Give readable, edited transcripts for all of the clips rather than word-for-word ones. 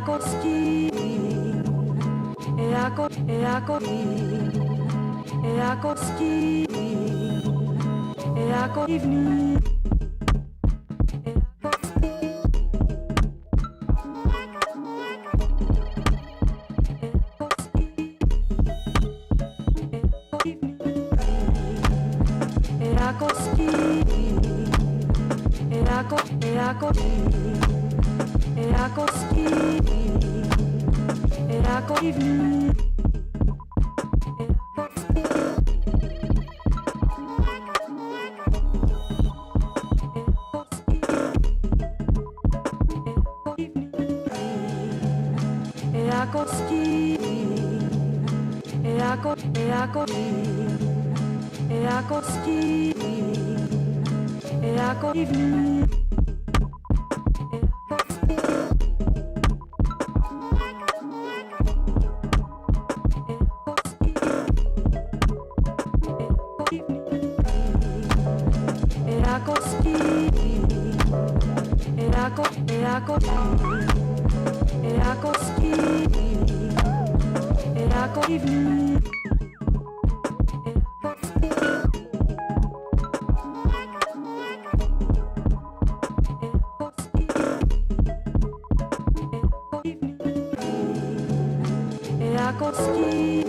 jako stín, jako stín, jako divný. Jako stín, jako stín, jako divný. Jako stín, jako stín, jako divný. Jako stín, jako stín, jako divný. Jako stín,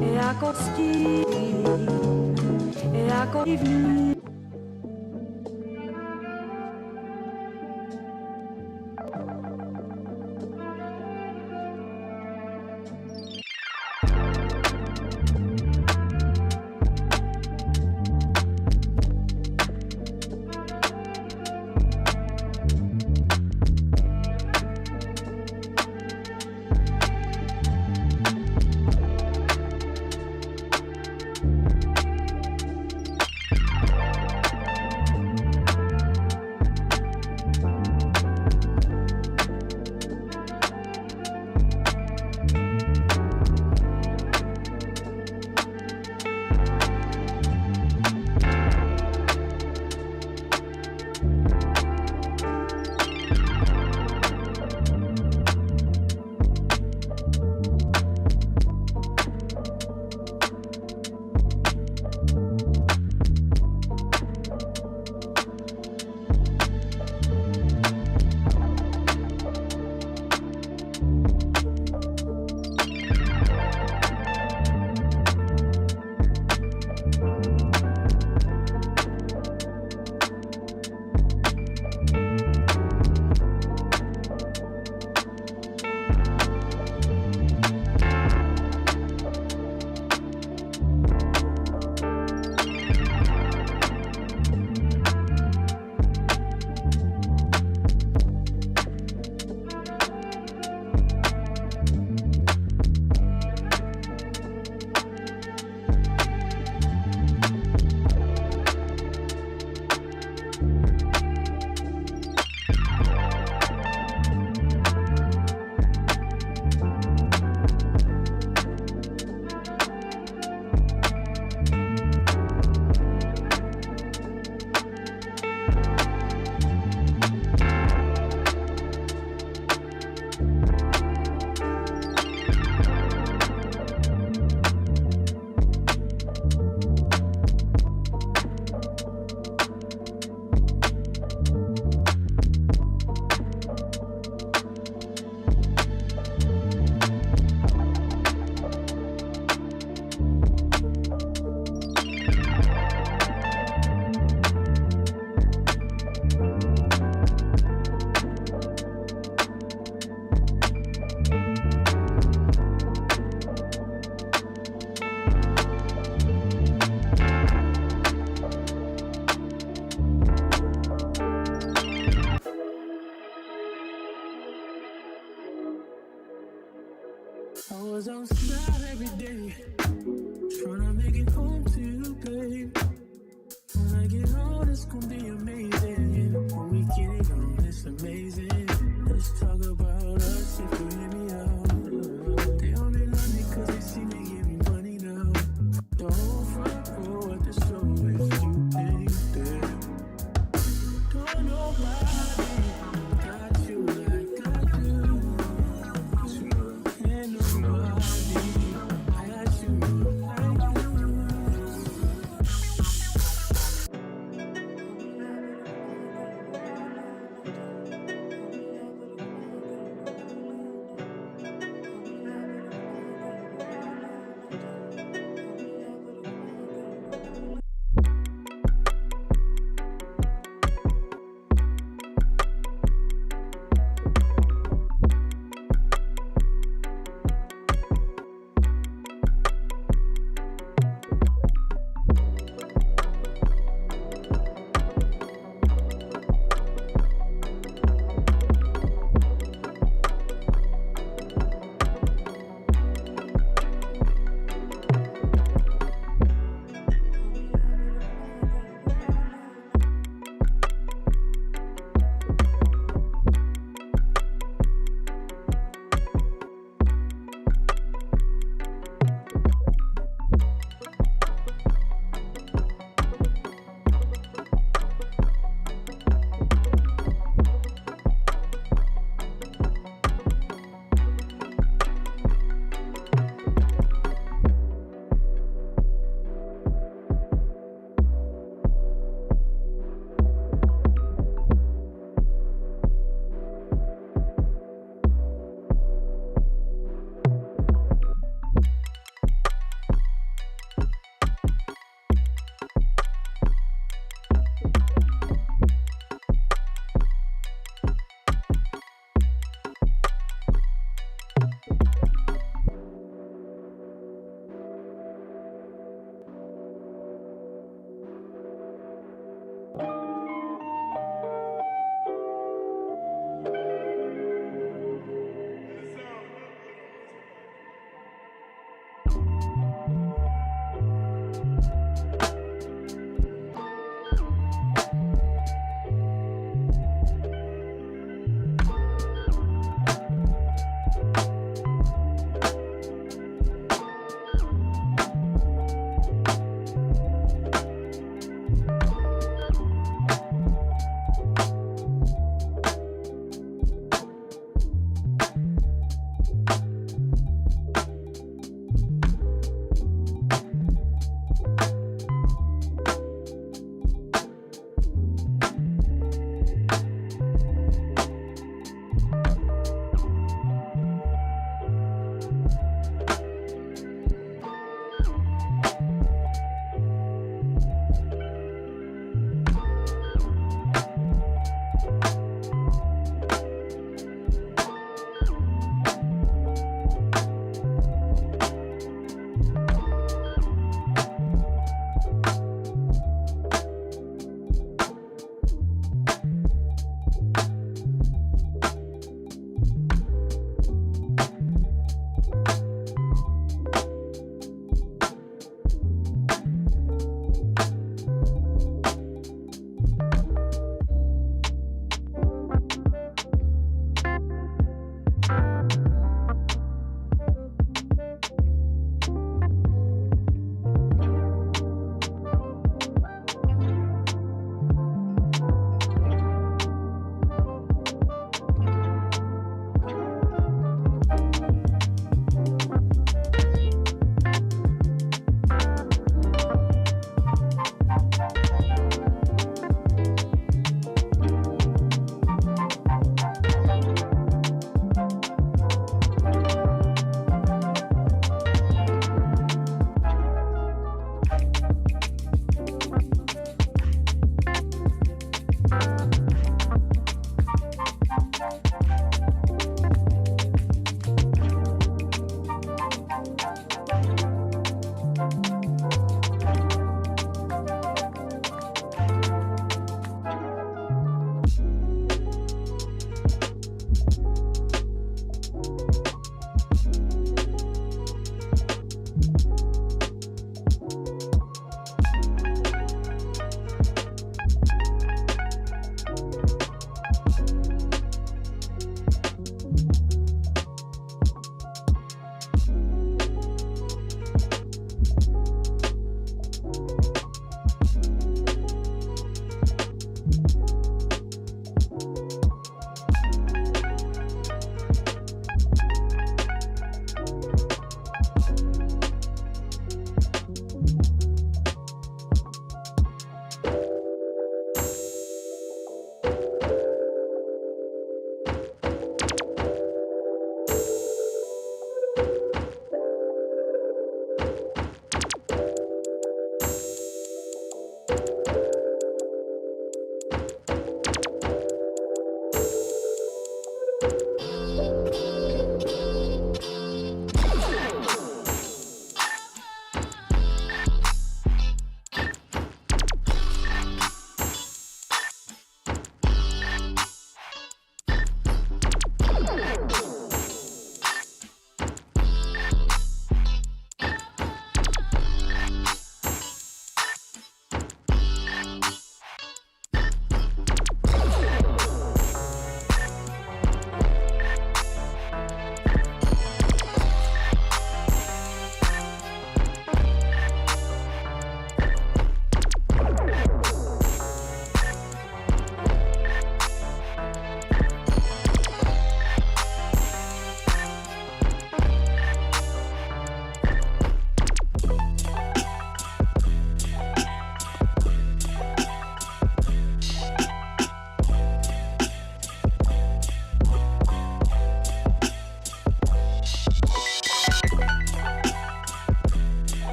jako stín, jako divný.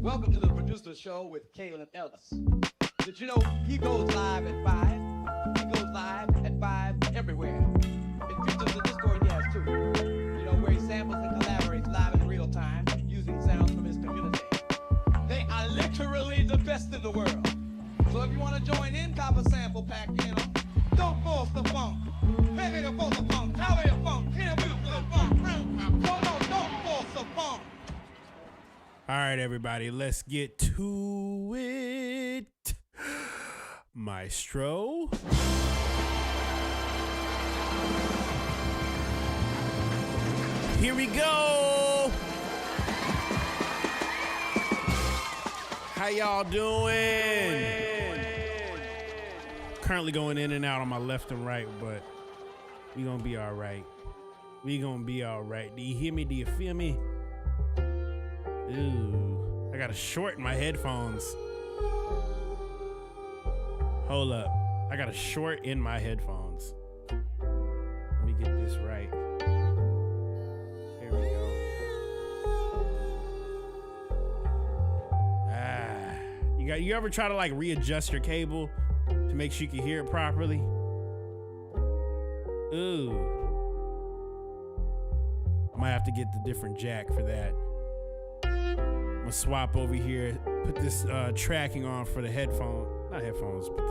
Welcome to the producer show with Caleb Ellis. Did you know he goes live at 5? He goes live at 5 everywhere. It features the Discord he has too. You know, where he samples and collaborates live in real time using sounds from his community. They are literally the best in the world. So if you want to join in, cop a sample pack, you know. Don't force the funk. Maybe the force the funk. How are you funk? Here we the funk. No, don't force the funk. All right, everybody, let's get to it. Maestro. Here we go. How y'all doing? Currently going in and out on my left and right, but we gonna be all right. We gonna be all right. Do you hear me? Do you feel me? Ooh, I got a short in my headphones. Hold up. I got a short in my headphones. Let me get this right. Here we go. You ever try to like readjust your cable to make sure you can hear it properly? Ooh. I might have to get the different jack for that. I'm gonna swap over here, put this tracking on for the not headphones, but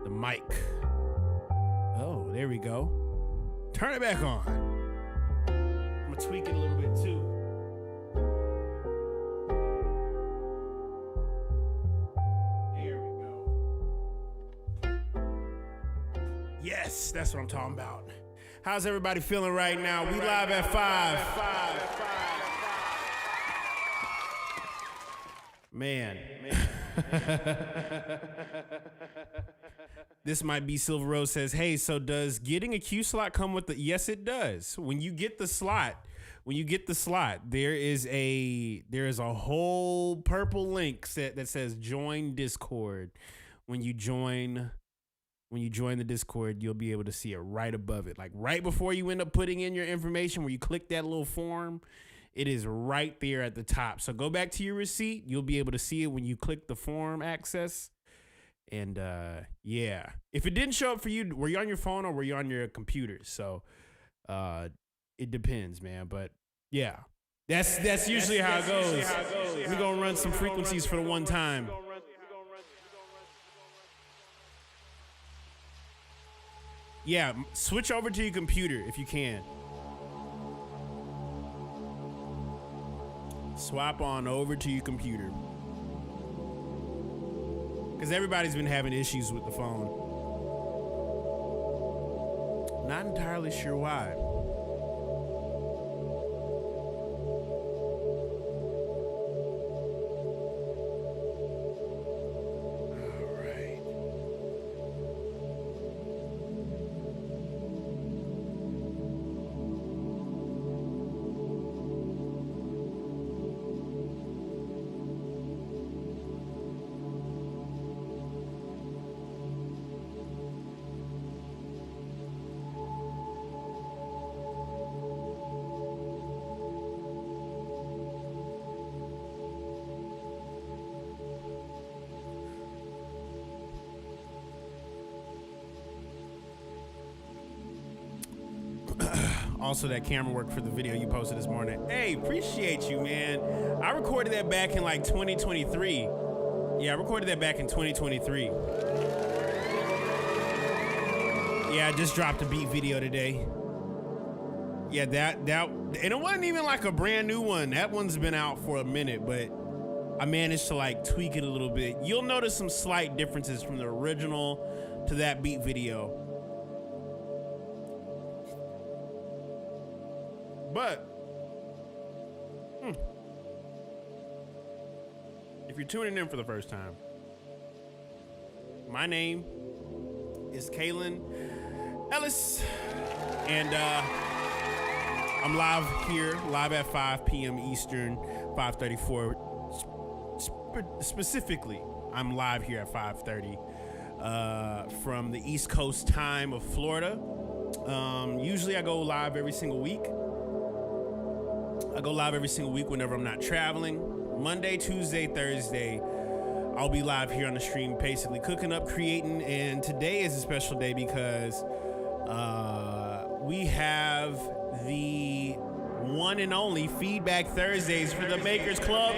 the mic. Oh, there we go. Turn it back on. I'm gonna tweak it a little bit too. There we go. Yes, That's what I'm talking about. How's everybody feeling right now? We live at 5. Man. This might be Silver Rose says, hey, so does getting a Q slot come with the... Yes, it does. When you get the slot, there is a whole purple link that says join Discord. When you join the Discord, you'll be able to see it right above it. Like right before you end up putting in your information, where you click that little form, it is right there at the top. So go back to your receipt. You'll be able to see it when you click the form access. And yeah, if it didn't show up for you, were you on your phone or were you on your computer? So it depends, man. But yeah, that's usually how it goes. We're gonna run some frequencies for the one time. Yeah, switch over to your computer if you can. Swap on over to your computer. Because everybody's been having issues with the phone. Not entirely sure why. Also, that camera work for the video you posted this morning. Hey, appreciate you, man. I recorded that back in like 2023. Yeah, I recorded that back in 2023. Yeah, I just dropped a beat video today. Yeah, that, and it wasn't even like a brand new one. That one's been out for a minute, but I managed to like tweak it a little bit. You'll notice some slight differences from the original to that beat video. But if you're tuning in for the first time, my name is Kalen Ellis, and I'm live here, live at 5 p.m. Eastern, 5:34 specifically. I'm live here at 5:30 from the East Coast time of Florida. Usually I go live every single week. I go live every single week whenever I'm not traveling. Monday, Tuesday, Thursday, I'll be live here on the stream, basically cooking up, creating. And today is a special day because we have the one and only Feedback Thursdays for the Makers Club.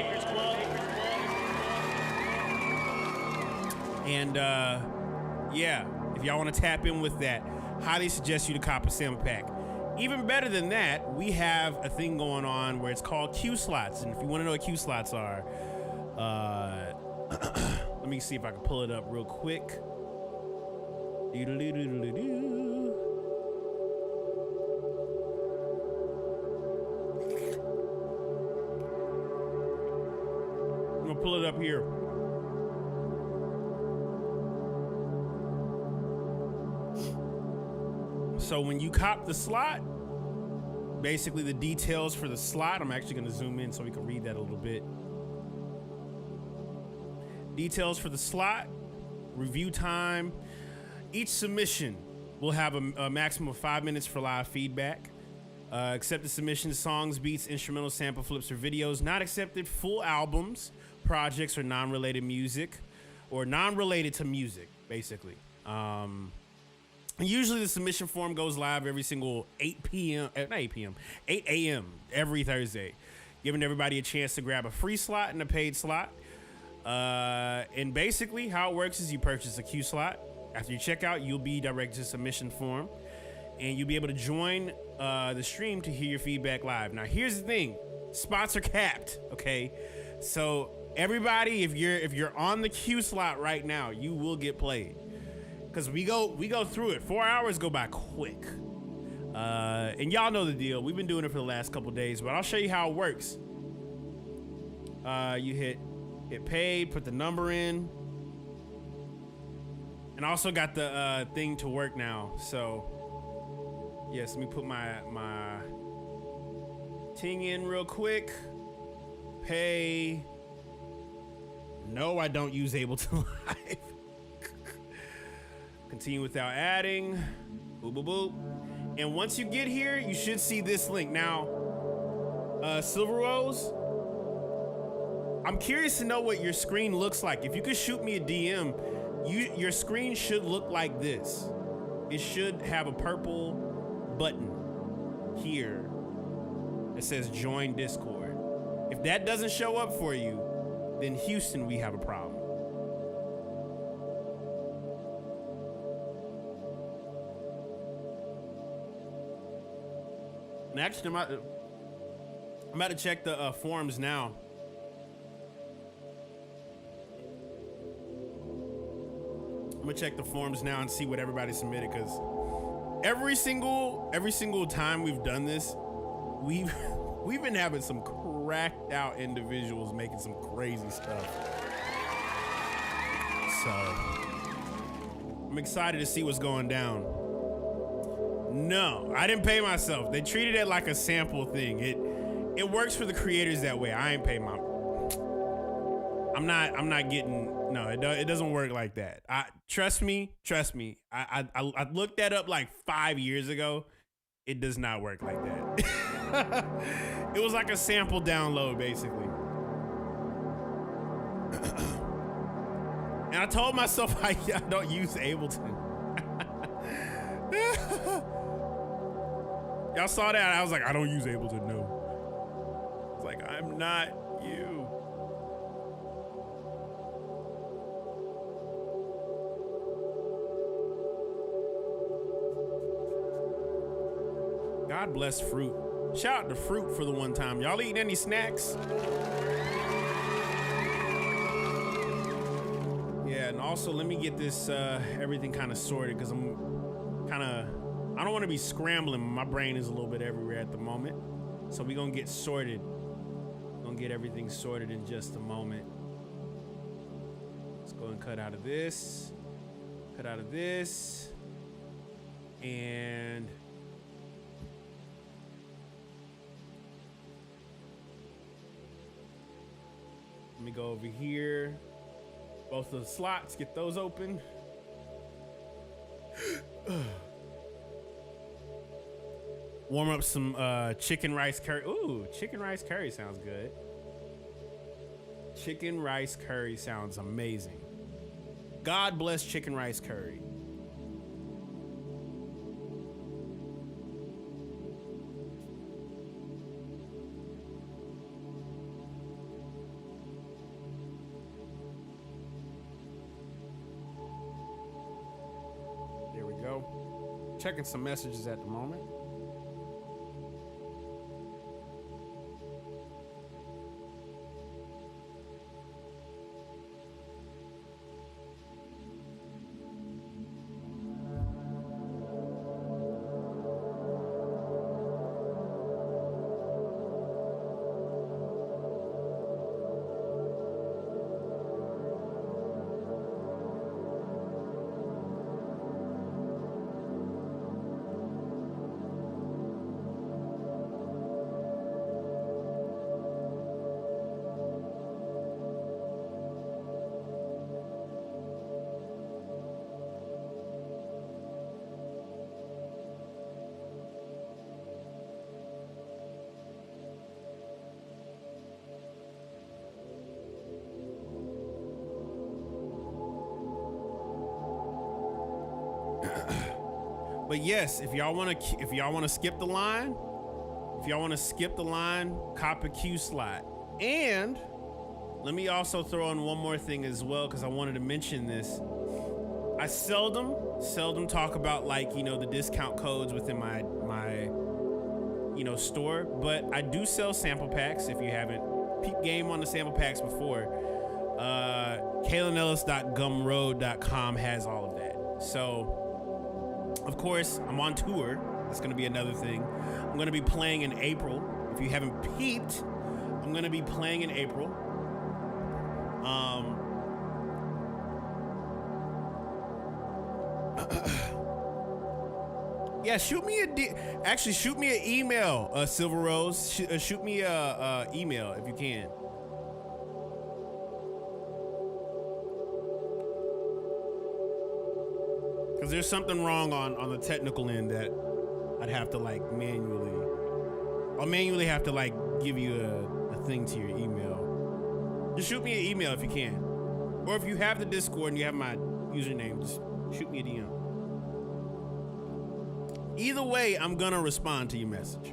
And yeah, if y'all want to tap in with that, highly suggest you to cop a sample pack. Even better than that, we have a thing going on where it's called Q slots. And if you want to know what Q slots are, let me see if I can pull it up real quick. I'm gonna pull it up here. So when you cop the slot, basically the details for the slot, I'm actually gonna zoom in so we can read that a little bit. Details for the slot, review time. Each submission will have a maximum of 5 minutes for live feedback. Accepted submissions, songs, beats, instrumental sample flips, or videos. Not accepted full albums, projects, or non-related music, or non-related to music, basically. Usually the submission form goes live every single 8 a.m. every Thursday, giving everybody a chance to grab a free slot and a paid slot. And basically how it works is you purchase a Q slot. After you check out, you'll be directed to submission form, and you'll be able to join the stream to hear your feedback live. Now, here's the thing. Spots are capped, okay? So everybody, if you're on the Q slot right now, you will get played. because we go through it. 4 hours go by quick. And y'all know the deal. We've been doing it for the last couple days, but I'll show you how it works. You hit paid, put the number in, and I also got the thing to work now. So yes, let me put my ting in real quick. Pay. No, I don't use Ableton Live. Continue without adding. Boop, boop, boop. And once you get here, you should see this link. Now, Silver Rose, I'm curious to know what your screen looks like. If you could shoot me a DM, your screen should look like this. It should have a purple button here that says join Discord. If that doesn't show up for you, then Houston, we have a problem. And actually, I'm about to check the forums now. I'm gonna check the forums now and see what everybody submitted, because every single time we've done this, we've been having some cracked out individuals making some crazy stuff. So I'm excited to see what's going down. No, I didn't pay myself. They treated it like a sample thing. It works for the creators that way. I ain't pay my. I'm not getting. No, it doesn't work like that. Trust me. I looked that up like 5 years ago. It does not work like that. It was like a sample download, basically. And I told myself I don't use Ableton. Y'all saw that? I was like, I don't use Ableton, no. It's like, I'm not you. God bless Fruit. Shout out to Fruit for the one time. Y'all eating any snacks? Yeah, and also let me get this everything kind of sorted, because I'm kind of, I don't want to be scrambling. My brain is a little bit everywhere at the moment. So we're going to get sorted. We're going to get everything sorted in just a moment. Let's go and cut out of this. Cut out of this. And let me go over here. Both of the slots, get those open. Warm up some chicken rice curry. Ooh, chicken rice curry sounds good. Chicken rice curry sounds amazing. God bless chicken rice curry. There we go. Checking some messages at the moment. But yes, if y'all want to skip the line, cop a Q slot. And let me also throw in one more thing as well, because I wanted to mention this. I seldom talk about, like, you know, the discount codes within my you know, store, but I do sell sample packs. If you haven't peeped game on the sample packs before, KalenEllis.gumroad.com has all of that. So, of course, I'm on tour. That's going to be another thing. I'm going to be playing in April. If you haven't peeped, I'm going to be playing in April. Yeah, shoot me an email, Silver Rose. Shoot me a email if you can. Because there's something wrong on the technical end that I'd have to like I'll manually have to like give you a thing to your email. Just shoot me an email if you can. Or if you have the Discord and you have my username, just shoot me a DM. Either way, I'm gonna respond to your message.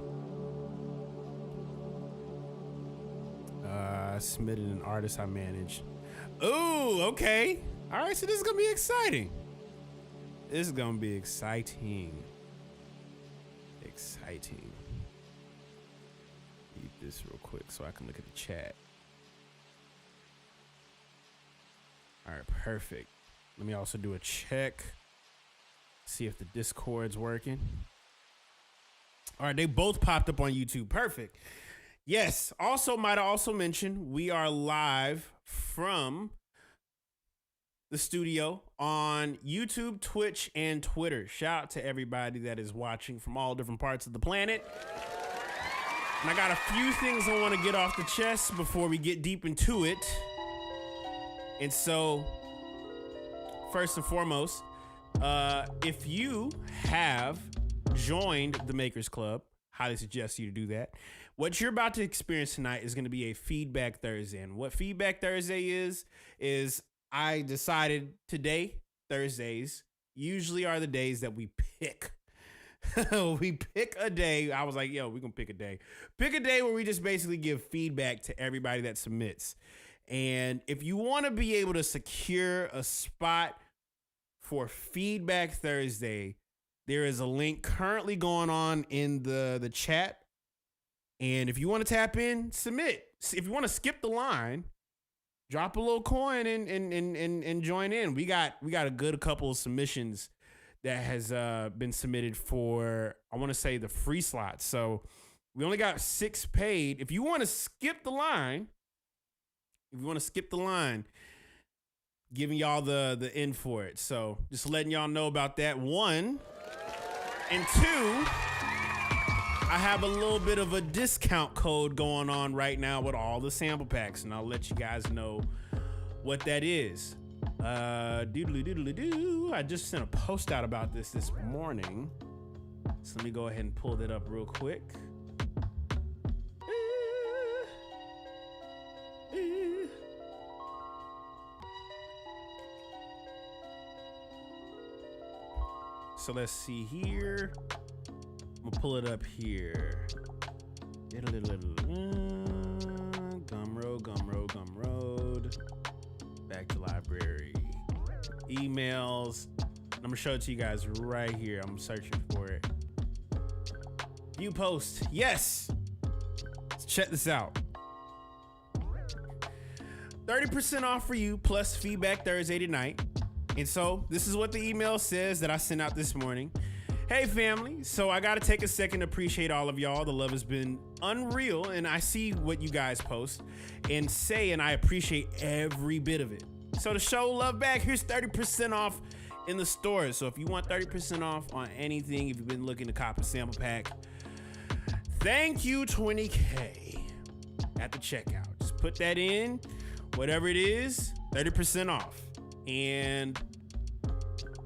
Submitted an artist I managed. Ooh, okay. All right, so this is gonna be exciting. This is gonna be exciting. Exciting. Read this real quick so I can look at the chat. All right, perfect. Let me also do a check. See if the Discord's working. All right, they both popped up on YouTube. Perfect. Yes. Also, might I also mention we are live from the studio on YouTube, Twitch, and Twitter. Shout out to everybody that is watching from all different parts of the planet. And I got a few things I want to get off the chest before we get deep into it. And so, first and foremost, if you have joined the Makers Club, highly suggest you to do that. What you're about to experience tonight is going to be a Feedback Thursday. And what Feedback Thursday is I decided today, Thursdays, usually are the days that we pick. We pick a day. I was like, yo, we're going to pick a day. Pick a day where we just basically give feedback to everybody that submits. And if you want to be able to secure a spot for Feedback Thursday, there is a link currently going on in the chat. And if you want to tap in, submit. If you want to skip the line, drop a little coin and join in. We got a good couple of submissions that has been submitted for, I want to say, the free slots. So we only got 6 paid. If you want to skip the line, giving y'all the in for it. So just letting y'all know about that. 1 and 2, I have a little bit of a discount code going on right now with all the sample packs, and I'll let you guys know what that is. Doodly-doo. I just sent a post out about this morning. So let me go ahead and pull that up real quick. So let's see here. I'm gonna pull it up here. Gumroad. Back to library. Emails. I'm gonna show it to you guys right here. I'm searching for it. View post. Yes. Let's check this out. 30% off for you plus Feedback Thursday tonight. And so this is what the email says that I sent out this morning. Hey family, so I gotta take a second to appreciate all of y'all. The love has been unreal, and I see what you guys post and say, and I appreciate every bit of it. So to show love back, here's 30% off in the store. So if you want 30% off on anything, if you've been looking to cop a sample pack, thank you 20K at the checkout. Just put that in, whatever it is, 30% off. And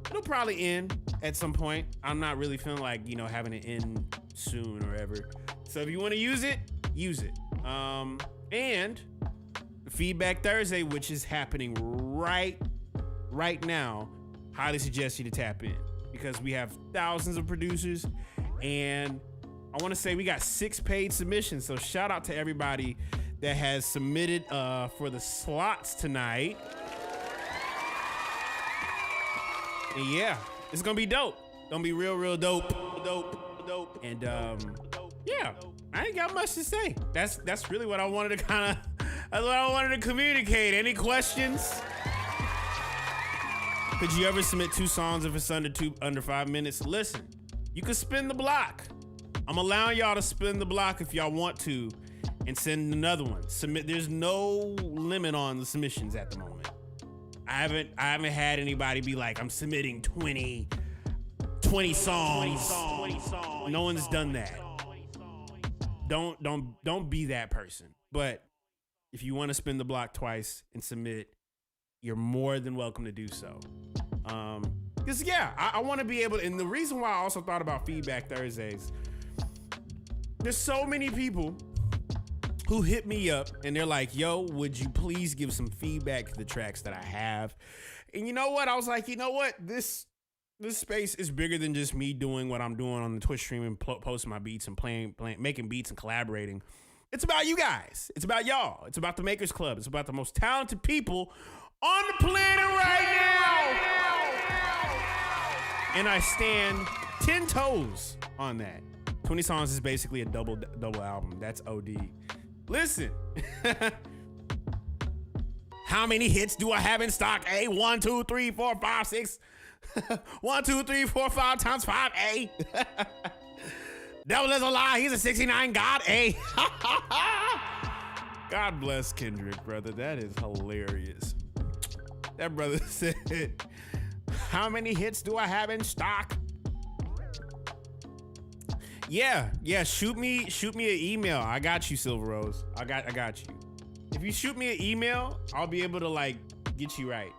it'll probably end at some point. I'm not really feeling like, having it end soon or ever. So if you want to use it, use it. And Feedback Thursday, which is happening right now, highly suggest you to tap in because we have thousands of producers, and I want to say we got 6 paid submissions. So shout out to everybody that has submitted for the slots tonight. And yeah, it's gonna be dope. Gonna be real dope. And yeah, I ain't got much to say. That's really what I wanted to that's what I wanted to communicate. Any questions? Could you ever submit 2 songs if it's under 5 minutes? Listen, you can spin the block. I'm allowing y'all to spin the block if y'all want to and send another one. Submit. There's no limit on the submissions at the moment. I haven't had anybody be like, I'm submitting 20 songs. No one's done that. Don't be that person. But if you want to spin the block twice and submit, you're more than welcome to do so. Because I want to be able to, and the reason why I also thought about Feedback Thursdays, there's so many people who hit me up and they're like, yo, would you please give some feedback to the tracks that I have? And you know what? I was like, you know what? This space is bigger than just me doing what I'm doing on the Twitch stream and posting my beats and playing, making beats and collaborating. It's about you guys. It's about y'all. It's about the Makers Club. It's about the most talented people on the planet right now. And I stand 10 toes on that. 20 songs is basically a double album. That's OD. Listen. How many hits do I have in stock? A 1, 2, 3, 4, 5, 6. 1, 2, 3, 4, 5 times 5. A. Devil is a lie. He's a 69 God. A. God bless Kendrick, brother. That is hilarious. That brother said, how many hits do I have in stock? Yeah. Shoot me an email. I got you, Silver Rose. I got you. If you shoot me an email, I'll be able to like get you right.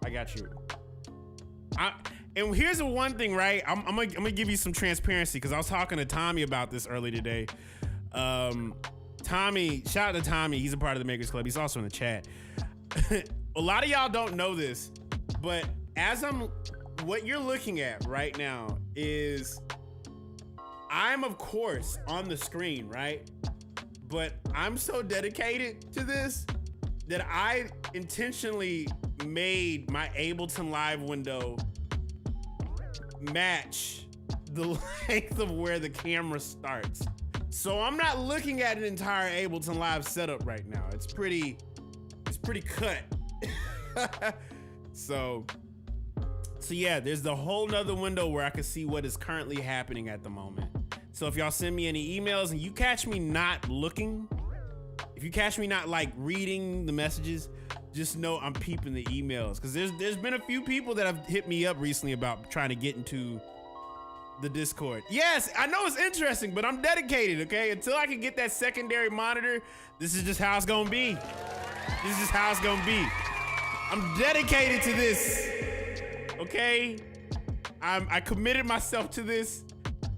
I got you. And here's the one thing, right? I'm gonna give you some transparency because I was talking to Tommy about this earlier today. Tommy, shout out to Tommy. He's a part of the Makers Club. He's also in the chat. A lot of y'all don't know this, but what you're looking at right now is I'm of course on the screen, right? But I'm so dedicated to this that I intentionally made my Ableton Live window match the length of where the camera starts. So I'm not looking at an entire Ableton Live setup right now. It's pretty cut. So yeah, there's the whole nother window where I can see what is currently happening at the moment. So if y'all send me any emails and you catch me not looking, if you catch me not like reading the messages, just know I'm peeping the emails. Cause there's been a few people that have hit me up recently about trying to get into the Discord. Yes, I know it's interesting, but I'm dedicated, okay? Until I can get that secondary monitor, this is just how it's gonna be. This is how it's gonna be. I'm dedicated to this, okay? I committed myself to this,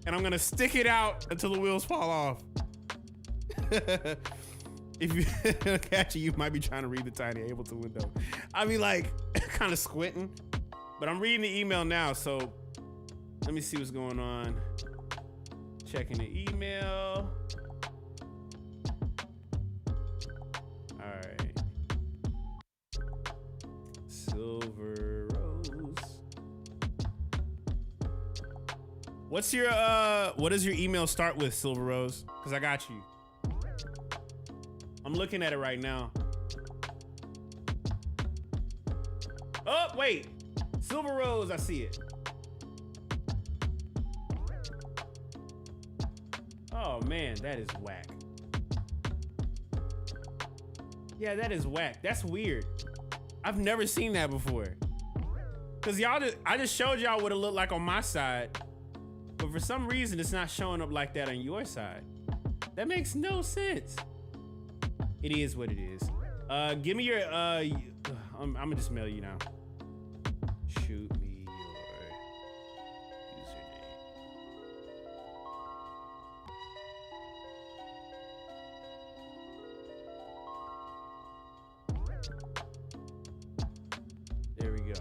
and I'm gonna stick it out until the wheels fall off. If you catch it, you might be trying to read the tiny Ableton window. I be like, kind of squinting, but I'm reading the email now, so let me see what's going on. Checking the email. All right. Silver Rose. What does your email start with, Silver Rose? Because I got you. I'm looking at it right now. Oh, wait. Silver Rose, I see it. Oh man, that is whack. Yeah, that is whack. That's weird. I've never seen that before. Cause I just showed y'all what it looked like on my side, but for some reason it's not showing up like that on your side. That makes no sense. It is what it is. Give me your, I'm gonna just mail you now. Shoot me your username. There we go.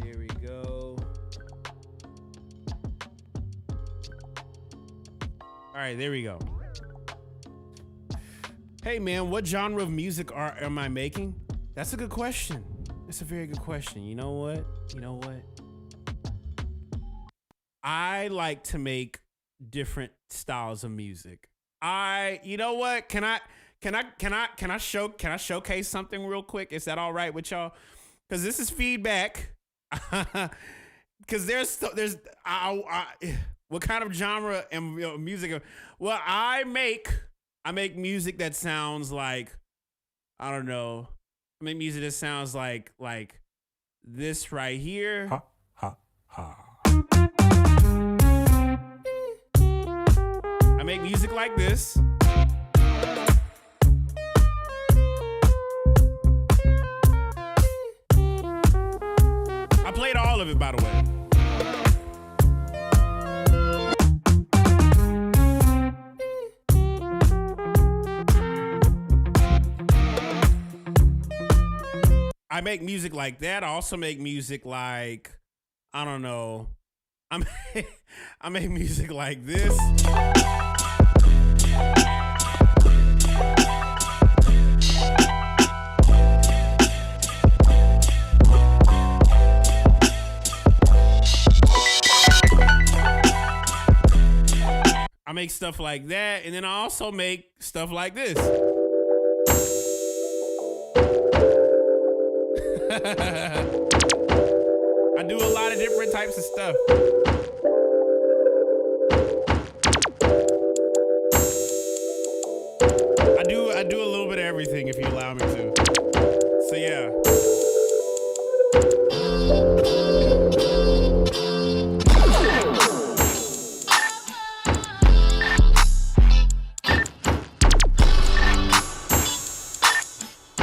There we go. All right, there we go. Hey man, what genre of music am I making? That's a good question. That's a very good question. You know what? I like to make different styles of music. You know what? Can I showcase something real quick? Is that all right with y'all? Because this is feedback. Because what kind of genre and music? Well, I make music that sounds like, I don't know. I make music that sounds like this right here. Ha ha ha. I make music like this. I played all of it, by the way. I make music like that. I also make music like, I don't know. I make music like this. I make stuff like that, and then I also make stuff like this. I do a lot of different types of stuff. I do a little bit of everything if you allow me to. So yeah.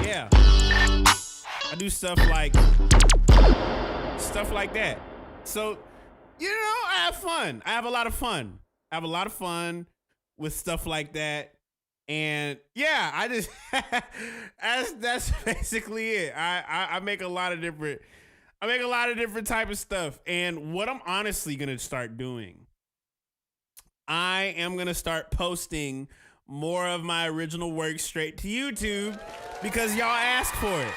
Yeah. I do stuff like that. So, you know, I have fun. I have a lot of fun. I have a lot of fun with stuff like that. And yeah, I just that's basically it. I make a lot of different type of stuff. And what I'm honestly gonna start doing, I am gonna start posting more of my original work straight to YouTube because y'all asked for it.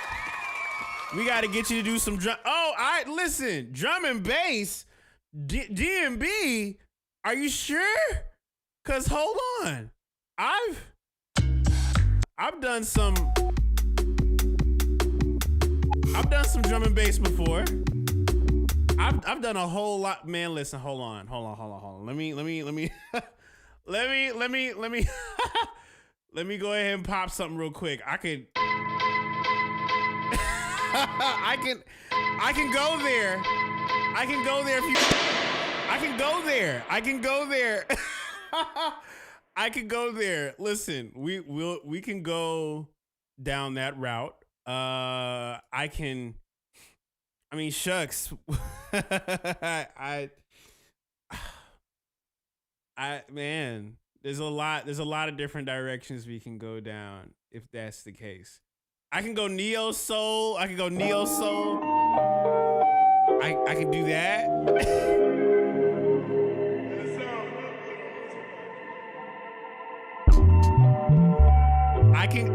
We got to get you to do some drum. Oh, listen, drum and bass, D&B. Are you sure? Cause hold on, I've done some drum and bass before. I've done a whole lot. Man, listen, hold on. Let me let me go ahead and pop something real quick. I can go there. I can go there if you. I can go there. I can go there. I can go there. Listen, we can go down that route. I mean, shucks. Man, there's a lot of different directions we can go down if that's the case. I can go neo soul. I can do that.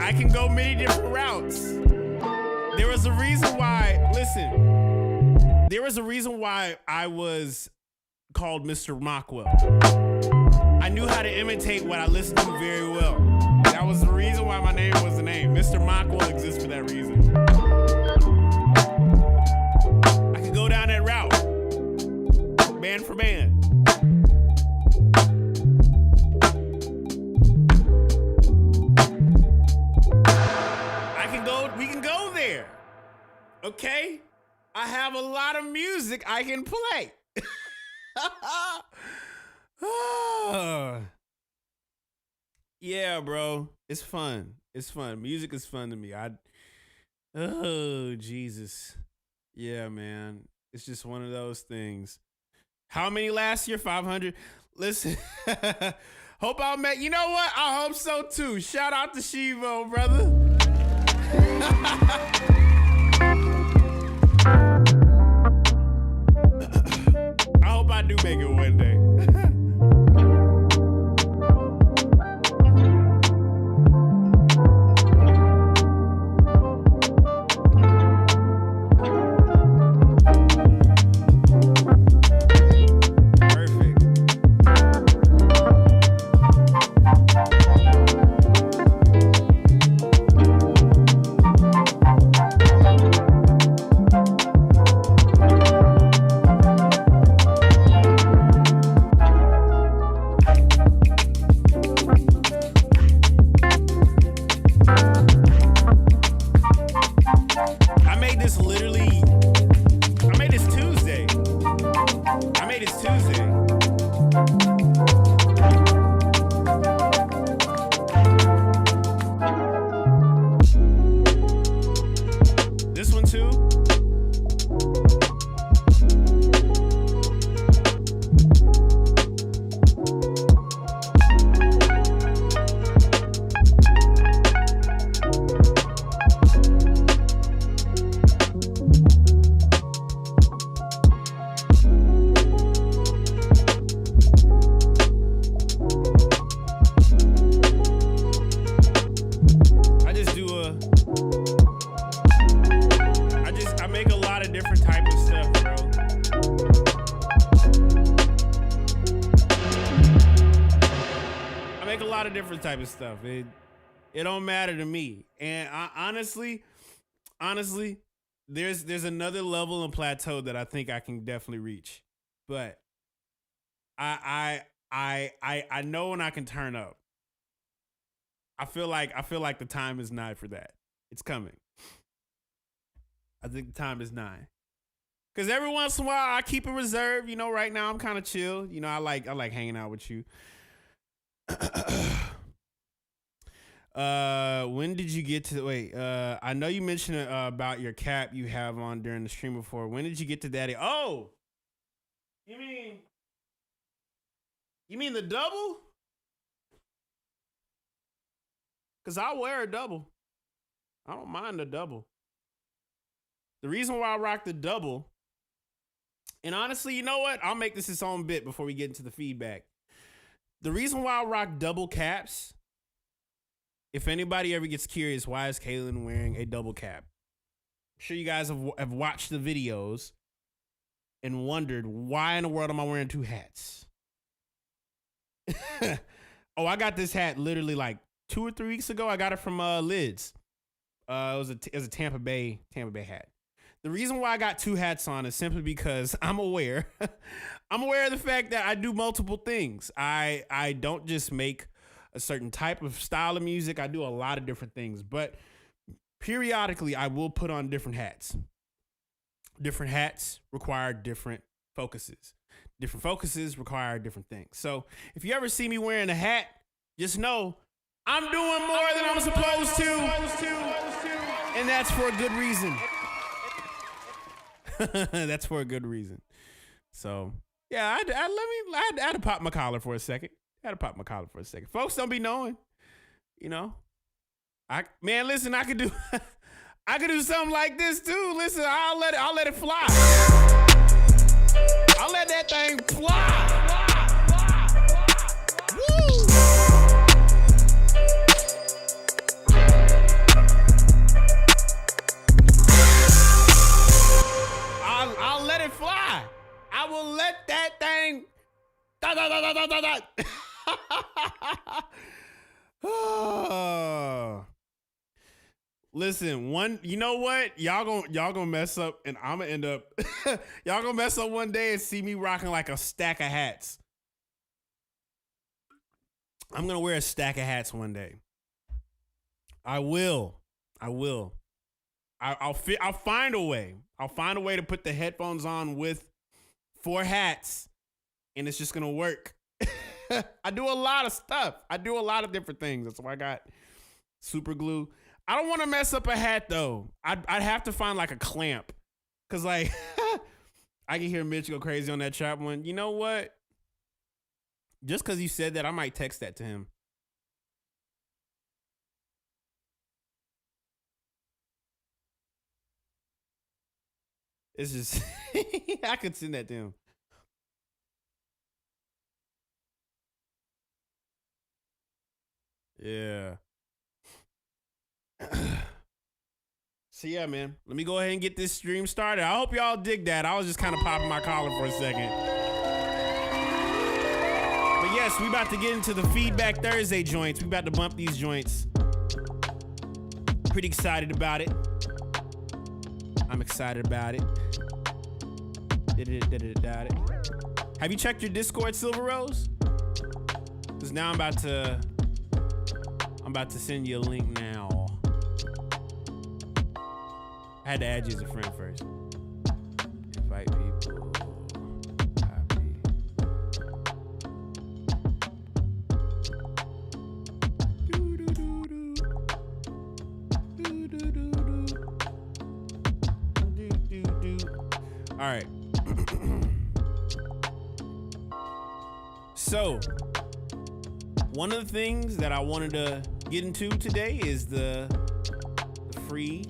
I can go many different routes. There was a reason why I was called Mr. Mockwell. I knew how to imitate what I listened to very well. That was the reason why my name was the name. Mr. Mockwell exists for that reason. I can go down that route, band for band. We can go there. Okay? I have a lot of music I can play. Yeah, bro. It's fun. Music is fun to me. Oh, Jesus. Yeah, man. It's just one of those things. How many last year? 500? Listen. Hope I'll make. You know what? I hope so too. Shout out to Shivo, brother. I hope I do make it one day. Perfect. I made this literally. I made this Tuesday. This one too. I make a lot of different type of stuff, bro. I make a lot of different type of stuff. It don't matter to me. And I honestly, there's another level and plateau that I think I can definitely reach. But I know when I can turn up. I feel like the time is nigh for that. It's coming. I think the time is nigh. Cause every once in a while I keep it reserved. You know, right now I'm kind of chill. You know, I like hanging out with you. When did you get to wait? I know you mentioned about your cap you have on during the stream before. When did you get to that? Oh, you mean the double? Cause I wear a double. I don't mind the double. The reason why I rock the double, and honestly, you know what? I'll make this its own bit before we get into the feedback. The reason why I rock double caps, if anybody ever gets curious, why is Kalen wearing a double cap? I'm sure you guys have watched the videos and wondered, why in the world am I wearing two hats? Oh, I got this hat literally like 2 or 3 weeks ago. I got it from Lids. It was a Tampa Bay hat. The reason why I got two hats on is simply because I'm aware of the fact that I do multiple things. I don't just make a certain type of style of music. I do a lot of different things, but periodically I will put on different hats. Different hats require different focuses. Different focuses require different things. So if you ever see me wearing a hat, just know I'm doing more than I'm supposed to. And that's for a good reason. That's for a good reason. So, yeah, I had to pop my collar for a second. Folks don't be knowing, you know. Listen, I could do something like this too. Listen, I'll let it fly. I'll let that thing fly. Woo! I'll let it fly. I will let that thing. Listen, you know what? Y'all gonna mess up, and I'm gonna end up. Y'all gonna mess up one day and see me rocking like a stack of hats. I'm gonna wear a stack of hats one day. I will. I'll find a way. I'll find a way to put the headphones on with 4 hats, and it's just gonna work. I do a lot of stuff. I do a lot of different things. That's why I got super glue. I don't want to mess up a hat though. I'd have to find like a clamp, cause like I can hear Mitch go crazy on that trap one. You know what? Just cause you said that, I might text that to him. It's just I could send that to him. Yeah. So yeah, man. Let me go ahead and get this stream started. I hope y'all dig that. I was just kind of popping my collar for a second. But yes, we about to get into the Feedback Thursday joints. We about to bump these joints. Pretty excited about it. I'm excited about it. Have you checked your Discord, Silver Rose? Because now I'm about I'm about to send you a link now. I had to add you as a friend first. Invite people. Copy. All right. So, one of the things that I wanted to get into today is the free.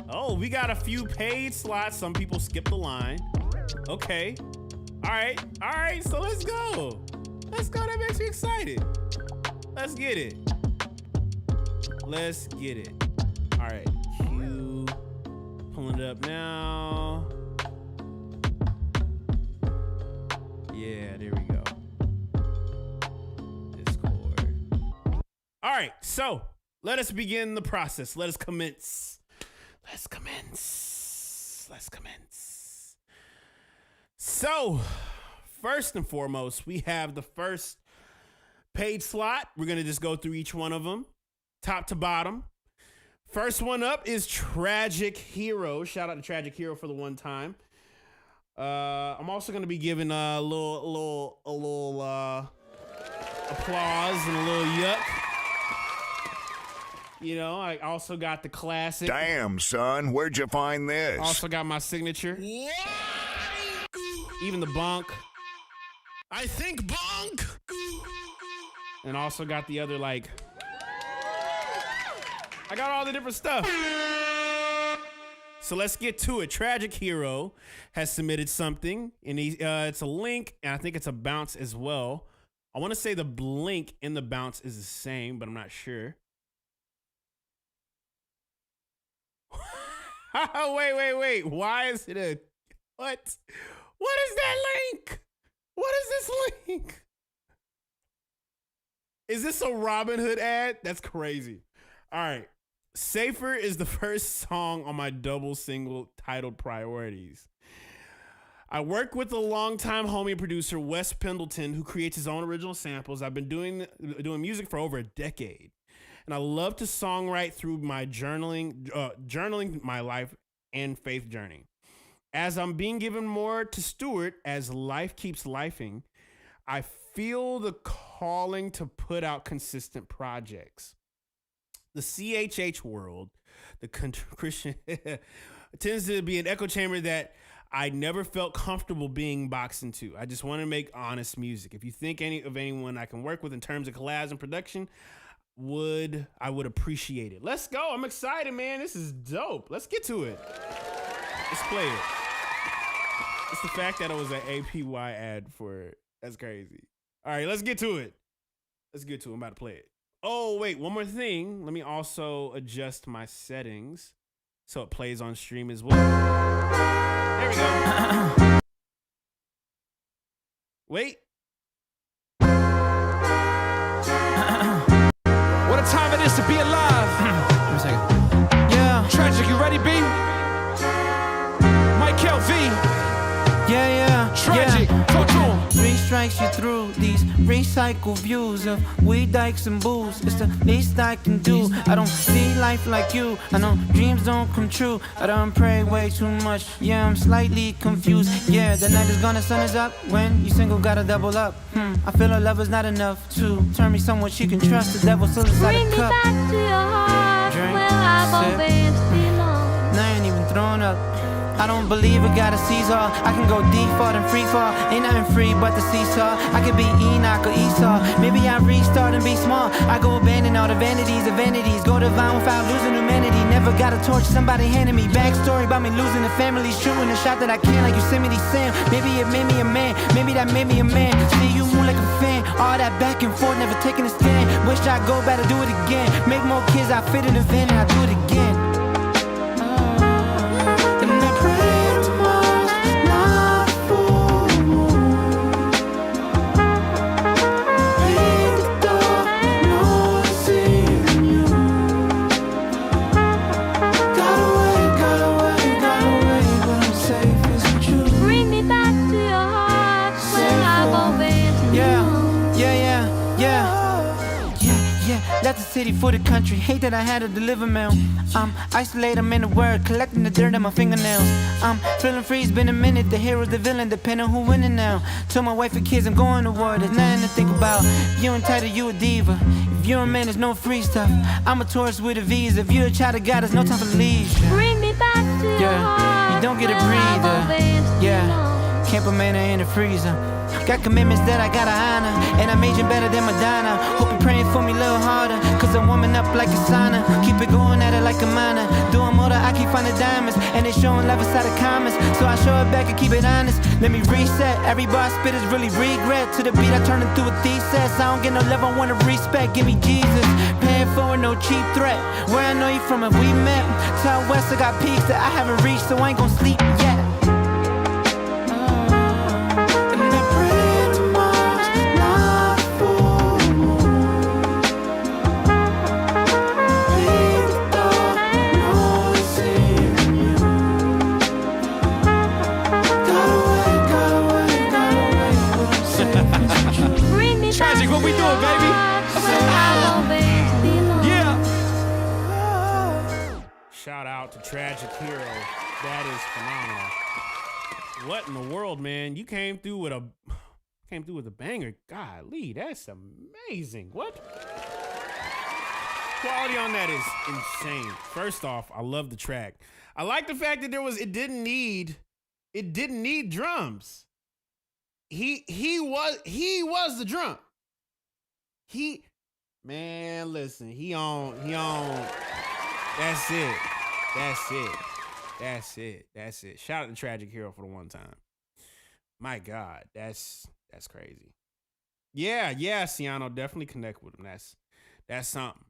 Oh, we got a few paid slots. Some people skip the line. Okay. All right. So let's go. That makes me excited. Let's get it. All right. Q. Pulling it up now. Yeah, there we go. Discord. All right. So let us begin the process. Let's commence. So, first and foremost, we have the first paid slot. We're going to just go through each one of them, top to bottom. First one up is Tragic Hero. Shout out to Tragic Hero for the one time. I'm also going to be giving a little applause and a little yuck. You know, I also got the classic. Damn, son, where'd you find this? Also got my signature. Even the bonk. I think bonk. And also got the other, like, I got all the different stuff. So let's get to it. Tragic Hero has submitted something, and it's a link, and I think it's a bounce as well. I want to say the link and the bounce is the same, but I'm not sure. Wait. Why is it a... What? What is that link? What is this link? Is this a Robin Hood ad? That's crazy. All right. Safer is the first song on my double single titled Priorities. I work with a longtime homie and producer, Wes Pendleton, who creates his own original samples. I've been doing music for over a decade. And I love to songwrite through my journaling my life and faith journey. As I'm being given more to steward as life keeps lifing, I feel the calling to put out consistent projects. The CHH world, the Christian, tends to be an echo chamber that I never felt comfortable being boxed into. I just want to make honest music. If you think of anyone I can work with in terms of collabs and production, I would appreciate it. Let's go. I'm excited, man. This is dope. Let's get to it. Let's play it. It's the fact that it was an APY ad for it. That's crazy. All right, let's get to it. I'm about to play it. Oh, wait, one more thing. Let me also adjust my settings so it plays on stream as well. There we go. Wait. What a time it is to be alive. Give me a second. Yeah. Tragic, you ready, B? Mike LV. Yeah. Tragic. Talk to him. 3 strikes you through these recycled views of weed dikes and booze. It's the least I can do. I don't see life like you. I know dreams don't come true. I don't pray way too much. Yeah, I'm slightly confused. Yeah, the night is gone, the sun is up. When you single, gotta double up. I feel our love is not enough to turn me someone she can trust. The devil still inside Bring the me cup. back to your heart Drink, where I've sip. always belonged. I ain't even thrown up. I don't believe it got a seesaw. I can go default and free fall. Ain't nothing free but the seesaw. I could be Enoch or Esau. Maybe I restart and be small. I go abandon all the vanities of vanities. Go divine without losing humanity. Never got a torch, somebody handed me. Backstory about me losing the family. Shooting a shot that I can like Yosemite Sam. Maybe it made me a man. Maybe that made me a man. See you move like a fan. All that back and forth, never taking a stand. Wish I'd go back to do it again. Make more kids, I fit in the van and I do it again. Bring me back to your heart where I've always belonged. Yeah. Left the city for the country. Hate that I had to deliver mail. Isolate, I'm in the word, collecting the dirt on my fingernails. I'm feeling free, it's been a minute. The hero's the villain, depending who winning now. Tell my wife and kids I'm going to war, there's nothing to think about. If you entitled, you a diva. If you're a man, there's no free stuff. I'm a tourist with a visa. If you're a child of God, there's no time for leisure. Bring me back to your heart. You don't get a where I've breather. always Yeah, belonged. can't put man in the freezer. Got commitments that I gotta honor, and I'm aging better than Madonna. Hope you're praying for me a little harder, cause I'm warming up like a sauna. Keep it going at it like a miner. Doing more than I keep finding diamonds, and they showing love inside the comments. So I show it back and keep it honest. Let me reset. Every bar I spit is really regret. To the beat I turn into a thesis. I don't get no love, I want to respect. Give me Jesus, paying for it, no cheap threat. Where I know you from if we met. Tell West I got peaks that I haven't reached, so I ain't gon' sleep yet. Bring me Tragic, back what we to doing, your baby? heart where I've always belonged. Yeah. Shout out to Tragic Hero. That is phenomenal. What in the world, man? You came through with a banger. Golly, that's amazing. What? Quality on that is insane. First off, I love the track. I like the fact that it didn't need drums. He was the drum. Listen, he on. That's it. Shout out to Tragic Hero for the one time. My God, that's crazy. Yeah, Ciano, definitely connect with him. That's something.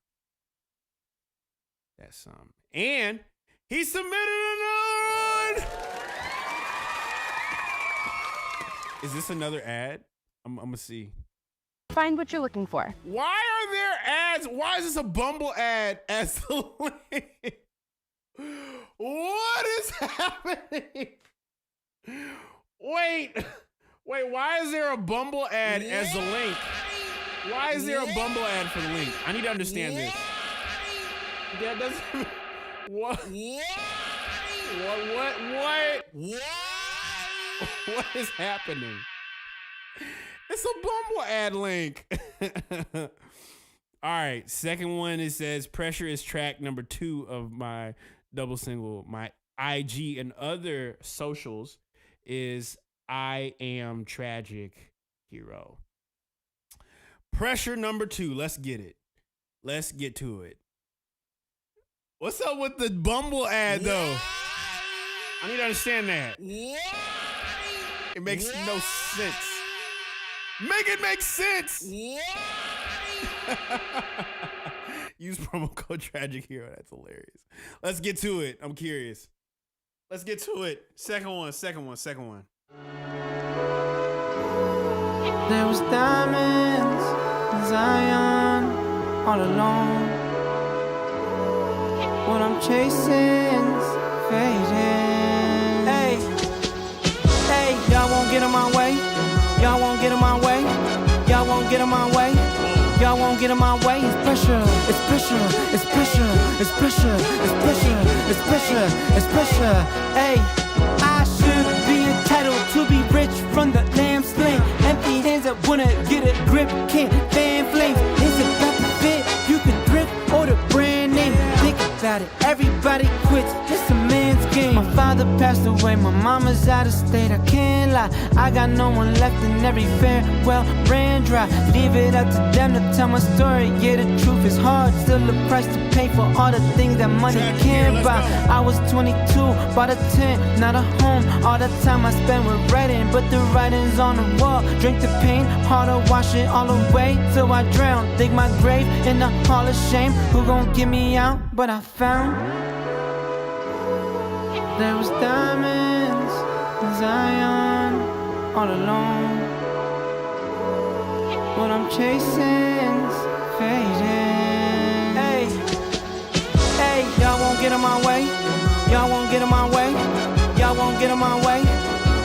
That's something. And he submitted another one. Is this another ad? I'm gonna see. Find what you're looking for. Why are there ads? Why is this a Bumble ad as the link? What is happening? Wait, why is there a Bumble ad as the link? Why is there a Bumble ad for the link? I need to understand this. That doesn't. What? What is happening? It's a Bumble ad link. All right, second one, it says Pressure is track number 2 of my double single. My IG and other socials is I Am Tragic Hero. Pressure number 2, let's get it. Let's get to it. What's up with the Bumble ad though? I need to understand that. It makes no sense. Make it make sense. Use promo code Tragic Hero. That's hilarious. Let's get to it. I'm curious. Let's get to it. Second one. There was diamonds in Zion all alone. What I'm chasing's fading. Hey, y'all won't get in my way. Y'all won't get in my way. Y'all won't get in my way. Y'all won't get in my way. It's pressure. It's pressure. It's pressure. It's pressure. It's pressure. It's pressure. It's pressure. Hey, I should be entitled to be rich from the lamb slain. Empty hands that wanna get a grip can't fan flames. It's about the fit. You can thrift or the brand name. Think about it. Everybody quits. It's a man's game. My father passed away. My mama's out of state. I can't lie. I got no one left and every farewell ran dry. Leave it up to them to tell my story. Yeah, the truth is hard. Still the price to pay for all the things that money can't buy. I was 22, bought a tent, not a home. All the time I spent with writing, but the writing's on the wall. Drink the pain, hard to wash it all away till I drown. Dig my grave in the hall of shame. Who gon' get me out? But I found there was diamonds in Zion all alone. What I'm chasing's fading. Hey, y'all won't get in my way. Y'all won't get in my way. Y'all won't get in my way.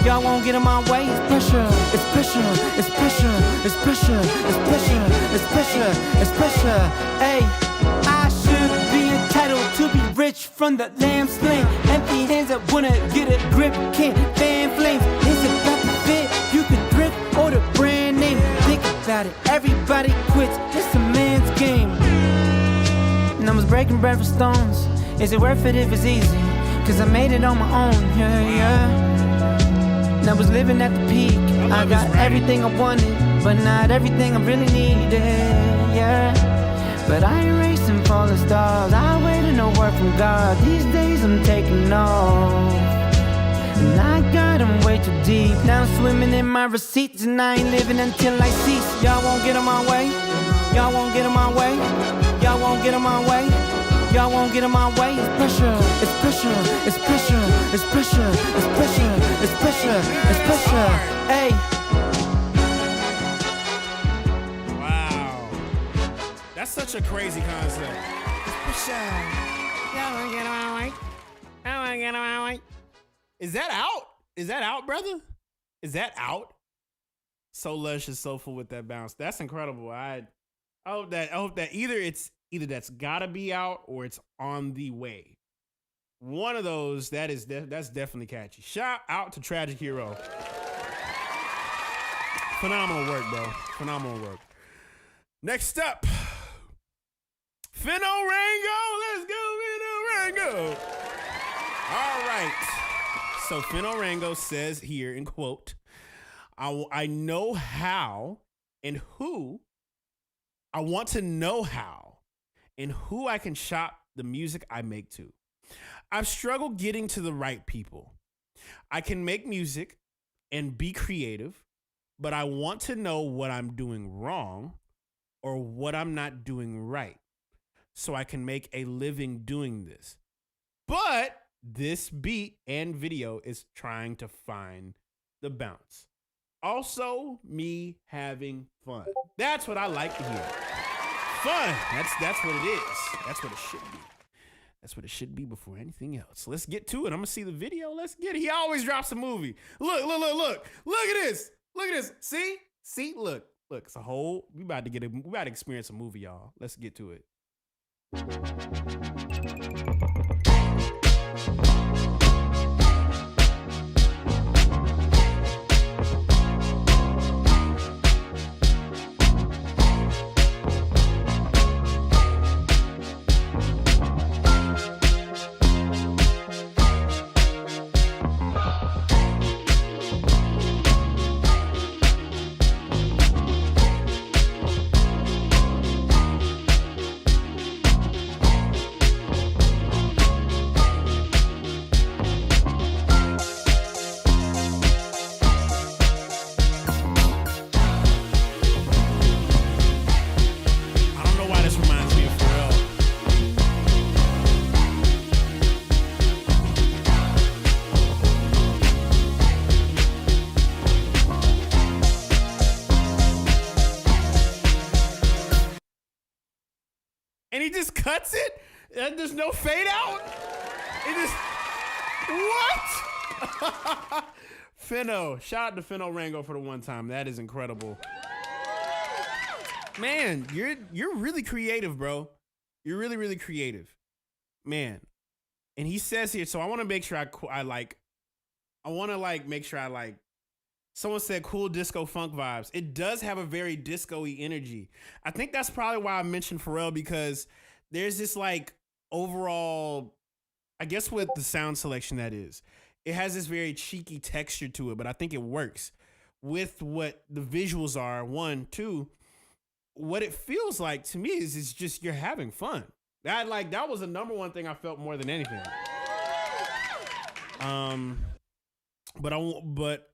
Y'all won't get in my way. It's pressure, it's pressure, it's pressure, it's pressure, it's pressure, it's pressure, it's pressure. Hey, I should be entitled to be rich from the lamb sling. Empty hands that wanna get a grip, can't fan flames. Is it about the fit? You can thrift or the brand name. Think about it, everybody quits. It's a man's game. And I was breaking bread for stones. Is it worth it if it's easy? Cause I made it on my own, yeah, yeah. And I was living at the peak. I got everything I wanted, but not everything I really needed, yeah. But I ain't racing for the stars. I waited no word from God. These days I'm taking off. And I got them way too deep. Now I'm swimming in my receipts, and I ain't living until I cease. Y'all won't get in my way. Y'all won't get in my way. Y'all won't get in my way. Y'all won't get in my way. It's pressure, it's pressure, it's pressure, it's pressure, it's pressure, it's pressure, it's pressure. Hey. Wow. That's such a crazy concept. Is that out? Is that out, brother? Is that out? So luscious, so full with that bounce. That's incredible. I hope that either that's gotta be out or it's on the way. One of those, that's definitely catchy. Shout out to Tragic Hero. Phenomenal work, bro. Phenomenal work. Next up, Finno Rango. Let's go, Finno Rango. All right. So Finno Rango says here in quote, I know how and who. I want to know how and who I can shop the music I make to. I've struggled getting to the right people. I can make music and be creative, but I want to know what I'm doing wrong or what I'm not doing right so I can make a living doing this. But this beat and video is trying to find the bounce. Also, me having fun. That's what I like to hear. Fun. That's what it is. That's what it should be. That's what it should be before anything else. Let's get to it. I'm gonna see the video. Let's get it. He always drops a movie. Look. Look at this. Look at this. See, look. It's a whole. We about to experience a movie, y'all. Let's get to it. And he just cuts it? And there's no fade out? It just, what? Finno, shout out to Finno Rango for the one time. That is incredible. Man, you're really creative, bro. You're really, really creative. Man. And he says here, so I want to make sure someone said cool disco funk vibes. It does have a very disco-y energy. I think that's probably why I mentioned Pharrell, because there's this like overall, I guess with the sound selection that is, it has this very cheeky texture to it, but I think it works with what the visuals are. One, two, what it feels like to me is it's just you're having fun. That was the number one thing I felt more than anything. But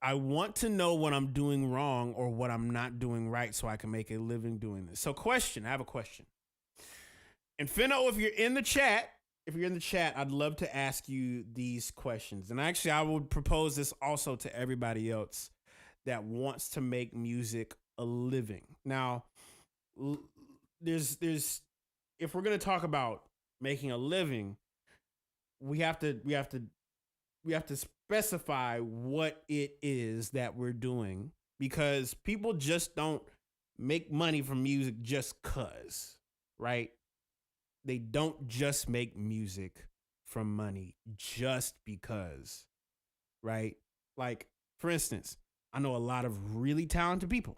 I want to know what I'm doing wrong or what I'm not doing right so I can make a living doing this. So I have a question. And Finno, if you're in the chat, I'd love to ask you these questions. And actually, I would propose this also to everybody else that wants to make music a living. Now, there's if we're going to talk about making a living, we have to we have to specify what it is that we're doing, because people just don't make money from music just cuz, right? They don't just make music from money just because, right? Like, for instance, I know a lot of really talented people.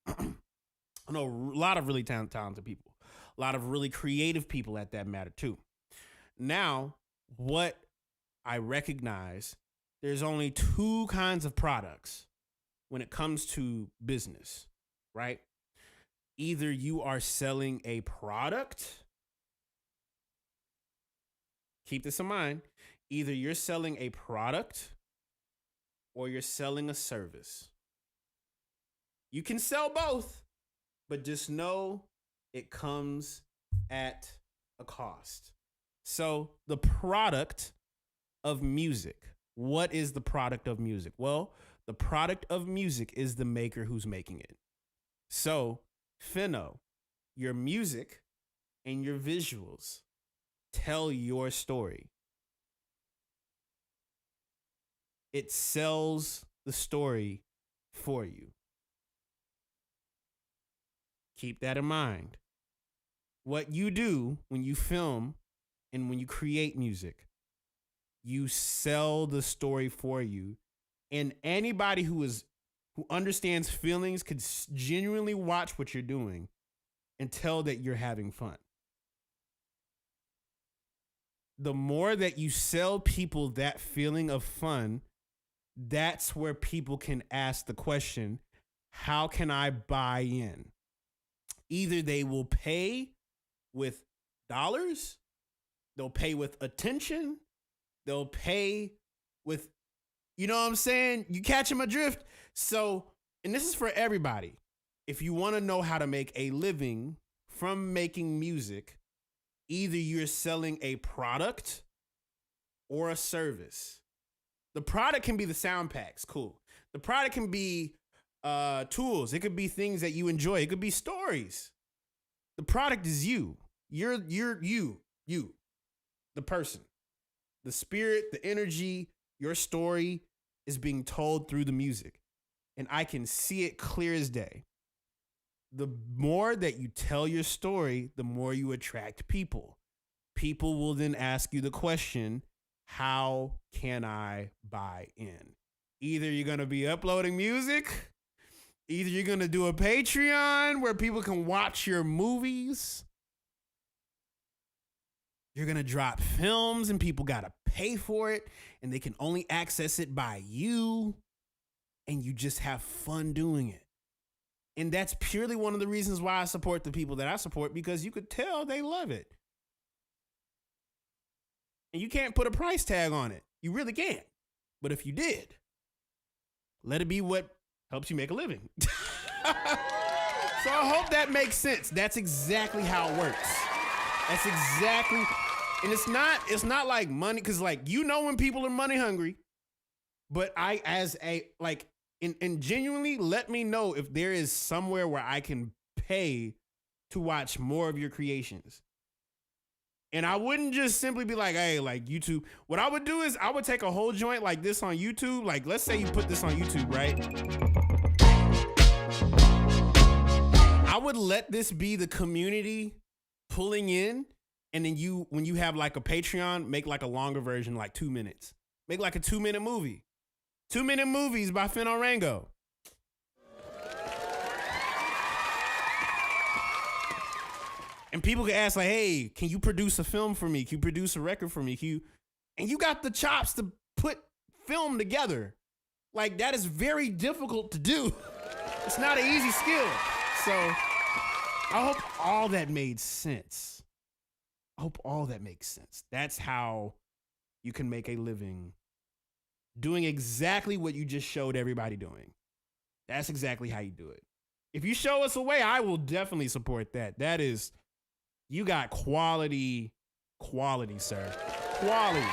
I know a lot of really talented people. A lot of really creative people at that matter too. Now, what I recognize, there's only two kinds of products when it comes to business, right? Either you are selling a product, keep this in mind, either you're selling a product or you're selling a service. You can sell both, but just know it comes at a cost. So the product of music, what is the product of music? Well, the product of music is the maker who's making it. So, Finno, your music and your visuals tell your story. It sells the story for you. Keep that in mind. What you do when you film and when you create music, you sell the story for you. And anybody who understands feelings could genuinely watch what you're doing and tell that you're having fun. The more that you sell people that feeling of fun, that's where people can ask the question, how can I buy in? Either they will pay with dollars, they'll pay with attention, they'll pay with, you know what I'm saying? You catching my drift? So, and this is for everybody. If you want to know how to make a living from making music, either you're selling a product or a service. The product can be the sound packs, cool. The product can be tools. It could be things that you enjoy. It could be stories. The product is you. You're you, the person, the spirit, the energy. Your story is being told through the music, and I can see it clear as day. The more that you tell your story, the more you attract people. People will then ask you the question, how can I buy in? Either you're going to be uploading music, either you're going to do a Patreon where people can watch your movies. You're going to drop films and people got to pay for it and they can only access it by you, and you just have fun doing it. And that's purely one of the reasons why I support the people that I support, because you could tell they love it. And you can't put a price tag on it. You really can't. But if you did, let it be what helps you make a living. So I hope that makes sense. That's exactly how it works. That's exactly, and it's not like money, because like, you know, when people are money hungry, but I, as a, like, and genuinely let me know if there is somewhere where I can pay to watch more of your creations. And I wouldn't just simply be like, hey, like YouTube. What I would do is I would take a whole joint like this on YouTube. Like, let's say you put this on YouTube, right? I would let this be the community pulling in. And then you, when you have like a Patreon, make like a longer version, like 2 minutes. Make like a 2-minute movie. 2-minute movies by Finno Rango. And people can ask like, hey, can you produce a film for me? Can you produce a record for me? And you got the chops to put film together. Like, that is very difficult to do. It's not an easy skill. So I hope all that made sense. I hope all that makes sense. That's how you can make a living doing exactly what you just showed everybody doing. That's exactly how you do it. If you show us a way, I will definitely support that. That is, you got quality, sir. Quality.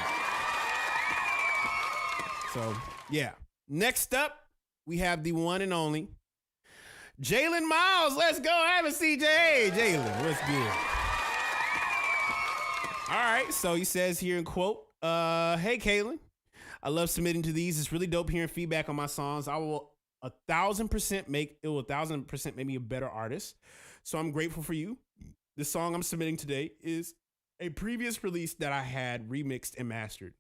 So, yeah. Next up, we have the one and only Jalen Miles. Let's go. I haven't seen Jay. Hey, Jalen, what's good? All right. So he says here in quote, hey, Kaylin, I love submitting to these. It's really dope hearing feedback on my songs. I will 1,000% make it will 1,000% make me a better artist. So I'm grateful for you. The song I'm submitting today is a previous release that I had remixed and mastered.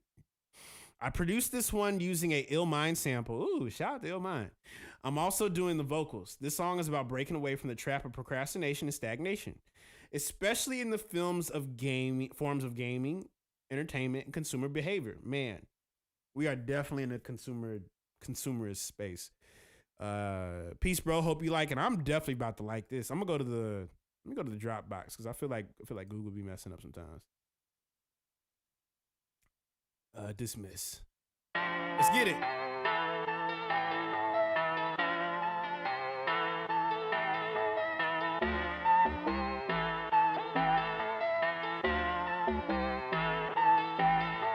I produced this one using a Ill Mind sample. Ooh, shout out to Ill Mind. I'm also doing the vocals. This song is about breaking away from the trap of procrastination and stagnation, especially in the forms of gaming, entertainment, and consumer behavior. Man, we are definitely in a consumerist space. Peace, bro. Hope you like it. I'm definitely about to like this. Let me go to the Dropbox because I feel like Google be messing up sometimes. Dismiss. Let's get it.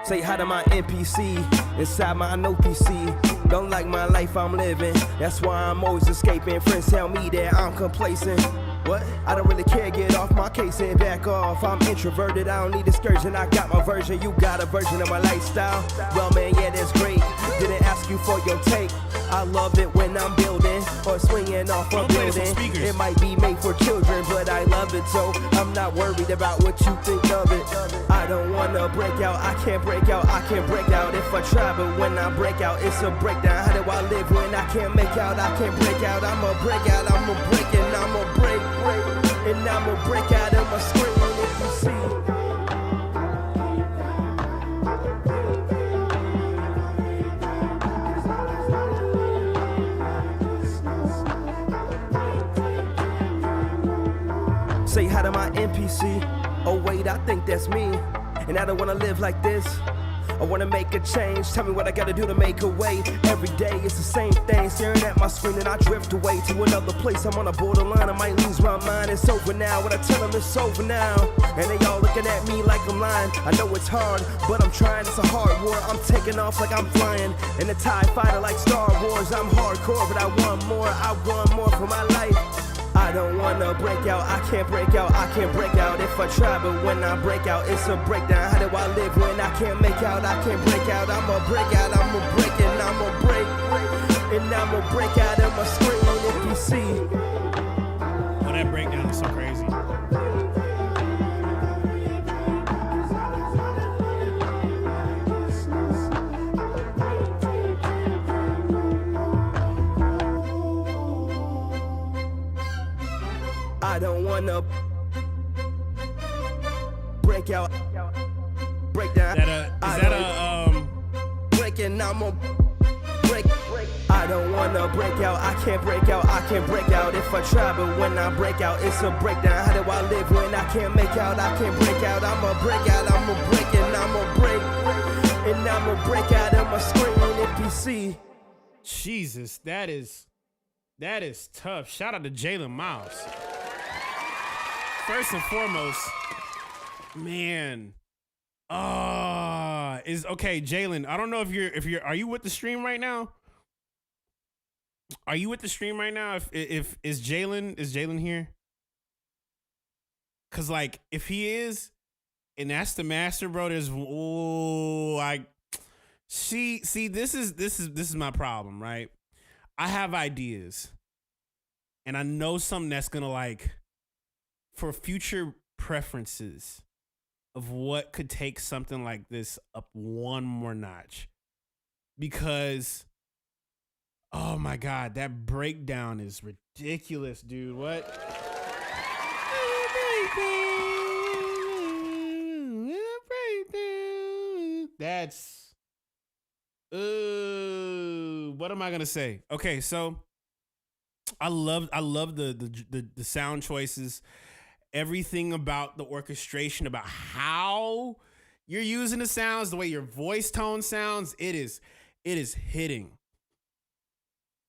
Say hi to my NPC inside my no PC. Don't like my life I'm living. That's why I'm always escaping. Friends tell me that I'm complacent. What? I don't really care, get off my case and back off. I'm introverted, I don't need excursion. I got my version, you got a version of my lifestyle. Well, man, yeah, that's great. Didn't ask you for your take. I love it when I'm building or swinging off a building. It might be made for children, but I love it, so I'm not worried about what you think of it. I don't wanna break out, I can't break out, I can't break out if I try, but when I break out, it's a breakdown. How do I live when I can't make out, I can't break out? I'ma break out, I'ma break and I'ma break. And I'ma break out of my screen if you see. Say hi to my NPC. Oh wait, I think that's me. And I don't wanna live like this. I wanna make a change, tell me what I gotta do to make a way. Every day it's the same thing, staring at my screen and I drift away to another place. I'm on a borderline, I might lose my mind. It's over now, when I tell them it's over now. And they all looking at me like I'm lying. I know it's hard, but I'm trying, it's a hard war. I'm taking off like I'm flying in a TIE fighter like Star Wars. I'm hardcore, but I want more for my life. I don't wanna break out, I can't break out, I can't break out if I try, but when I break out, it's a breakdown. How do I live when I can't make out, I can't break out? I'ma break out, I'ma break and I'ma break. And I'ma break out of my screen if you see. Oh, that breakdown is so crazy. I don't wanna break out, break down. Breaking, I'ma break. I don't wanna break out, I can't break out, I can't break out if I try, but when I break out, it's a breakdown. How do I live when I can't make out, I can't break out? I'ma break out, I'ma break and I'ma break. And I'ma break out of my screen if you see. Jesus, that is tough. Shout out to Jalen Miles. First and foremost, man. Is okay, Jalen. I don't know if you're are you with the stream right now? Are you with the stream right now? If is Jalen here? Cause like if he is, and that's the master, bro, there's see this is my problem, right? I have ideas. And I know something that's gonna like for future preferences of what could take something like this up one more notch. Because oh my God, that breakdown is ridiculous, dude. What? That's what am I gonna say? Okay, so I love the sound choices, everything about the orchestration, about how you're using the sounds, the way your voice tone sounds. It is hitting.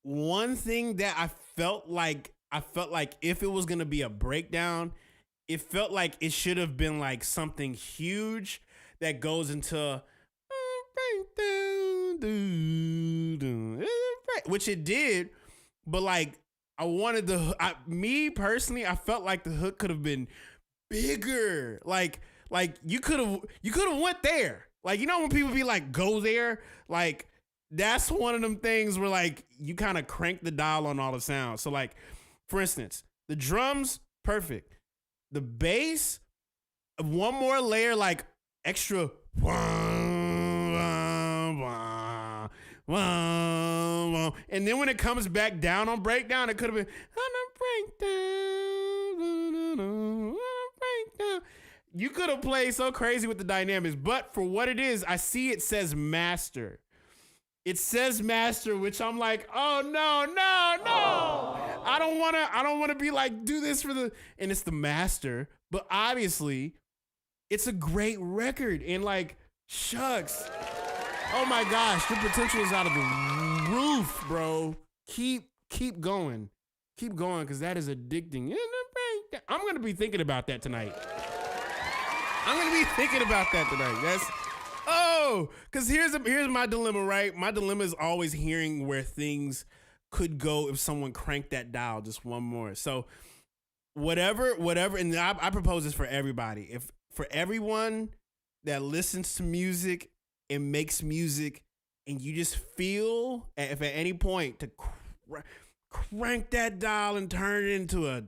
One thing that I felt like if it was gonna be a breakdown, it felt like it should have been like something huge that goes into which it did, but like I wanted me personally, I felt like the hook could have been bigger. Like you could have went there. Like, you know when people be like, go there? Like, that's one of them things where like you kind of crank the dial on all the sounds. So like, for instance, the drums, perfect. The bass, one more layer, like extra. And then when it comes back down on breakdown, it could have been on a breakdown. You could have played so crazy with the dynamics, but for what it is, I see it says master. It says master, which I'm like, oh no. I don't wanna be like, do this for the, and it's the master, but obviously it's a great record. And like, shucks. Oh my gosh, your potential is out of the roof, bro. Keep going. Keep going, because that is addicting. I'm gonna be thinking about that tonight. That's because here's my dilemma, right? My dilemma is always hearing where things could go if someone cranked that dial just one more. So whatever, and I propose this for everybody. If for everyone that listens to music and makes music, and you just feel if at any point to crank that dial and turn it into a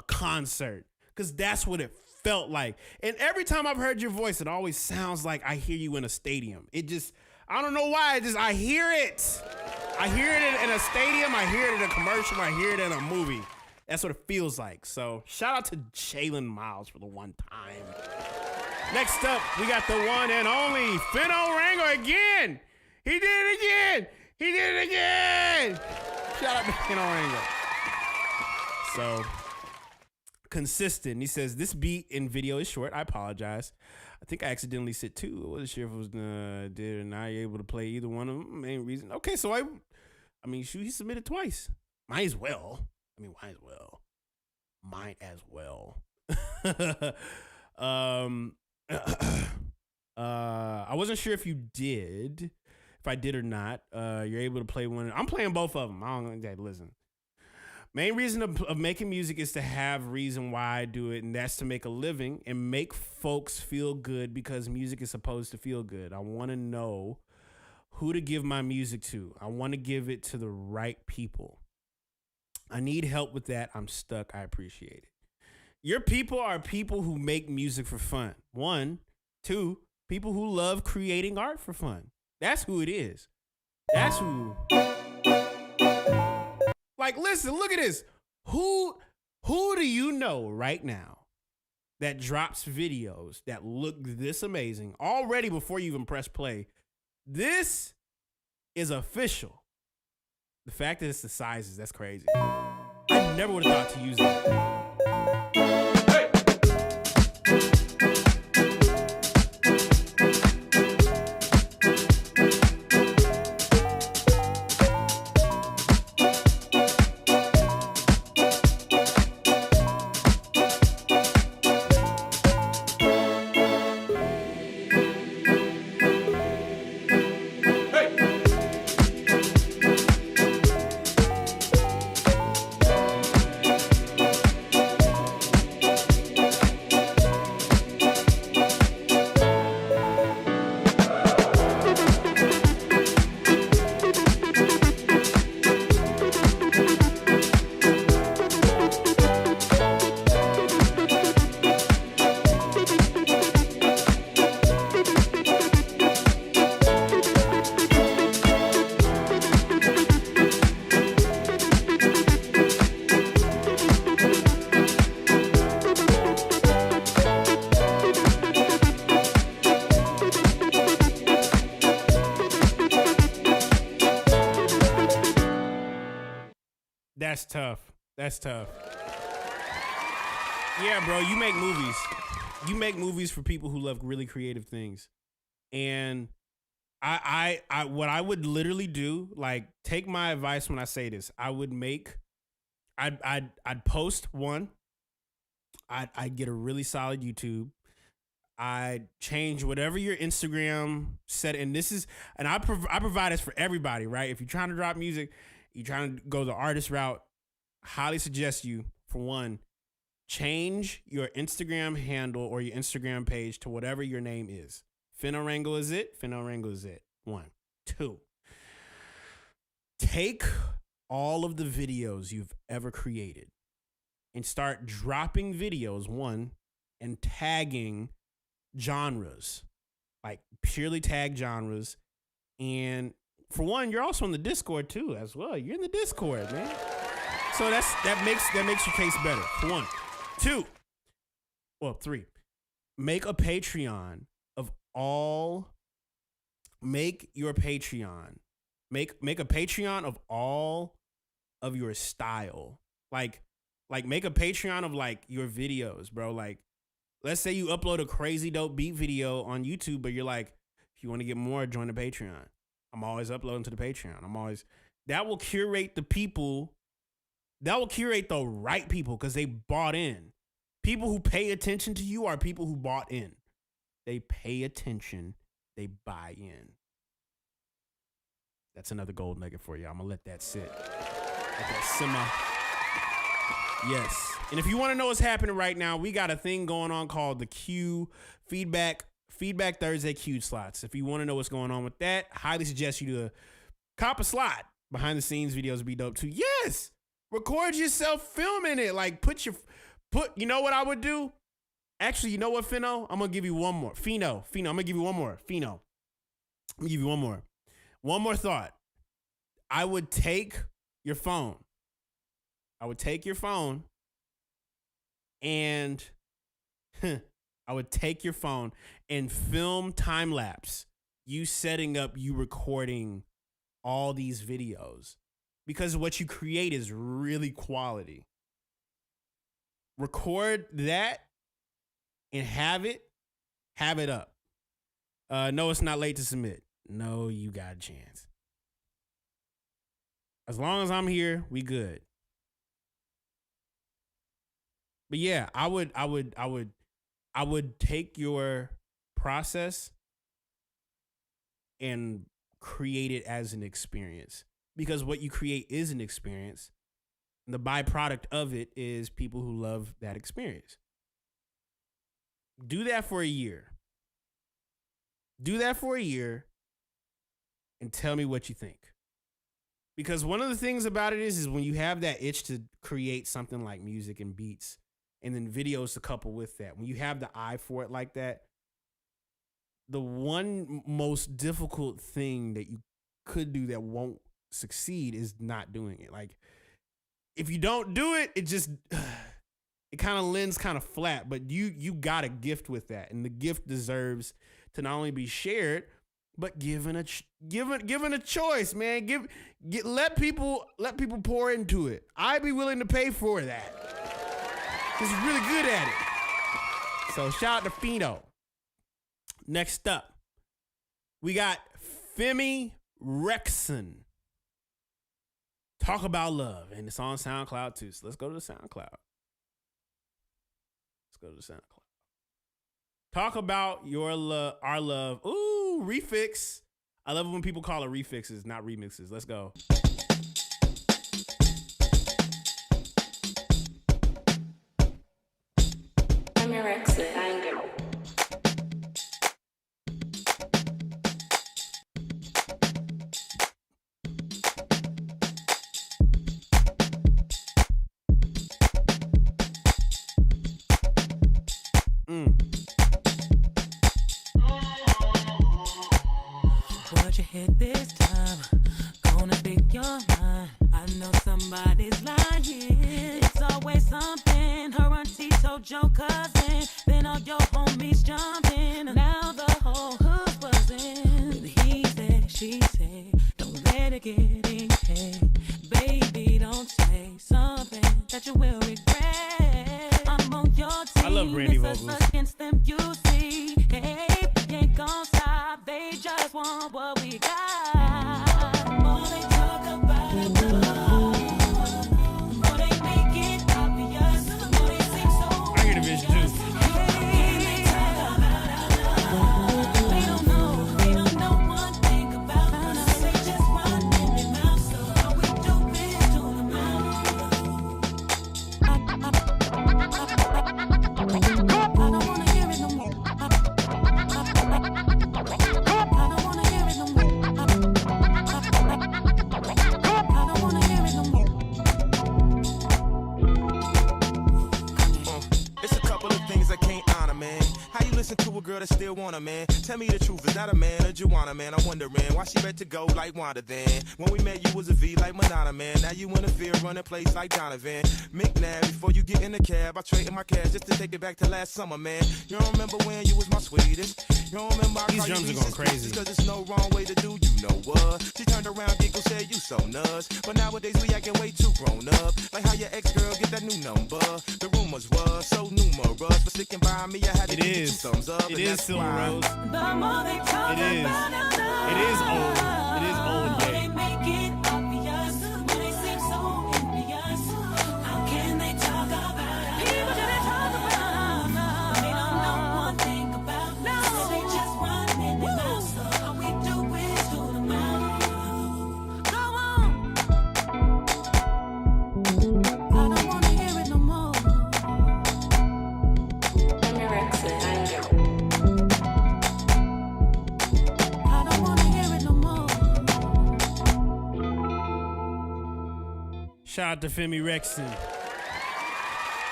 concert, because that's what it felt like. And every time I've heard your voice, it always sounds like I hear you in a stadium. It just, I don't know why, I hear it. I hear it in a stadium, I hear it in a commercial, I hear it in a movie. That's what it feels like. So shout out to Jalen Miles for the one time. Next up, we got the one and only Finno Rango again. He did it again. Shout out to Finno Rango. So, consistent. He says, this beat in video is short. I apologize. I think I accidentally said 2. I wasn't sure if it was did or not able to play either one of them. Main reason. Okay, so I mean, shoot, he submitted twice. Might as well. I wasn't sure if you did, if I did or not. You're able to play one. I'm playing both of them. I don't know. Listen. Main reason of making music is to have reason why I do it, and that's to make a living and make folks feel good, because music is supposed to feel good. I want to know who to give my music to. I want to give it to the right people. I need help with that. I'm stuck. I appreciate it. Your people are people who make music for fun. 1, 2, people who love creating art for fun. That's who it is. That's who. Like, listen, look at this. Who do you know right now that drops videos that look this amazing already before you even press play? This is official. The fact that it's the sizes, that's crazy. I never would have thought to use that. That's tough. Yeah, bro, you make movies. You make movies for people who love really creative things. And I what I would literally do, like, take my advice when I say this. I'd post one. I'd get a really solid YouTube. I'd change whatever your Instagram set, and I provide this for everybody, right? If you're trying to drop music, you're trying to go the artist route, highly suggest you, for one, change your Instagram handle or your Instagram page to whatever your name is. Finno Wrangle is it. Finno Wrangle is it. 1. 2. Take all of the videos you've ever created and start dropping videos, one, and tagging genres, like purely tag genres. And for one, you're also in the Discord too, as well. You're in the Discord, man. So that makes your case better. For one. 2. Well, 3. Make a Patreon of all. Make your Patreon. Make a Patreon of all of your style. Like make a Patreon of like your videos, bro. Like, let's say you upload a crazy dope beat video on YouTube, but you're like, if you want to get more, join the Patreon. I'm always uploading to the Patreon. That will curate the people. That will curate the right people because they bought in. People who pay attention to you are people who bought in. They pay attention. They buy in. That's another gold nugget for you. I'm going to let that sit. Let that simmer. Yes. And if you want to know what's happening right now, we got a thing going on called the Q Feedback Thursday Q slots. If you want to know what's going on with that, highly suggest you to cop a slot. Behind the scenes videos would be dope too. Yes. Record yourself filming it. Like you know what I would do? Actually, you know what, Finno? I'm going to give you one more. Fino, I'm going to give you one more. Fino. I'm going to give you one more. One more thought. I would take your phone. And I would take your phone and film time lapse. You setting up, you recording all these videos. Because what you create is really quality. Record that and have it up. No, it's not late to submit. No, you got a chance. As long as I'm here, we good. But yeah, I would take your process and create it as an experience, because what you create is an experience. And the byproduct of it is people who love that experience. Do that for a year. And tell me what you think. Because one of the things about it is when you have that itch to create something like music and beats and then videos to couple with that, when you have the eye for it like that, the one most difficult thing that you could do that won't succeed is not doing it. Like, if you don't do it, it kind of lends kind of flat, but you got a gift with that, and the gift deserves to not only be shared, but given a choice, man. Let people pour into it. I'd be willing to pay for that because he's really good at it. So shout out to Fino. Next up, we got Femi Rexon. Talk About Love, and it's on SoundCloud too. So let's go to the SoundCloud. Talk about our love. Ooh, refix. I love it when people call it refixes, not remixes. Let's go. I'm your exit. Anger. What you hit this time? Gonna speak your mind. I know somebody's lying. It's always something. Her auntie told your cousin. Then all your homies jumped in. Now the whole hood buzzing. With he said, she said, don't let it get in your head. Baby, don't say something that you will regret. I'm on your team. I love Brandy vocals. Against them, you see. Hey, we ain't gon' stop. They just want what we got. More they talk about love, more they make it obvious, more they sing so. I hear the vision too. Hey, they talk about our love. We don't still want a man. Tell me the truth, is that a man or Juana, man? I'm wondering why she ready to go like Wanda then. When we met, you was a V like Madonna, man. Now you in a field running place like Donovan. McNabb, before you get in the cab, I traded my cash just to take it back to last summer, man. You don't remember when you was my sweetest? You don't remember I These drums are going crazy. Cause there's no wrong way to do, you know what? She turned around, giggle, said you so nuts. But nowadays we acting way too grown up. Like how your ex-girl get that new number. The rumors was so numerous, but sticking by me, I had to give you 2 thumbs up. It is Silver Rose. The more they talk It is. about our love, It is old. It is old, they yeah. make it obvious when they seem so envious. How can they talk about us? People can talk about us. They don't know one thing about us. So they just run in their mouths. So all we do is do the mouth. Go on. I don't wanna hear it no more. I don't wanna hear it no more. Shout out to Femi Rexon.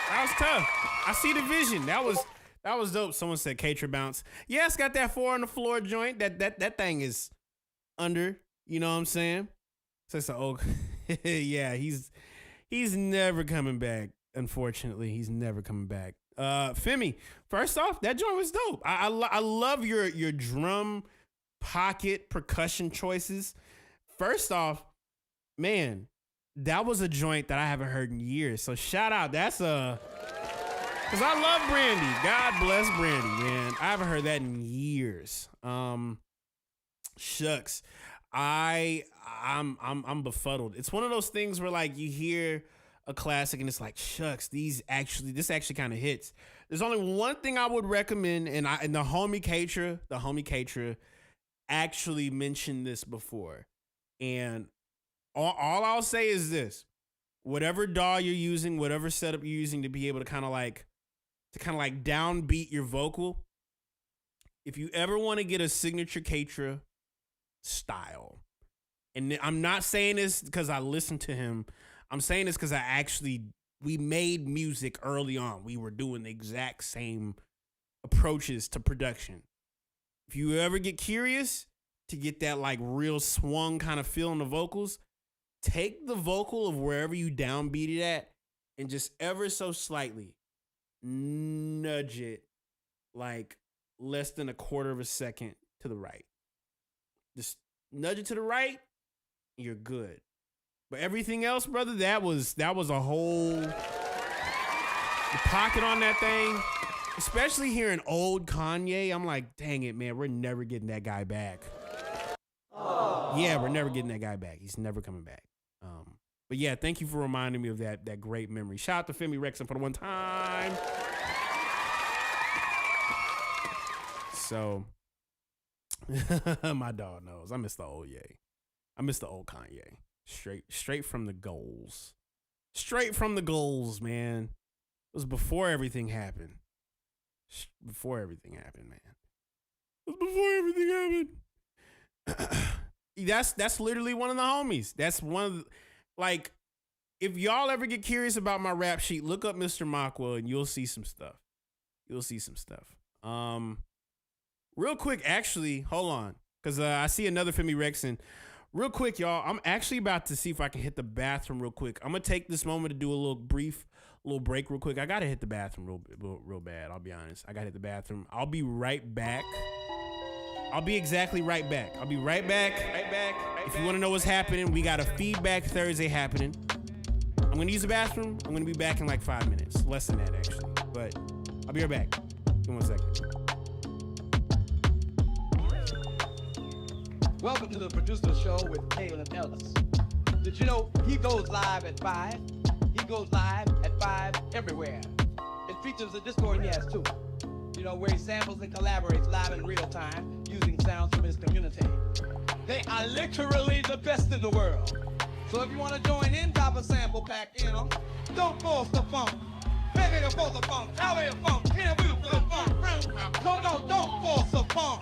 That was tough. I see the vision. That was dope. Someone said Katra bounce. Yeah, it's got that 4 on the floor joint. That thing is under. You know what I'm saying? So it's an old. Yeah, he's never coming back. Unfortunately, he's never coming back. Femi, first off, that joint was dope. I love your drum pocket percussion choices. First off, man, that was a joint that I haven't heard in years. So shout out. That's because I love Brandy. God bless Brandy, man. I haven't heard that in years. Shucks. I'm befuddled. It's one of those things where like you hear a classic and it's like, shucks, this actually kind of hits. There's only one thing I would recommend, and the homie Katra actually mentioned this before. And all I'll say is this: whatever DAW you're using, whatever setup you're using to be able to kind of like downbeat your vocal, if you ever want to get a signature Katra style, and I'm not saying this because I listened to him, I'm saying this because we made music early on. We were doing the exact same approaches to production. If you ever get curious to get that like real swung kind of feel in the vocals, take the vocal of wherever you downbeat it at and just ever so slightly nudge it like less than a quarter of a second to the right. Just nudge it to the right, and you're good. But everything else, brother, that was a whole the pocket on that thing. Especially hearing old Kanye, I'm like, dang it, man, we're never getting that guy back. Yeah, we're never getting that guy back. He's never coming back. But yeah, thank you for reminding me of that great memory. Shout out to Femi Rexon for the one time. So, my dog knows. I miss the old Ye. I miss the old Kanye. Straight from the goals. Straight from the goals, man. It was before everything happened. Before everything happened, man. It was before everything happened. That's literally one of the homies. That's one of the, like, if y'all ever get curious about my rap sheet, look up Mr. Makwa and you'll see some stuff. Real quick, actually, hold on, because I see another Femi Rexon. Real quick, y'all, I'm actually about to see if I can hit the bathroom real quick. I'm going to take this moment to do a little break real quick. I got to hit the bathroom real bad, I'll be honest. I got to hit the bathroom. I'll be right back. I'll be exactly right back. I'll be right back. If you want to know what's happening, we got a Feedback Thursday happening. I'm going to use the bathroom. I'm going to be back in like 5 minutes. Less than that, actually. But I'll be right back. Give me 1 second. Welcome to the Producer Show with Kalen Ellis. Did you know he goes live at 5? He goes live at 5 everywhere. It features a Discord he has too. You know, where he samples and collaborates live in real time using sounds from his community. They are literally the best in the world. So if you want to join in, drop a sample pack in them. Don't force the funk. Maybe you force the funk. How are you funk? Can we for the funk? No, don't force the funk.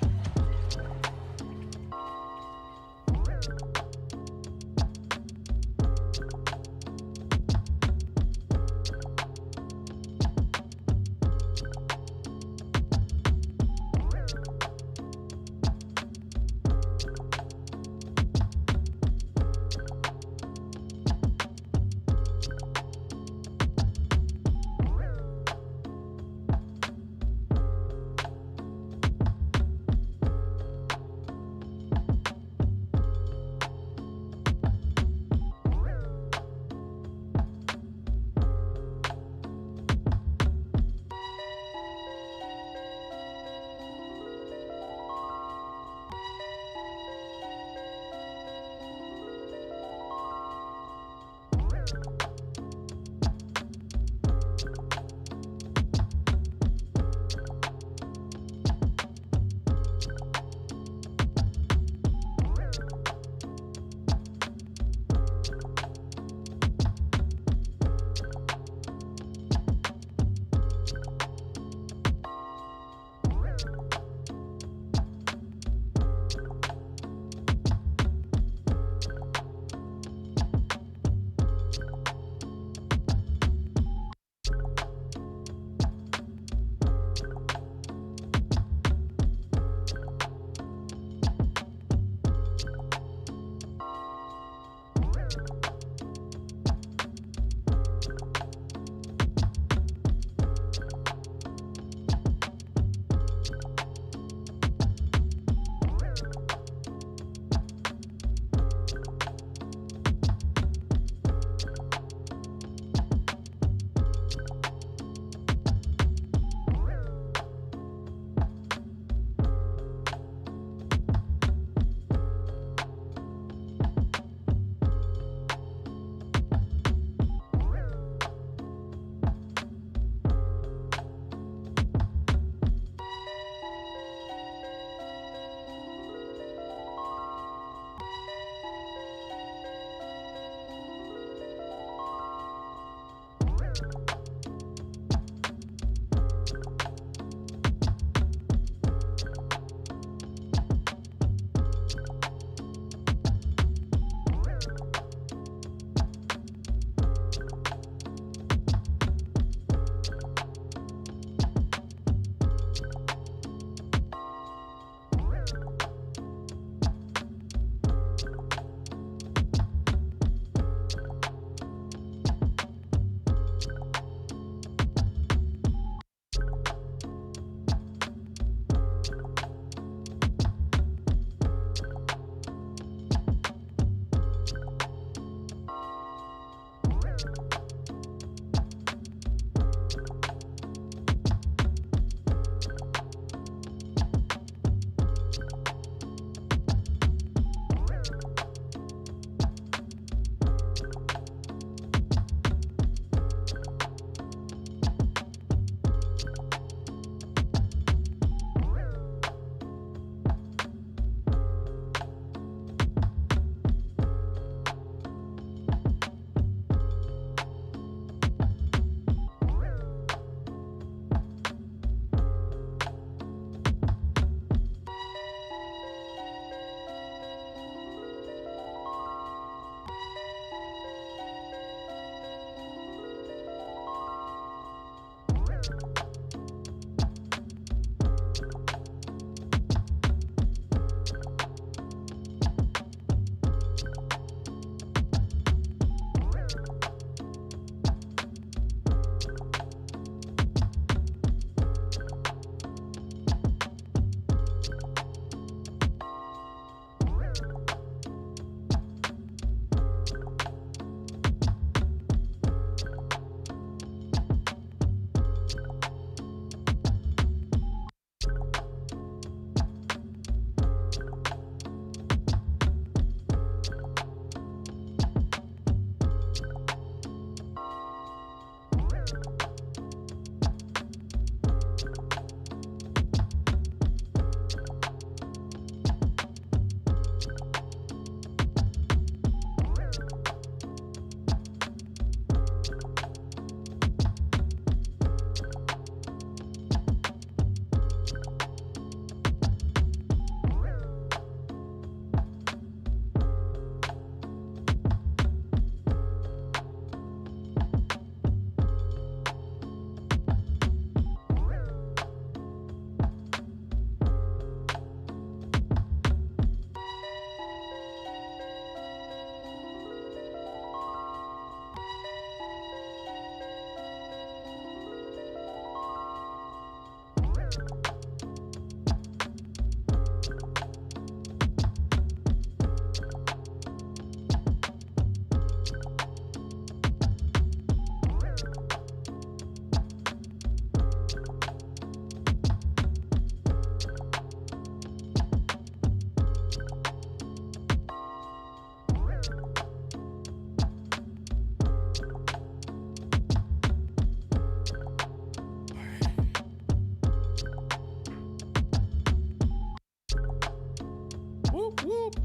Whoop, whoop.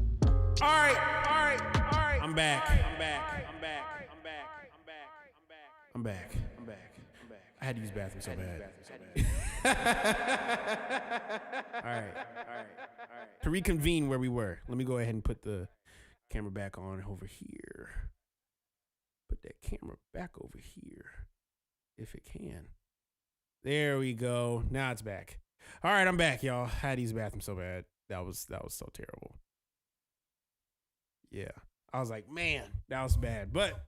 All right. I'm back. I had to use bathroom so bad. All right. To reconvene where we were, let me go ahead and put the camera back on over here. Put that camera back over here, if it can. There we go. Now it's back. All right, I'm back, y'all. I had to use the bathroom so bad. That was so terrible. Yeah. I was like, man, that was bad. But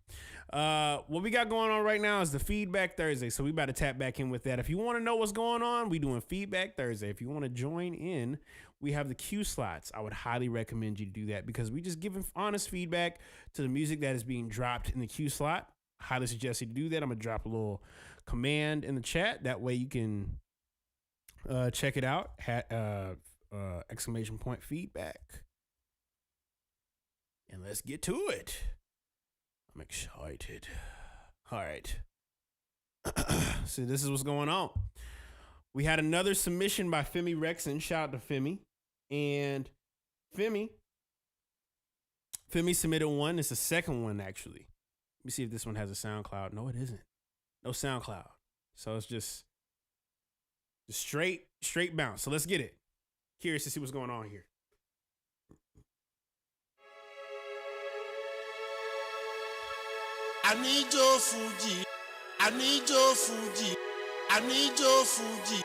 what we got going on right now is the Feedback Thursday. So we about to tap back in with that. If you want to know what's going on, we doing Feedback Thursday. If you want to join in, we have the Q slots. I would highly recommend you to do that because we just giving honest feedback to the music that is being dropped in the Q slot. Highly suggest you do that. I'm going to drop a little command in the chat. That way you can check it out. Exclamation point feedback. And let's get to it. I'm excited. All right. So this is what's going on. We had another submission by Femi Rexon. Shout out to Femi. And Femi submitted one. It's the second one, actually. Let me see if this one has a SoundCloud. No, it isn't. No SoundCloud. So it's just straight bounce. So let's get it. Curious to see what's going on here. I need your Fuji. I need your Fuji. I need your Fuji.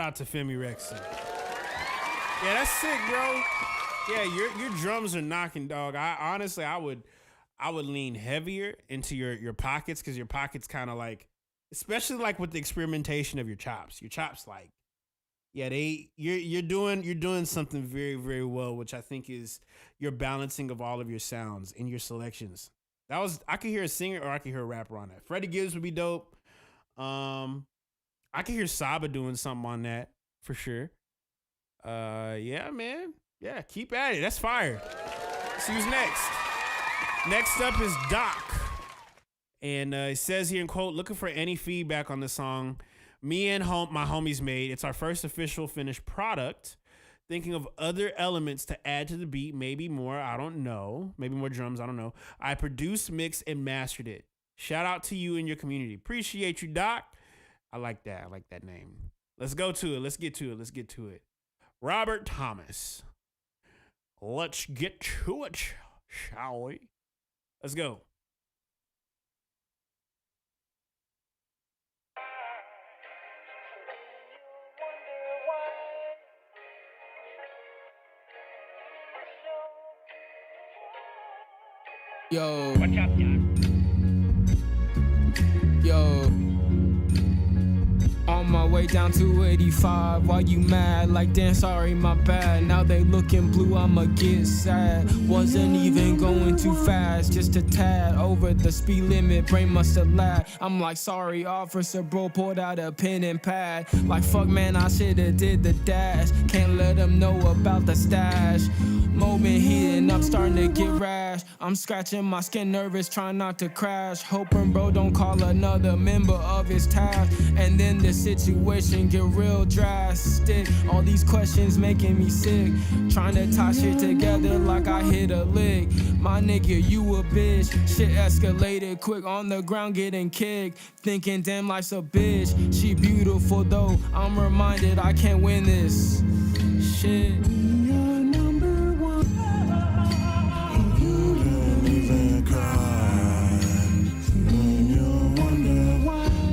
out to Femi Rexon. Yeah, that's sick, bro. Yeah, your drums are knocking, dog. I would lean heavier into your pockets, because your pockets kind of like, especially like with the experimentation of your chops. Your chops, like, yeah, you're doing something very, very well, which I think is your balancing of all of your sounds in your selections. I could hear a singer or I could hear a rapper on that. Freddie Gibbs would be dope. I could hear Saba doing something on that for sure. Yeah, man. Yeah, keep at it. That's fire. See who's next. Next up is Doc. And it says here in quote, looking for any feedback on the song me and my homies made. It's our first official finished product. Thinking of other elements to add to the beat, maybe more, I don't know. Maybe more drums, I don't know. I produced, mixed, and mastered it. Shout out to you and your community. Appreciate you, Doc. I like that. I like that name. Let's go to it. Let's get to it. Robert Thomas. Let's get to it, shall we? Let's go. Yo. Yo. On my way down to 85, why you mad? Like, damn, sorry, my bad. Now they looking blue, I'ma get sad. Wasn't even going too fast, just a tad over the speed limit, brain must have lagged. I'm like, sorry, officer, bro, pulled out a pen and pad. Like, fuck, man, I shoulda did the dash. Can't let them know about the stash. Moment heating up, starting to get rash. I'm scratching my skin, nervous, trying not to crash. Hoping bro don't call another member of his task. And then the situation get real drastic. All these questions making me sick. Trying to tie shit together like I hit a lick. My nigga, you a bitch. Shit escalated quick, on the ground getting kicked. Thinking damn life's a bitch. She beautiful though, I'm reminded I can't win this shit.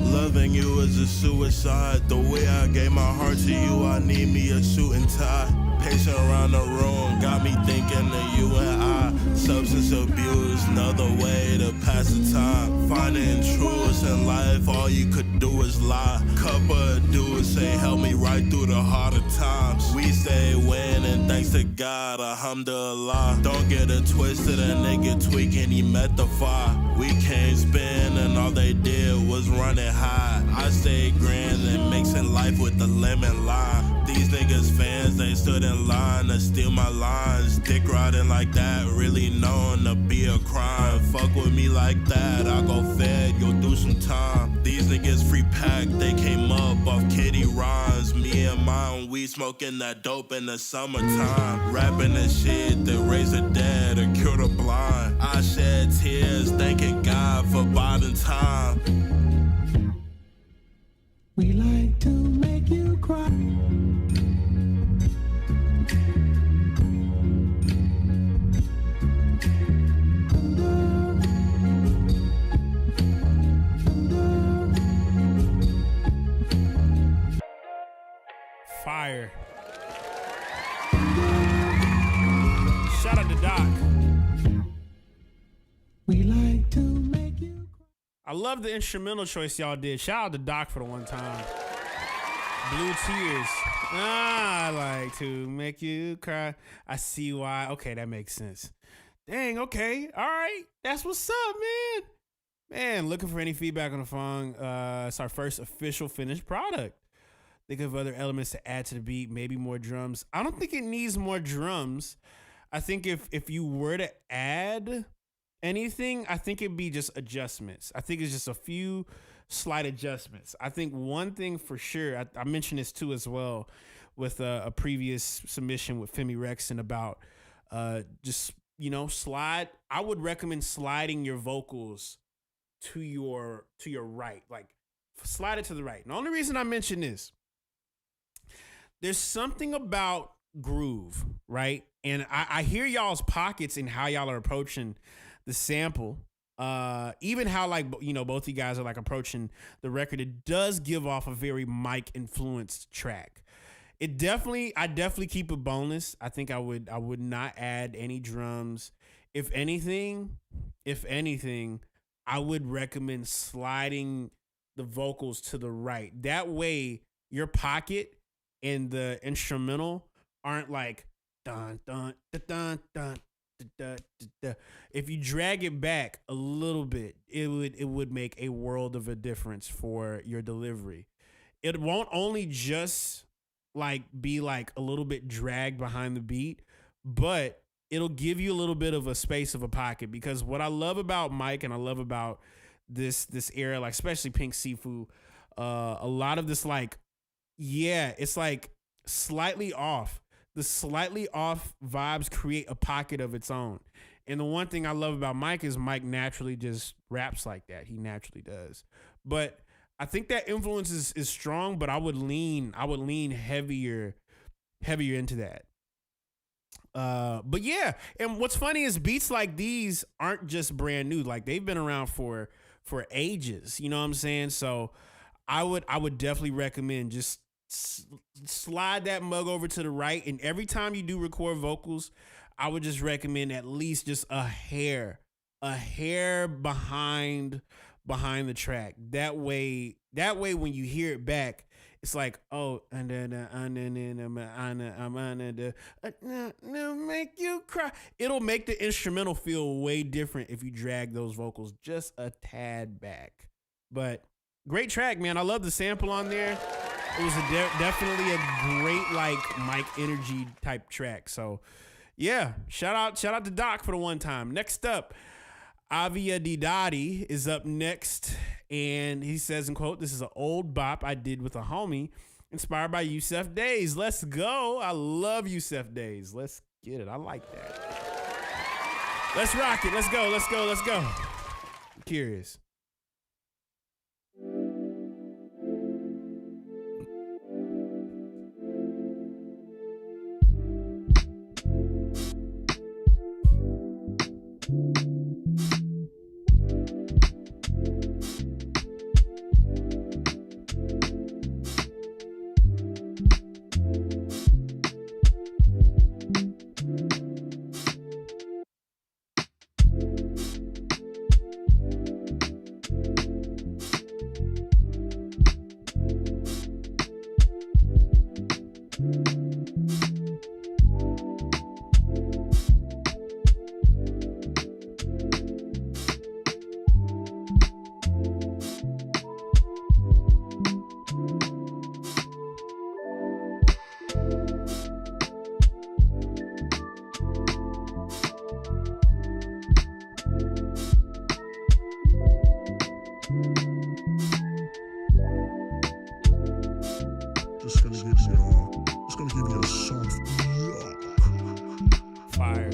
Loving you is a suicide. The way I gave my heart to you, I need me a suit and tie. Pacing around the room, got me thinking of you and I. Substance abuse, another way to pass the time. Finding truths in life, all you could do is lie. Couple of dudes say help me right through the harder times. We stay winning, thanks to God, alhamdulillah. Don't get it twisted, a nigga tweaking, he met the fire. We came spin and all they did was running high. I stayed grand and mixing life with the lemon lime. These niggas fans, they stood in line to steal my lines. Dick riding like that, really known to be a crime. Fuck with me like that, I go fed, you'll do some time. These niggas free pack, they came up off kitty rhymes. Me and mine, we smoking that dope in the summertime. Rapping the shit that raise the dead or cure the blind. I shed tears, thanking God for biding time. We like to make you cry. Fire. Shout out to Doc. We like to make you cry. I love the instrumental choice y'all did. Shout out to Doc for the one time. Blue Tears. I like to make you cry. I see why. Okay, that makes sense. Dang, okay. All right. That's what's up, man. Man, looking for any feedback on the song. It's our first official finished product. Think of other elements to add to the beat, maybe more drums. I don't think it needs more drums. I think if you were to add anything, I think it'd be just adjustments. I think it's just a few slight adjustments. I think one thing for sure, I mentioned this too as well with a previous submission with Femi Rexon about just, slide. I would recommend sliding your vocals to your right, like slide it to the right. And the only reason I mention this, there's something about groove, right? And I hear y'all's pockets and how y'all are approaching the sample. Even how both you guys are like approaching the record. It does give off a very mic influenced track. I definitely keep a bonus. I think I would not add any drums. If anything, I would recommend sliding the vocals to the right. That way your pocket and the instrumental aren't like dun dun dun dun dun. Da, da, da. If you drag it back a little bit, it would make a world of a difference for your delivery. It won't only just like be like a little bit dragged behind the beat, but it'll give you a little bit of a space of a pocket. Because what I love about Mike and I love about this era, like especially Pink Sifu, a lot of this like, yeah, it's like slightly off. The slightly off vibes create a pocket of its own. And the one thing I love about Mike is Mike naturally just raps like that. He naturally does. But I think that influence is strong, but I would lean heavier into that. But yeah, and what's funny is beats like these aren't just brand new. Like they've been around for ages. You know what I'm saying? So I would definitely recommend just slide that mug over to the right, and every time you do record vocals, I would just recommend at least just a hair behind the track. That way when you hear it back, it's like, oh, and then make you cry. It'll make the instrumental feel way different if you drag those vocals just a tad back. But great track, man. I love the sample on there. It was definitely a great like Mike energy type track. So yeah, shout out to Doc for the one time. Next up, Avia Didati is up next, and he says, in quote, "This is an old bop I did with a homie, inspired by Yusef Days. Let's go. I love Yusef Days. Let's get it. I like that. Let's rock it. Let's go. I'm curious." Just gonna give you a soft Fire.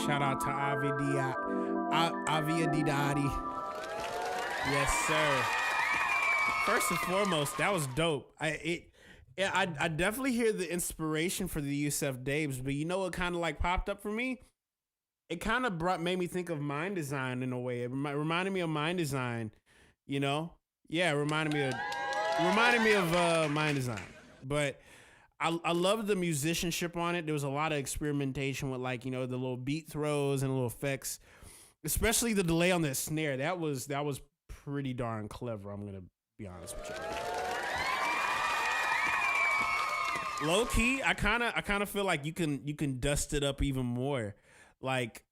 Shout out to Avia Didati. Yes, sir. First and foremost, that was dope. I definitely hear the inspiration for the Yusef Days, but you know what kind of like popped up for me? it kind of made me think of Mind Design in a way. It reminded me of Mind Design, you know? Yeah, it reminded me of Mind Design. But I love the musicianship on it. There was a lot of experimentation with, like, you know, the little beat throws and little effects, especially the delay on that snare. That was pretty darn clever. I'm gonna be honest with you. Low key, I kind of feel like you can dust it up even more. Like,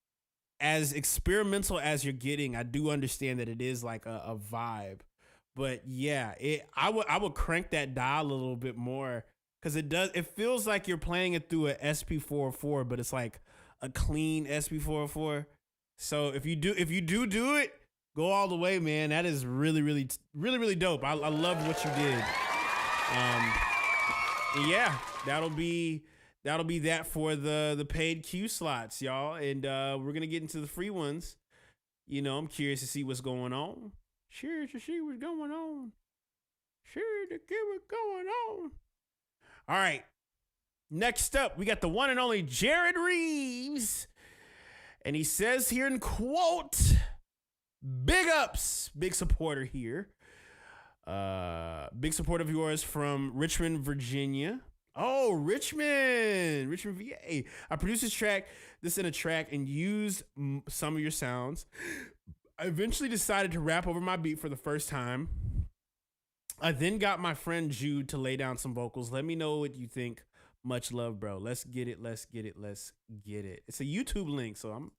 as experimental as you're getting, I do understand that it is like a vibe. But yeah, I would crank that dial a little bit more, because it feels like you're playing it through a SP404, but it's like a clean SP404. So if you do it, go all the way, man. That is really, really, really, really dope. I love what you did. Yeah, that'll be that for the paid Q slots, y'all. And we're gonna get into the free ones. You know, I'm curious to see what's going on. Sure to see what's going on. Sure to get what's going on. All right. Next up, we got the one and only Jared Reeves. And he says here in quote, big ups, big supporter here. Big support of yours from Richmond, Virginia. Oh, Richmond, VA. I produced this in a track and used some of your sounds. I eventually decided to rap over my beat for the first time. I then got my friend Jude to lay down some vocals. Let me know what you think. Much love, bro. Let's get it. Let's get it. Let's get it. It's a YouTube link, so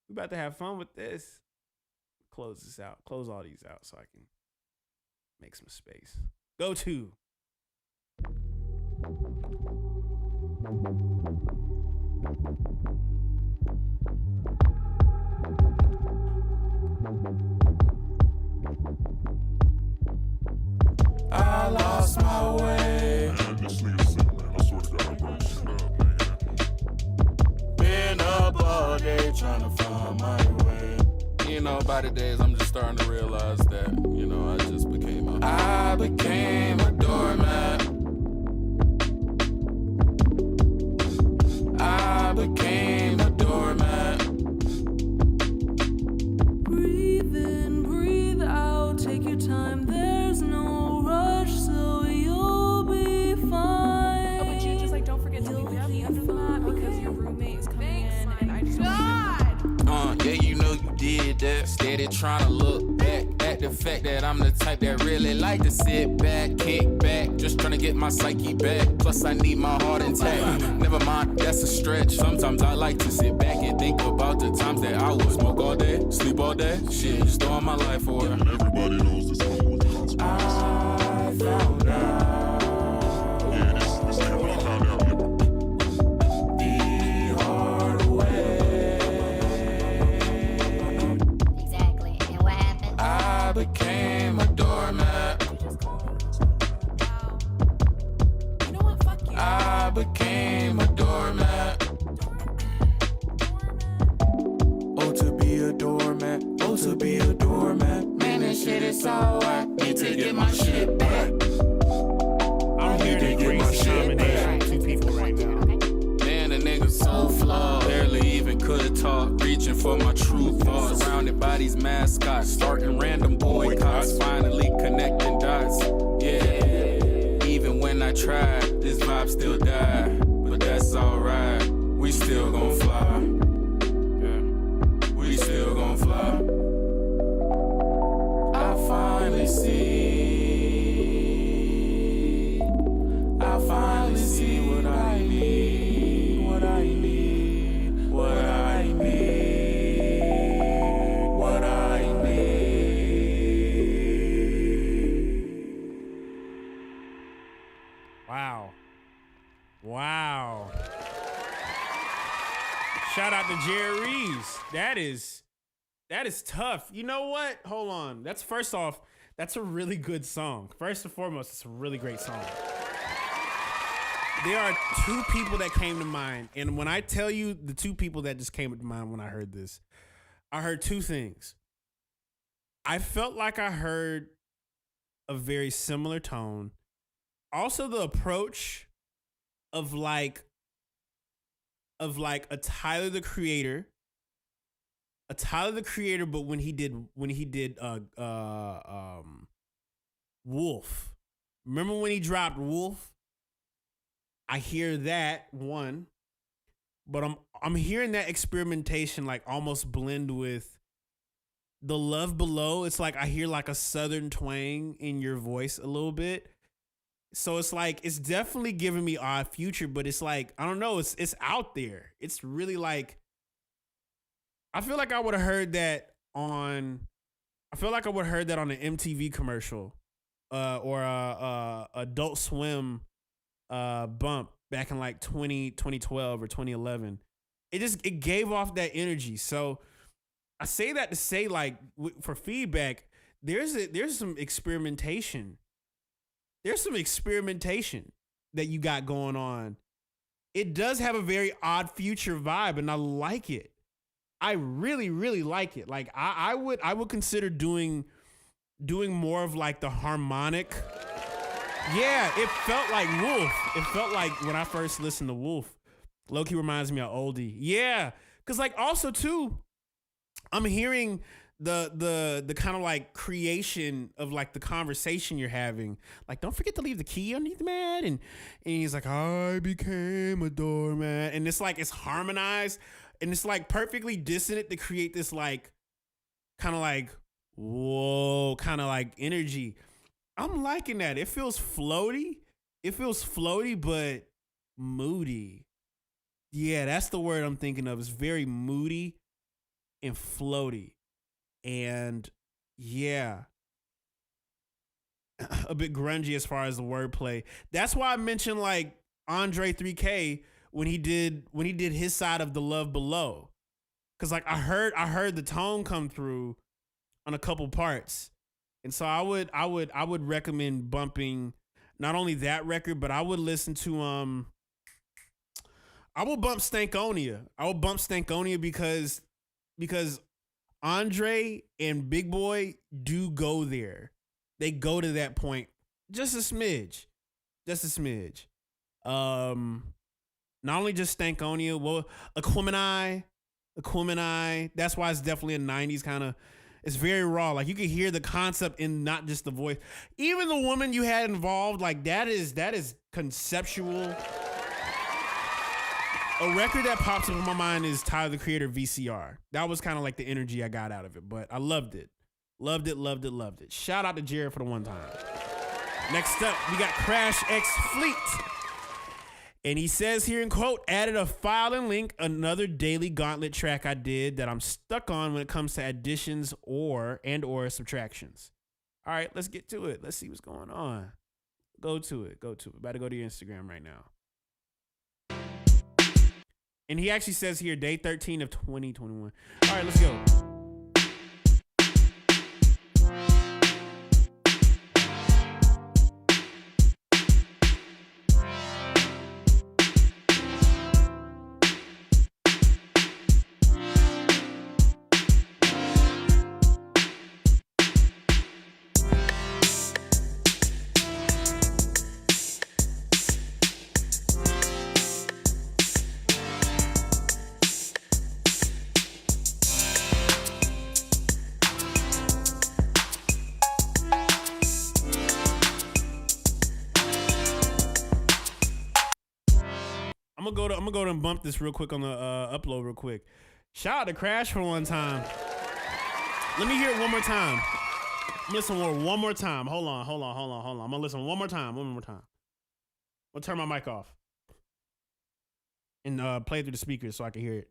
we about to have fun with this. Close this out. Close all these out so I can make some space. Go to. I lost my way. Man, this nigga sick, man. I swear to God, I'm man. Been up all day trying to find my way. You know, by the days, I'm just starting to realize that, you know, I became a doormat. I became a doormat. Breathe in, breathe out, take your time, there's no rush, so you'll be fine. Oh, but you just like don't forget to leave the key under the mat because your roommate is coming in, and I just Yeah, you know you did that. Steady trying to look back at the fact that I'm the type that really like to sit back, kick back, just trying to get my psyche back. Plus I need my heart intact. Never mind, that's a stretch. Sometimes I like to sit back and think about the times that I would smoke all day, sleep all day, shit, just throwing my life away. Everybody knows this song with the consequences. I found out. Yeah, this nigga really found out. The hard way. Exactly. And what happened? I became a doormat. you know what? Fuck you. I became a doormat. Oh, to be a doormat. Oh, to be a doormat. Man, this shit is so I need to get my shit back. I'm hearing a great combination of two people right now. Man, the nigga so flawed. Barely even could talk. Reaching for my true thoughts. Surrounded by these mascots. Starting random boycotts. Finally connecting dots. Yeah. Even when I tried, this vibe still died. But that's alright. We still gon' fly. Yeah. We still gon' fly. I finally see what I need, what I need, what I need, what I need. Wow. Shout out to Jerry Reeves. That is tough. You know what? Hold on. First off, that's a really good song. First and foremost, it's a really great song. There are two people that came to mind. And when I tell you the two people that just came to mind when I heard this, I heard two things. I felt like I heard a very similar tone. Also, the approach of like a Tyler the Creator a Tyler the Creator, but when he did Wolf. Remember when he dropped Wolf? I hear that one, but I'm hearing that experimentation like almost blend with the Love Below. It's like I hear like a southern twang in your voice a little bit. So it's like it's definitely giving me Odd Future, but it's like I don't know, it's out there. It's really like I feel like I would have heard that on an MTV commercial or Adult Swim bump back in like 2012 or 2011. It gave off that energy. So I say that to say like for feedback, there's some experimentation. There's some experimentation that you got going on. It does have a very Odd Future vibe, and I like it. I really, really like it. Like I would consider doing more of like the harmonic. Yeah, it felt like Wolf. It felt like when I first listened to Wolf. Low-key reminds me of Oldie. Yeah, because like also too, I'm hearing the kind of like creation of like the conversation you're having. Like, don't forget to leave the key underneath the mat. And he's like, I became a doormat. And it's like, it's harmonized. And it's like perfectly dissonant to create this like, kind of like, whoa, kind of like energy. I'm liking that. It feels floaty. But moody. Yeah, that's the word I'm thinking of. It's very moody and floaty. And yeah, a bit grungy as far as the wordplay. That's why I mentioned like Andre 3K when he did his side of the Love Below. Cause like I heard the tone come through on a couple parts. And so I would recommend bumping not only that record, but I would listen to I will bump Stankonia. I will bump Stankonia because Andre and Big Boy do go there. They go to that point just a smidge. Not only just Stankonia, well, Aquemini. That's why it's definitely a 90s kind of. It's very raw. Like you can hear the concept in not just the voice. Even the woman you had involved, like that is conceptual. A record that pops up in my mind is Tyler the Creator VCR. That was kind of like the energy I got out of it, but I loved it. Loved it. Shout out to Jared for the one time. Next up, we got Crash X Fleet. And he says here in quote, added a file and link, another Daily Gauntlet track I did that I'm stuck on when it comes to additions or subtractions. All right, let's get to it. Let's see what's going on. Go to it. About to go to your Instagram right now. And he actually says here, day 13 of 2021. All right, let's go. I'm gonna go and bump this real quick on the upload real quick. Shout out to Crash for one time. Let me hear it one more time. I'm listening one more time. Hold on. I'm gonna listen one more time. I'll turn my mic off and play it through the speakers so I can hear it.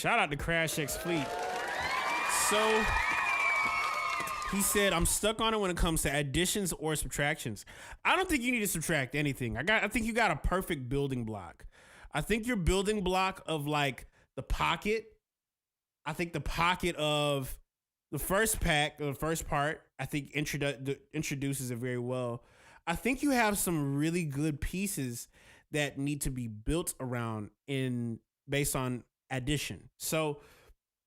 Shout out to Crash X Fleet. So he said, I'm stuck on it when it comes to additions or subtractions. I don't think you need to subtract anything. I think you got a perfect building block. I think your building block of like the pocket, I think the pocket of the first pack, or the first part, I think introduces it very well. I think you have some really good pieces that need to be built around based on addition. So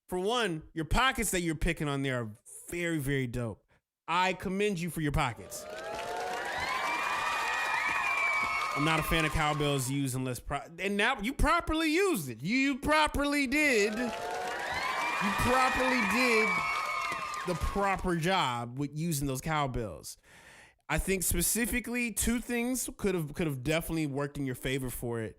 for one, your pockets that you're picking on there are very, very dope. I commend you for your pockets. I'm not a fan of cowbells used unless and now you properly used it. You properly did the proper job with using those cowbells. I think specifically two things could have definitely worked in your favor for it.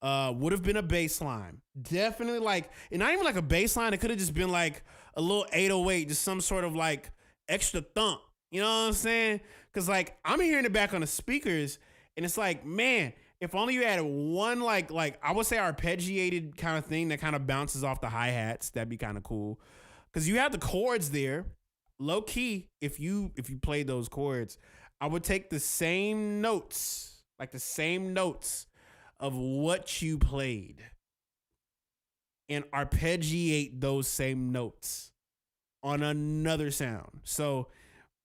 Would have been a bass line. Definitely and not even like a bass line. It could have just been like a little 808, just some sort of like extra thump. You know what I'm saying? Cause like I'm hearing it back on the speakers and it's like, man, if only you had one like I would say arpeggiated kind of thing that kind of bounces off the hi-hats, that'd be kind of cool. Cause you have the chords there. Low key, if you played those chords, I would take the same notes of what you played and arpeggiate those same notes on another sound. So,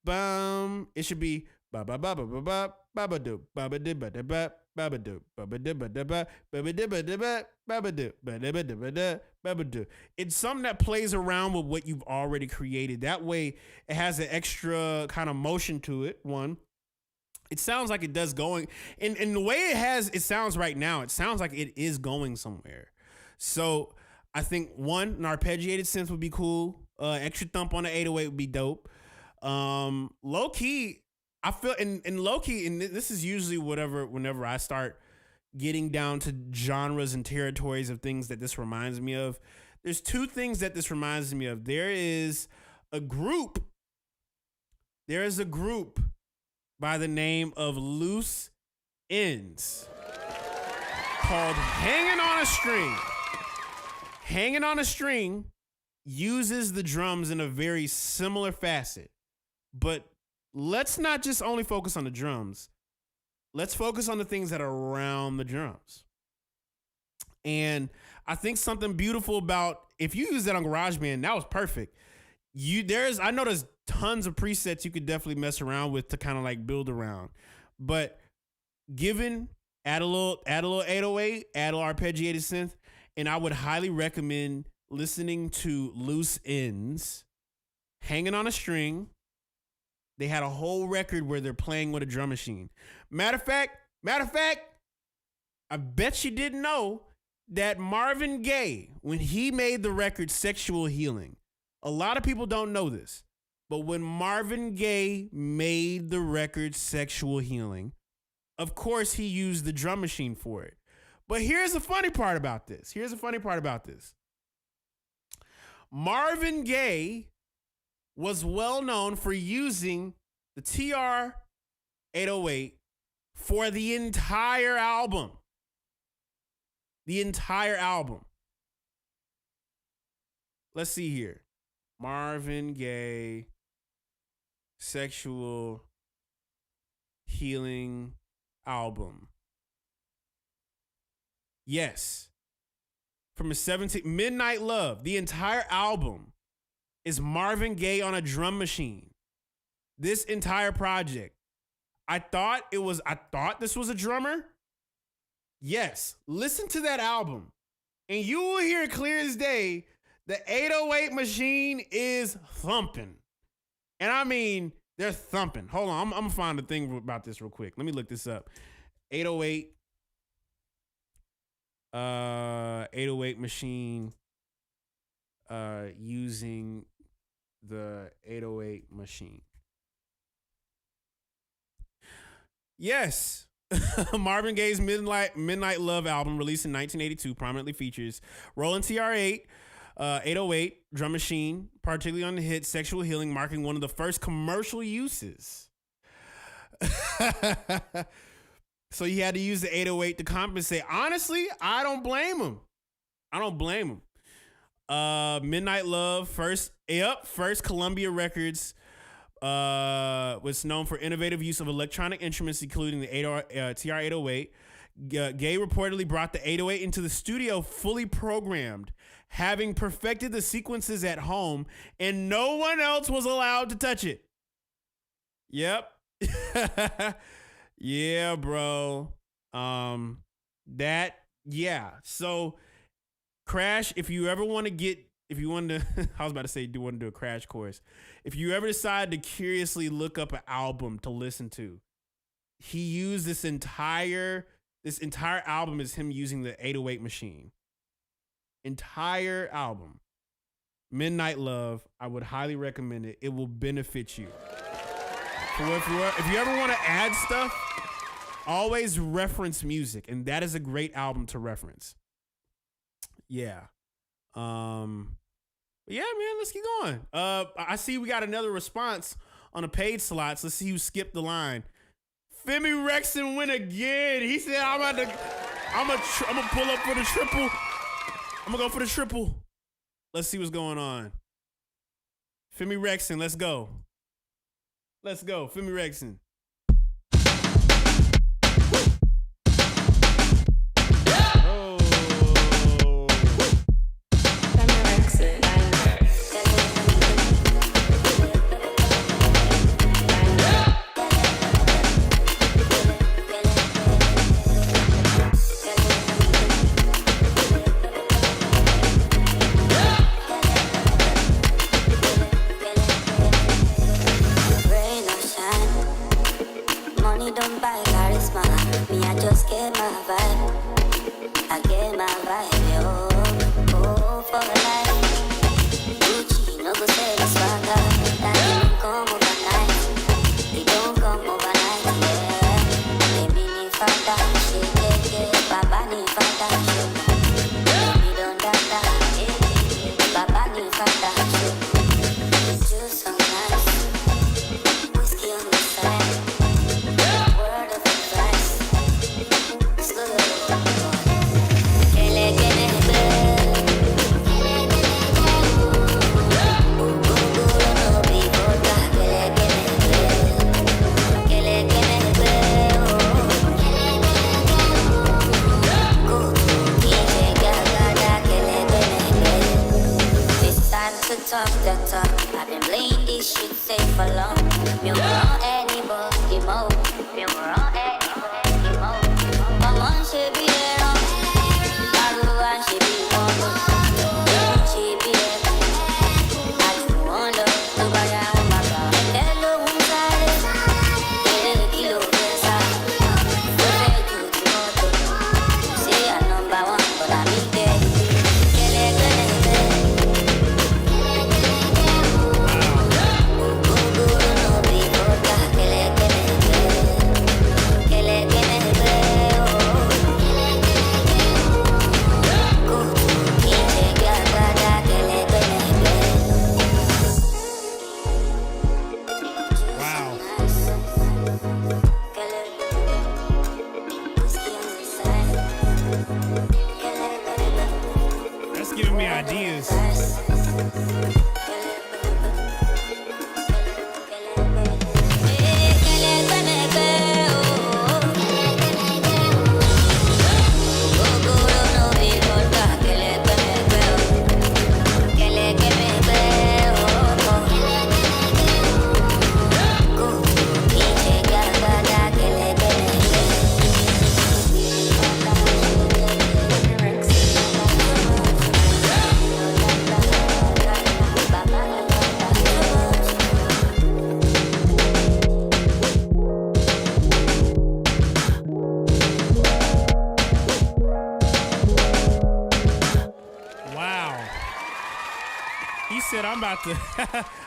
it should be ba ba ba ba ba ba ba ba do ba ba do ba da ba ba ba do ba ba do ba da ba ba ba do ba da ba ba ba do ba da ba da ba da ba ba do. It's something that plays around with what you've already created. That way, it has an extra kind of motion to it. One. It sounds like it does going, and the way it sounds right now, it sounds like it is going somewhere. So I think one, an arpeggiated synth would be cool. Extra thump on the 808 would be dope. Low key, I feel, and low key, and this is usually whenever I start getting down to genres and territories of things that this reminds me of. There's two things that this reminds me of. There is a group by the name of Loose Ends called Hanging on a String. Hanging on a String uses the drums in a very similar facet, but let's not just only focus on the drums. Let's focus on the things that are around the drums. And I think something beautiful about, if you use that on GarageBand, that was perfect. I know there's tons of presets you could definitely mess around with to kind of like build around, but add a little 808, add a little arpeggiated synth, and I would highly recommend listening to Loose Ends, Hanging on a String. They had a whole record where they're playing with a drum machine. Matter of fact, I bet you didn't know that Marvin Gaye, when he made the record Sexual Healing, a lot of people don't know this, but when Marvin Gaye made the record Sexual Healing, of course he used the drum machine for it. But here's the funny part about this. Marvin Gaye was well known for using the TR-808 for the entire album. Let's see here. Marvin Gaye, Sexual Healing album. Yes. From his 17th Midnight Love. The entire album is Marvin Gaye on a drum machine. This entire project. I thought this was a drummer. Yes. Listen to that album. And you will hear clear as day, the 808 machine is thumping. And I mean, they're thumping. Hold on, I'm gonna find the thing about this real quick. Let me look this up. 808 machine using the 808 machine. Yes. Marvin Gaye's Midnight Love album, released in 1982, prominently features Roland TR-8, 808 drum machine, particularly on the hit Sexual Healing, marking one of the first commercial uses. So he had to use the 808 to compensate. Honestly, I don't blame him. Midnight Love, first Columbia Records, was known for innovative use of electronic instruments, including the TR-808. Gay reportedly brought the 808 into the studio fully programmed, having perfected the sequences at home, and no one else was allowed to touch it. Yep. Yeah, bro. So Crash, if you want to, I was about to say, do want to do a crash course. If you ever decide to curiously look up an album to listen to, he used this entire album is him using the 808 machine. Entire album. Midnight Love. I would highly recommend it. It will benefit you. If you ever want to add stuff, always reference music, and that is a great album to reference. Yeah. Yeah, man, let's keep going. I see we got another response on the paid slots. Let's see who skipped the line. Femi Rexon win again. He said, I'm gonna pull up for the triple. I'm gonna go for the triple. Let's see what's going on. Femi Rexon, let's go. Let's go, Femi Rexon.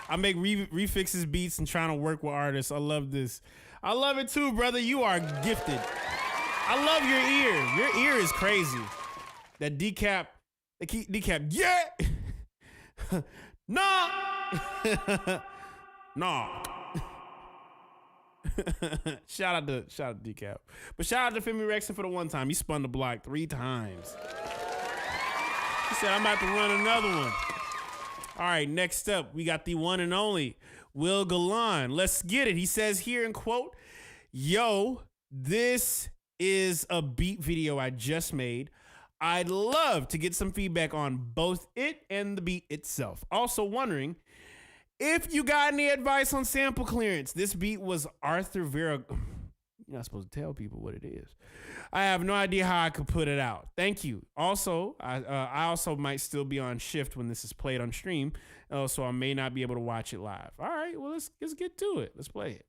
I make refixes beats and trying to work with artists. I love this. I love it too, brother. You are gifted. I love your ear. Your ear is crazy. That decap, yeah. Nah. Nah. Shout out to decap. But shout out to Femi Rexon for the one time. He spun the block 3 times. He said, I'm about to run another one. All right, next up, we got the one and only Will Galan. Let's get it. He says here in quote, yo, this is a beat video I just made. I'd love to get some feedback on both it and the beat itself. Also wondering if you got any advice on sample clearance. This beat was Arthur Vera. You're not supposed to tell people what it is. I have no idea how I could put it out. Thank you. Also, I also might still be on shift when this is played on stream, so I may not be able to watch it live. All right, well, let's get to it. Let's play it.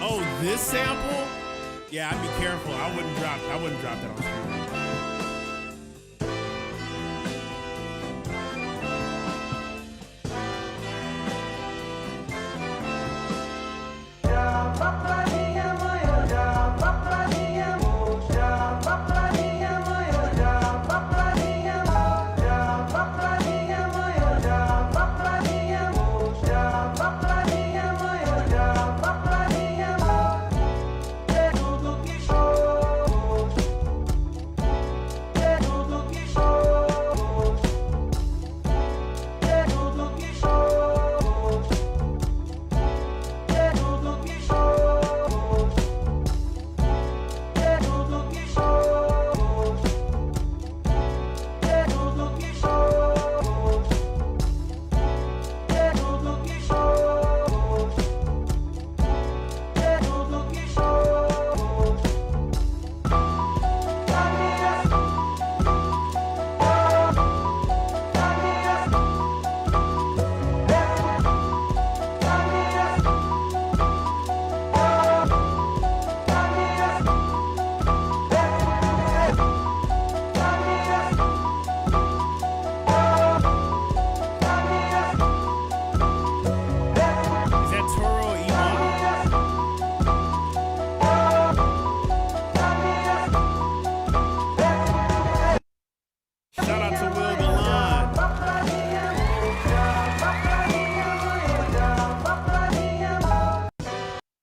Oh, this sample? Yeah, I'd be careful. I wouldn't drop that on stream.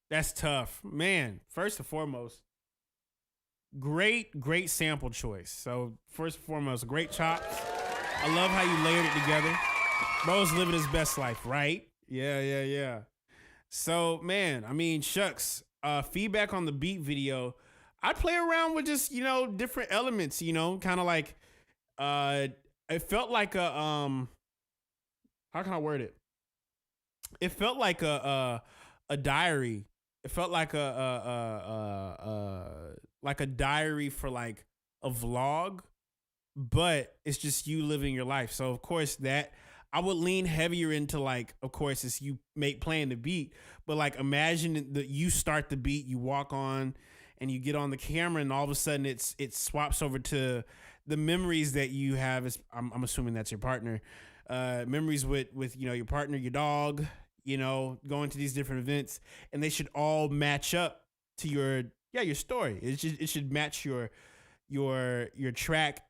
That's tough, man. First and foremost, great sample choice. So first and foremost, great chops. I love how you layered it together. Bro's living his best life, right? Yeah. So man, I mean, shucks. Feedback on the beat video. I'd play around with just, different elements, kind of like, it felt like a, how can I word it? It felt like a diary. It felt like a diary for like a vlog, but it's just you living your life. So of course that I would lean heavier into like, of course, it's you playing the beat, but like imagine that you start the beat, you walk on and you get on the camera and all of a sudden it swaps over to the memories that you have. I'm assuming that's your partner, memories with your partner, your dog, going to these different events, and they should all match up to your story. It should match your track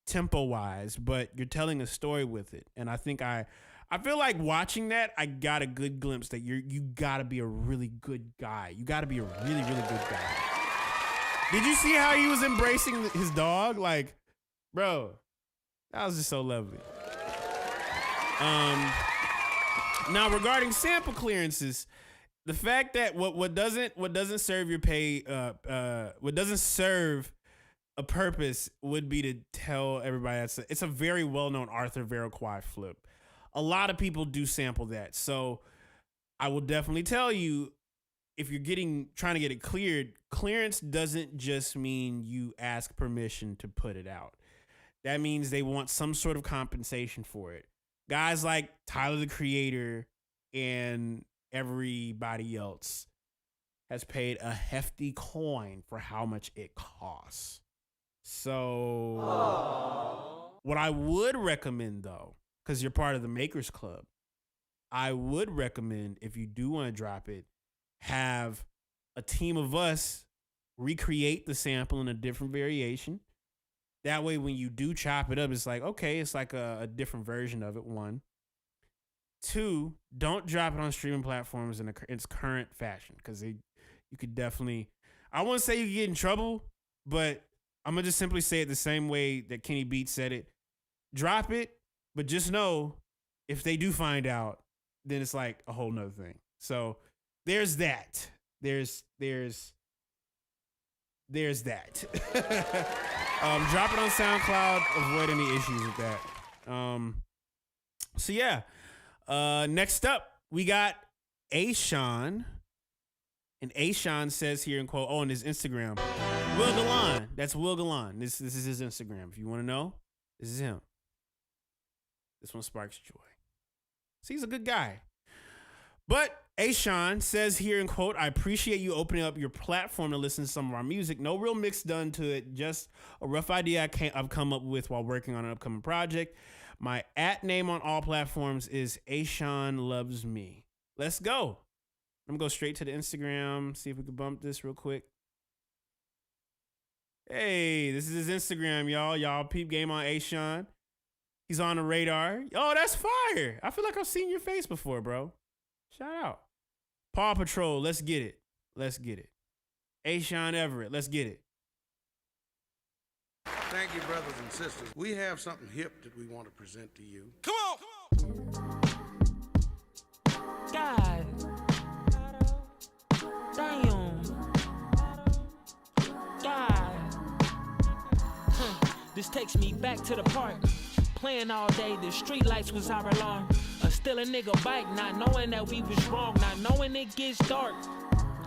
tempo wise, but you're telling a story with it. And I think I feel like watching that, I got a good glimpse that you gotta be a really good guy. You gotta be a really, really good guy. Did you see how he was embracing his dog? Like, bro, that was just so lovely. Now regarding sample clearances, the fact that what doesn't serve your what doesn't serve a purpose would be to tell everybody it's a very well-known Arthur Verroquois flip. A lot of people do sample that. So I will definitely tell you, if you're trying to get it cleared, clearance doesn't just mean you ask permission to put it out. That means they want some sort of compensation for it. Guys like Tyler the Creator and everybody else has paid a hefty coin for how much it costs. So what I would recommend though, because you're part of the Makers Club, I would recommend, if you do want to drop it, have a team of us recreate the sample in a different variation. That way, when you do chop it up, it's like, okay, it's like a different version of it, one. Two, don't drop it on streaming platforms in its current fashion, because you could definitely, I wouldn't say you get in trouble, but I'm gonna just simply say it the same way that Kenny Beats said it. Drop it, but just know if they do find out, then it's like a whole nother thing. So there's that. There's that. Drop it on SoundCloud. Avoid any issues with that. So yeah. Next up, we got Ashawn. And Ashawn says here in quote, on his Instagram, Will Galan. That's Will Galan. This is his Instagram. If you want to know, this is him. This one sparks joy. So he's a good guy. But Ashawn says here in quote, I appreciate you opening up your platform to listen to some of our music. No real mix done to it. Just a rough idea I've come up with while working on an upcoming project. My @name on all platforms is Ashawn Loves Me. Let's go. I'm gonna go straight to the Instagram. See if we can bump this real quick. Hey, this is his Instagram, y'all. Y'all peep game on Ashawn. He's on the radar. Oh, that's fire. I feel like I've seen your face before, bro. Shout out. Paw Patrol, let's get it. Let's get it. Ashawn Everett, let's get it. Thank you, brothers and sisters. We have something hip that we want to present to you. Come on! God. Damn. God. This takes me back to the park. Playing all day, the street lights was our alarm. Still a nigga bike, not knowing that we was wrong, not knowing it gets dark.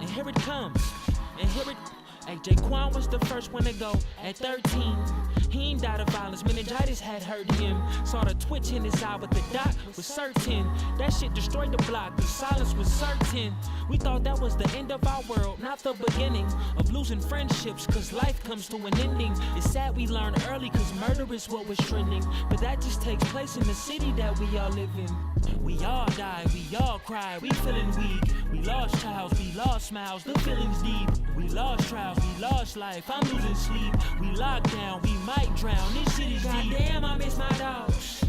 And here it comes, and here it. Hey, Jaquan was the first one to go at 13. He ain't died of violence, meningitis had hurt him. Saw the twitch in his eye, but the doc was certain. That shit destroyed the block, the silence was certain. We thought that was the end of our world, not the beginning of losing friendships, cause life comes to an ending. It's sad we learned early, cause murder is what was trending. But that just takes place in the city that we all live in. We all die, we all cry, we feeling weak. We lost childs, we lost smiles, the feeling's deep. We lost trials, we lost life, I'm losing sleep. We locked down, we might drown, this shit is deep. Goddamn, I miss my dogs.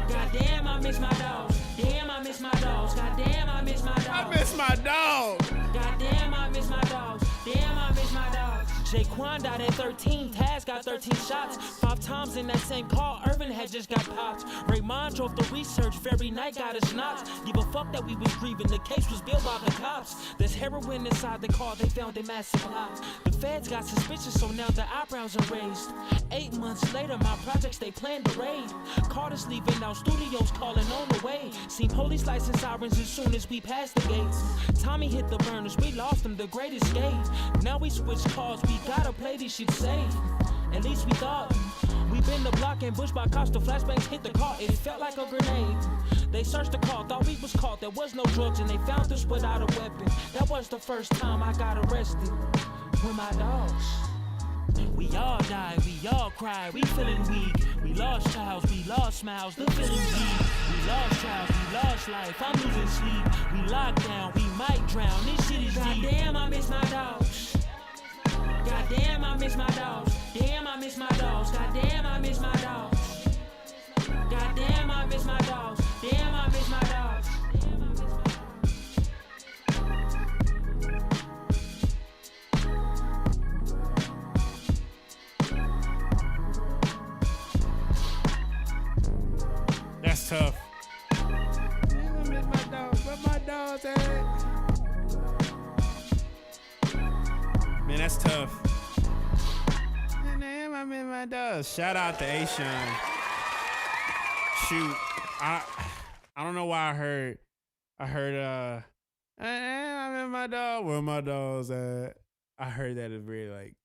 Goddamn, I miss my dogs. Damn, I miss my dogs. Goddamn, I miss my dogs. I miss my dog. Goddamn, I miss my dogs. Damn, I miss my dogs. Jaquan died at 13, Taz got 13 shots. 5 times in that same car, Irvin had just got popped. Raymond drove the research, very night got us knocked. Give a fuck that we was grieving, the case was built by the cops. There's heroin inside the car, they found a massive plot. The feds got suspicious, so now the eyebrows are raised. 8 months later, my projects, they planned the raid. Carter's leaving out, studios calling on the way. Seen police lights and sirens as soon as we passed the gates. Tommy hit the burners, we lost him, the great escape. Now we switch cars, we gotta play this shit safe. At least we thought. We been the block ambushed by cops, the flashbangs hit the car, it felt like a grenade. They searched the car, thought we was caught, there was no drugs, and they found us without a weapon. That was the first time I got arrested with my dogs. We all die, we all cry, we feeling weak. We lost childs, we lost smiles, the feeling's deep. We lost trials, we lost life, I'm losing sleep. We locked down, we might drown, this shit is deep. Goddamn, I miss my dogs. Goddamn, I miss my dogs. Damn, I miss my dogs. Goddamn, I miss my dogs. Goddamn, I miss my dogs. Damn, I miss my dogs. That's tough. Damn, I miss my dogs. Where my dogs at? Man, that's tough. Damn, I miss my dogs. Shout out to Ashawn. Shoot, I don't know why I heard I miss my dog. Where my dogs at? I heard that it's very like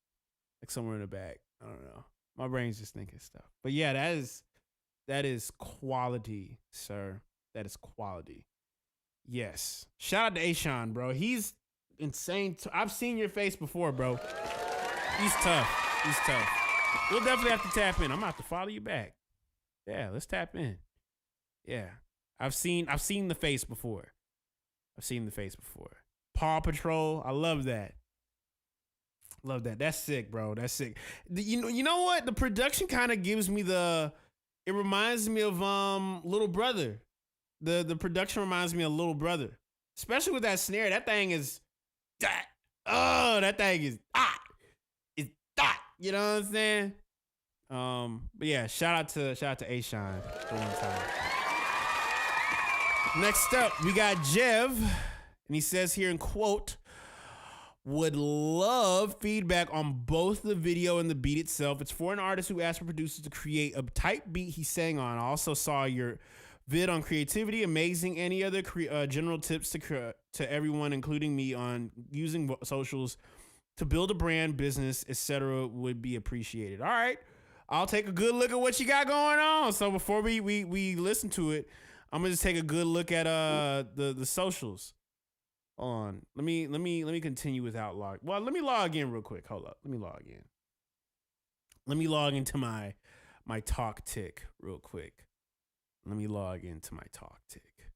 somewhere in the back. I don't know. My brain's just thinking stuff. But yeah, that is quality, sir. That is quality. Yes. Shout out to Ashawn, bro. He's insane. I've seen your face before, bro. He's tough. He's tough. We'll definitely have to tap in. I'm gonna have to follow you back. Yeah, let's tap in. Yeah. I've seen the face before. I've seen the face before. Paw Patrol. I love that. Love that. That's sick, bro. That's sick. You know what? The production kind of gives me it reminds me of Little Brother. The production reminds me of Little Brother. Especially with that snare. That thing is that thing is You know what I'm saying? But yeah, shout out to A-Shine for one time. Next up, we got Jev, and he says here in quote, would love feedback on both the video and the beat itself. It's for an artist who asked for producers to create a type beat he sang on. I also saw your vid on creativity, amazing. Any other general tips to everyone, including me, on using socials to build a brand, business, etc. would be appreciated. All right, I'll take a good look at what you got going on. So before we listen to it, I'm gonna just take a good look at the socials. On. Let me continue without log. Well, let me log in real quick. Hold up. Let me log in. Let me log into my talk tick real quick. Let me log into my talk tick.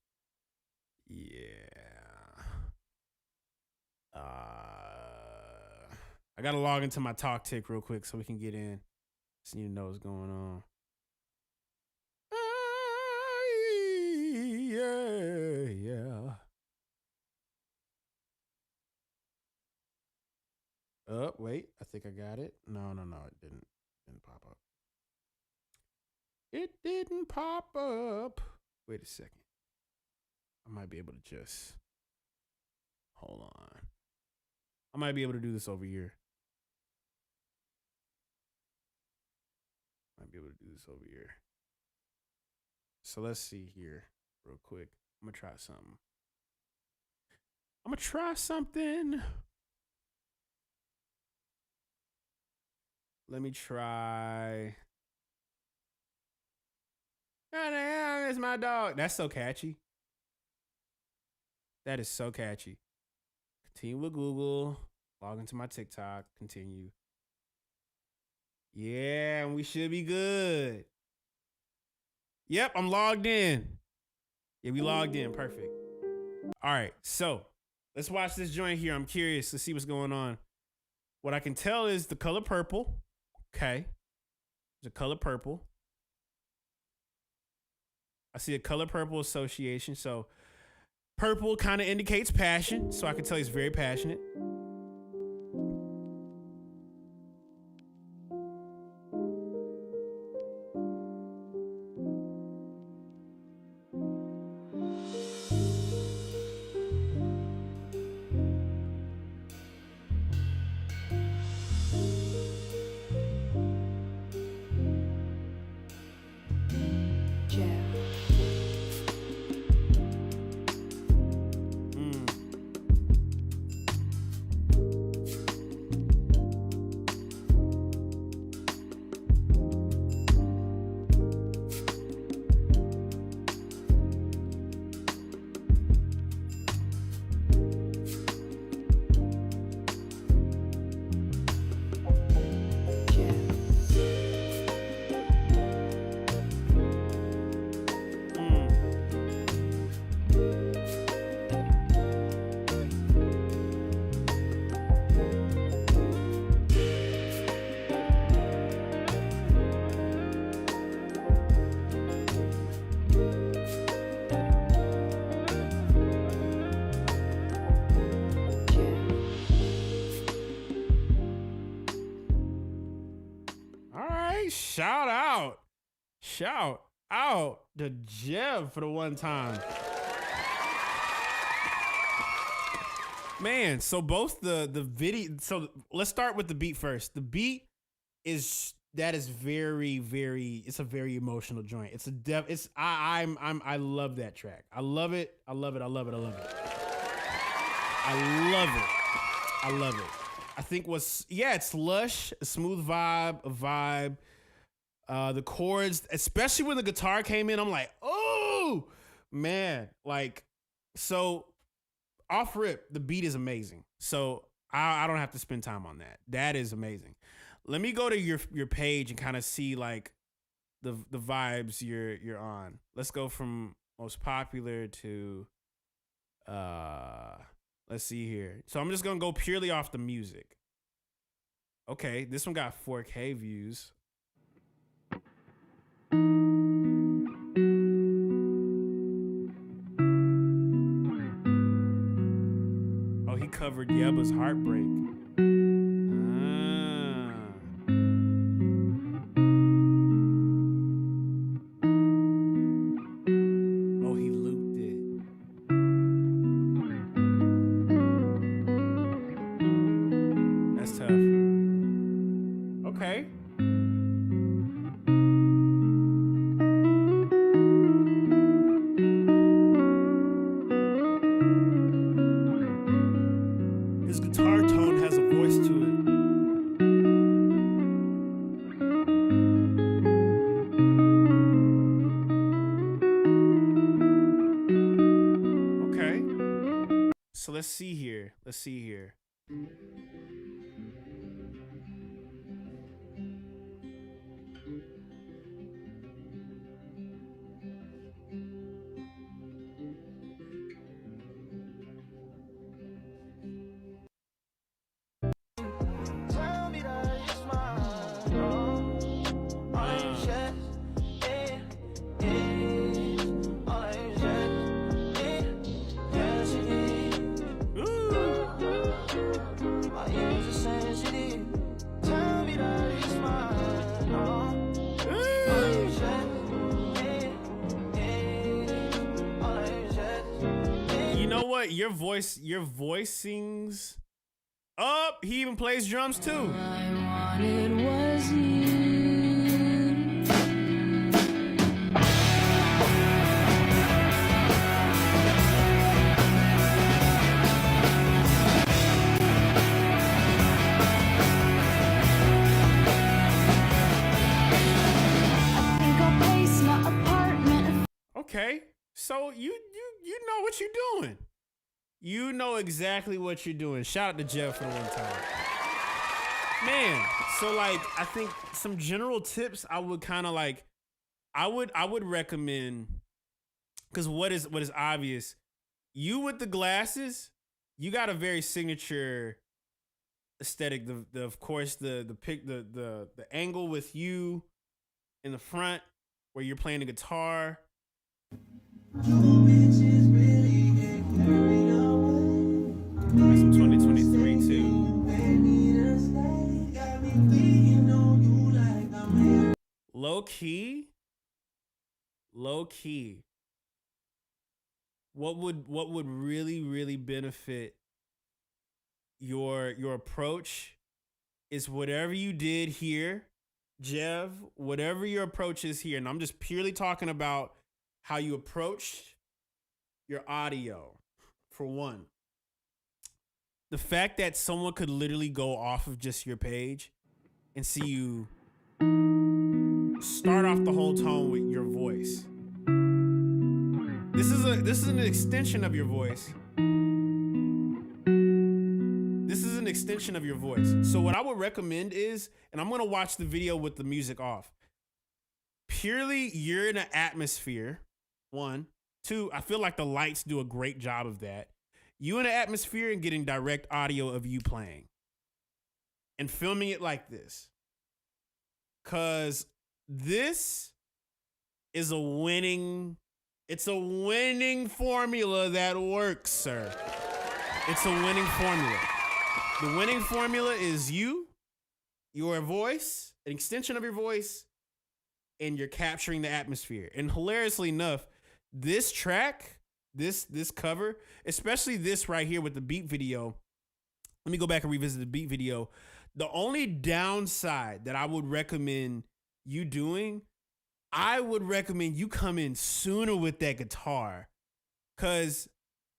Yeah. I gotta log into my talk tick real quick so we can get in. Just need to know what's going on. Yeah. Oh, wait. I think I got it. No. It didn't pop up. It didn't pop up. Wait a second. I might be able to just... Hold on. I might be able to do this over here. So let's see here real quick. I'm going to try something. Let me try. Oh, there's my dog. That's so catchy. That is so catchy. Continue with Google. Log into my TikTok. Continue. Yeah, we should be good. Yep, I'm logged in. Yeah, we logged in. Perfect. All right, so let's watch this joint here. I'm curious to see what's going on. What I can tell is the color purple. Okay. There's a color purple. I see a color purple association. So purple kind of indicates passion. So I can tell he's very passionate. Shout out to Jeff for the one time. Man, so both the video, so let's start with the beat first. The beat is very, very, it's a very emotional joint. I love that track. I love it. I think it's lush, a smooth vibe, a vibe. The chords, especially when the guitar came in, I'm like, oh man, like, so off rip, the beat is amazing. So I don't have to spend time on that. That is amazing. Let me go to your page and kind of see like the vibes you're on. Let's go from most popular to let's see here. So I'm just gonna go purely off the music. Okay, this one got 4K views. Oh, he covered Yebba's Heartbreak. So let's see here. Let's see here. You know what? Your voice sings up. He even plays drums too. It was you. I think I'll pace my apartment. Okay, so you know what you're doing. You know exactly what you're doing. Shout out to Jeff for the one time. Man, so like I think some general tips I would kind of like I would recommend, because what is obvious, you with the glasses, you got a very signature aesthetic. The of course the angle with you in the front where you're playing the guitar. That's from 2023 too. Low key. What would really benefit your approach is whatever you did here, Jev, whatever your approach is here, and I'm just purely talking about how you approached your audio. For one, the fact that someone could literally go off of just your page and see you start off the whole tone with your voice. This is an extension of your voice. This is an extension of your voice. So what I would recommend is, and I'm gonna watch the video with the music off. Purely, you're in an atmosphere. One. Two, I feel like the lights do a great job of that. You in an atmosphere and getting direct audio of you playing. And filming it like this. Cause this is it's a winning formula that works, sir. It's a winning formula. The winning formula is you, your voice, an extension of your voice, and you're capturing the atmosphere. And hilariously enough, this track, this cover, especially this right here with the beat video, let me go back and revisit the beat video. The only downside that I would recommend you doing, I would recommend you come in sooner with that guitar. Cause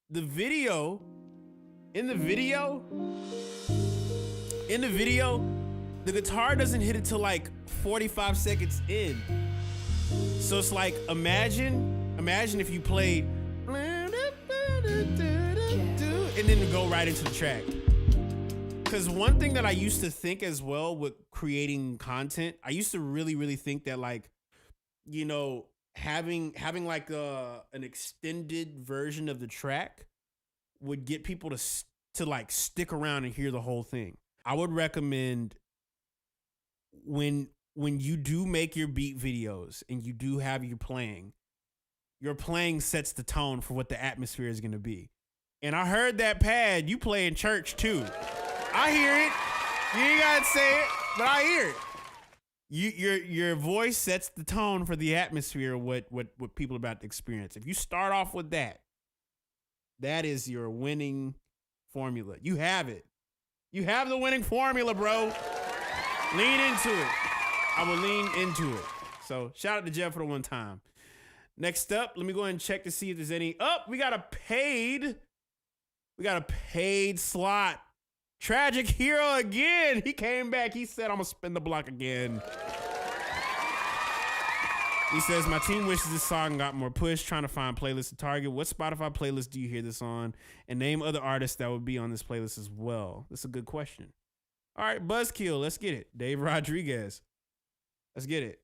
in the video, the guitar doesn't hit it till like 45 seconds in. So it's like, imagine if you played and then go right into the track. Because one thing that I used to think as well with creating content, I used to really think that, like, you know, having like an extended version of the track would get people to like stick around and hear the whole thing. I would recommend when you do make your beat videos and you do have your playing sets the tone for what the atmosphere is going to be. And I heard that pad you play in church too. I hear it. You ain't gotta say it, but I hear it. Your voice sets the tone for the atmosphere of what people are about to experience. If you start off with that is your winning formula. You have it. You have the winning formula, bro. Lean into it. I will lean into it. So shout out to Jeff for the one time. Next up, let me go ahead and check to see if there's any. We got a paid slot. Tragic Hero again. He came back. He said, I'm going to spin the block again. He says, my team wishes this song got more push, trying to find playlists to target. What Spotify playlist do you hear this on? And name other artists that would be on this playlist as well. That's a good question. All right, Buzzkill, let's get it. Dave Rodriguez. Let's get it.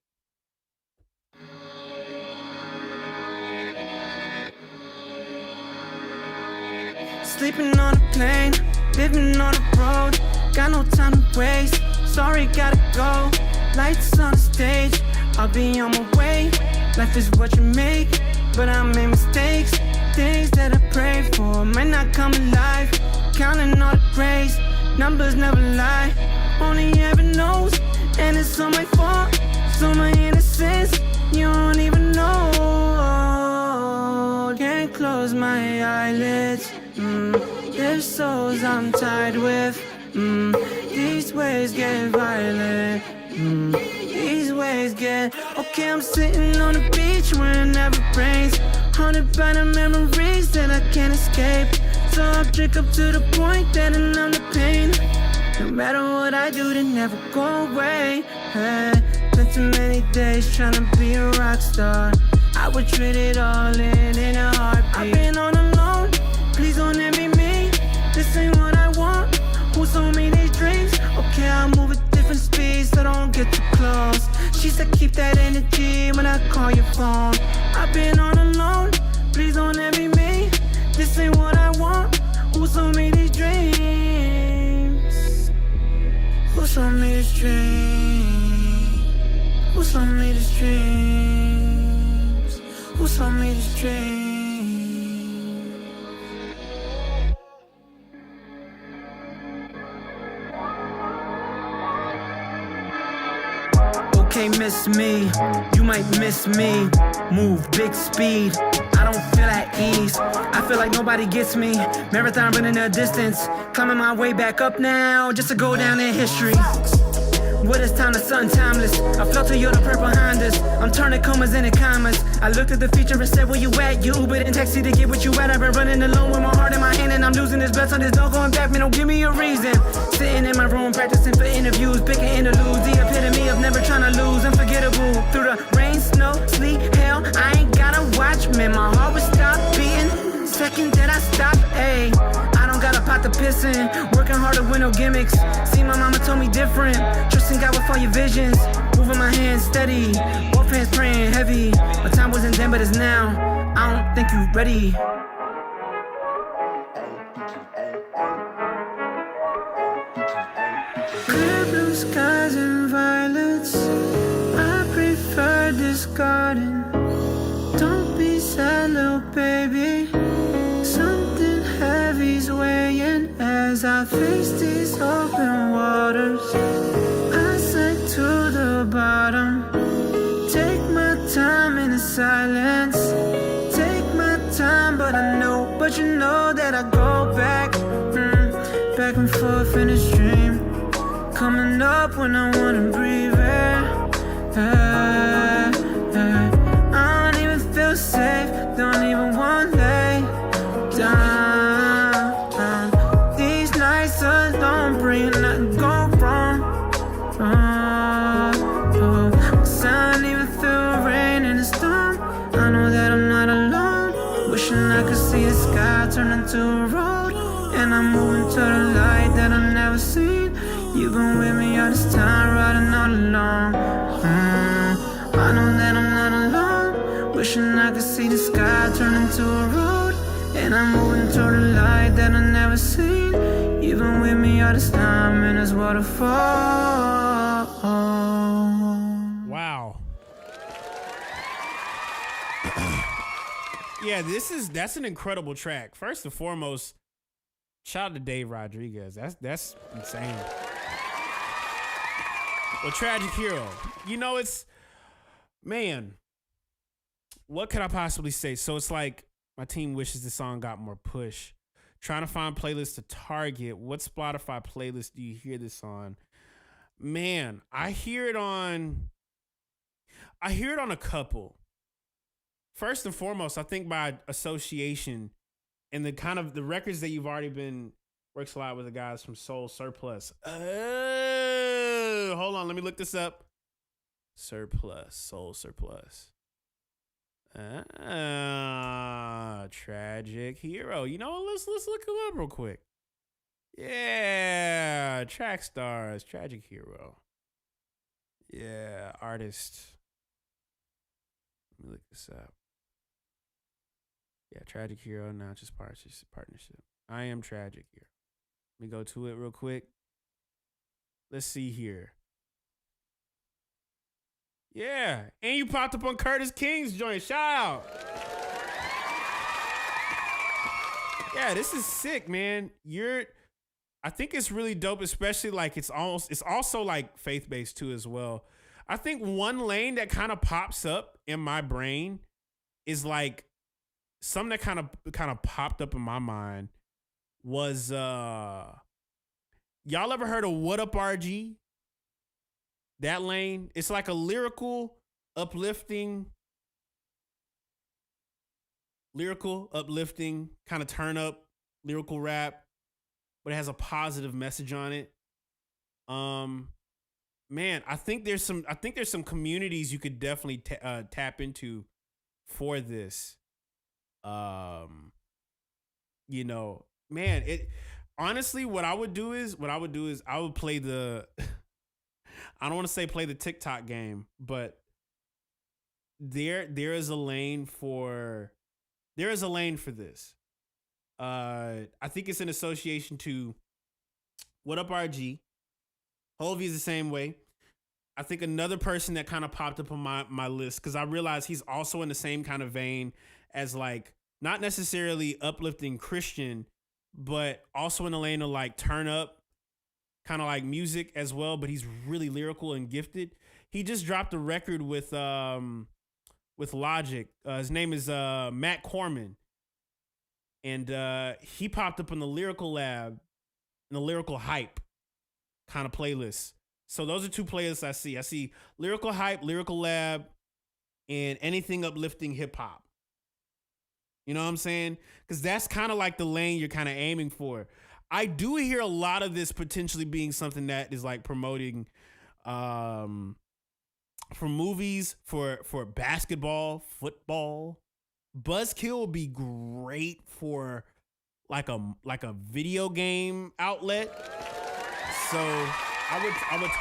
Sleeping on a plane, living on the road. Got no time to waste. Sorry, gotta go. Lights on the stage, I'll be on my way. Life is what you make, but I made mistakes. Things that I prayed for might not come alive. Counting all the grace, numbers never lie. Only heaven knows, and it's all my fault. So my innocence, you don't even know. Can't close my eyelids. There's souls I'm tied with. These ways get violent. These ways get okay. I'm sitting on the beach where it never rains. Haunted by the memories that I can't escape. So I drink up to the point that I numb the pain. No matter what I do, they never go away. Hey, spent too many days trying to be a rock star. I would trade it all in a heartbeat. I've been on alone, please don't envy me. This ain't what I want. Who sold me these dreams? Okay, I move at different speeds, so don't get too close. She said keep that energy when I call your phone. I've been on alone, please don't envy me. This ain't what I want. Who sold me these dreams? Who sold me these dreams? Who sold me these dreams? Who sold me these dreams? Okay, miss me, you might miss me. Move big speed, I don't feel at ease. I feel like nobody gets me. Marathon running a distance, climbing my way back up now, just to go down in history. What is time to something timeless? I float to you the purple Hondas. I'm turning commas into commas. I looked at the future and said, where you at? You Ubered and taxi to get what you at. I've been running alone with my heart in my hand, and I'm losing this bet, so there's no going back. Man, don't give me a reason. Sitting in my room, practicing for interviews, picking interludes. The epitome of never trying to lose, unforgettable. Through the rain, snow, sleet, hell, I ain't gotta watch. Man, my heart would stop beating second that I stop, ayy. I don't got a pot to piss in, working harder with no gimmicks. See, my mama told me different. Trusting God with all your visions, moving my hands steady, both hands praying heavy. My time wasn't then, but it's now. I don't think you ready. Clear blue skies and violets, I prefer this garden. Don't be sad, little baby. Something heavy's weighing as I face these open waters. I sink to the bottom. Take my time in the silence. Take my time, but you know that I go back, back and forth in a stream. Coming up when I wanna breathe air. I don't even feel safe, don't even want to lay down. These nights alone bring nothing go wrong. Cause I don't even feel rain in the storm. I know that I'm not alone. Wishing I could see the sky turn into a road. And I'm moving to the light that I've never seen. You've been with me all this time, riding all along. I know that I'm not alone. Wishing I could see the sky turn into a road. And I'm moving to the light that I've never seen. You've been with me all this time, and it's waterfall. Wow. Yeah, that's an incredible track. First and foremost, shout out to Dave Rodriguez. That's insane. Well, Tragic Hero. You know, man, what could I possibly say? So it's like my team wishes the song got more push. Trying to find playlists to target. What Spotify playlist do you hear this on? Man, I hear it on a couple. First and foremost, I think by association and the kind of the records that you've already been works a lot with the guys from Soul Surplus. Hold on, let me look this up. Soul Surplus. Tragic Hero. You know, let's look him up real quick. Yeah, track stars, Tragic Hero. Yeah, artist. Let me look this up. Yeah, Tragic Hero, now just partnership. I Am Tragic Hero. Let me go to it real quick. Let's see here. Yeah, and you popped up on Curtis King's joint. Shout out. Yeah, this is sick, man. I think it's really dope, especially like it's also like faith-based too as well. I think one lane that kind of pops up in my brain is like something that kind of popped up in my mind was y'all ever heard of What Up RG? That lane, it's like a lyrical, uplifting, kind of turn up lyrical rap, but it has a positive message on it. Man, I think there's some communities you could definitely tap into for this. You know, man, it honestly, what I would do is I would play the I don't want to say play the TikTok game, but there is a lane for this. I think it's an association to What Up RG. Hovey is the same way. I think another person that kind of popped up on my list, because I realized he's also in the same kind of vein as like not necessarily uplifting Christian, but also in the lane of like turn up, kind of like music as well. But he's really lyrical and gifted. He just dropped a record with Logic. His name is Matt Corman, and he popped up in the Lyrical Lab, in the Lyrical Hype kind of playlist. So those are two playlists I see. I see Lyrical Hype, Lyrical Lab, and anything uplifting hip hop. You know what I'm saying? Because that's kind of like the lane you're kind of aiming for. I do hear a lot of this potentially being something that is like promoting for movies, for basketball, football. Buzzkill would be great for like a video game outlet. So I would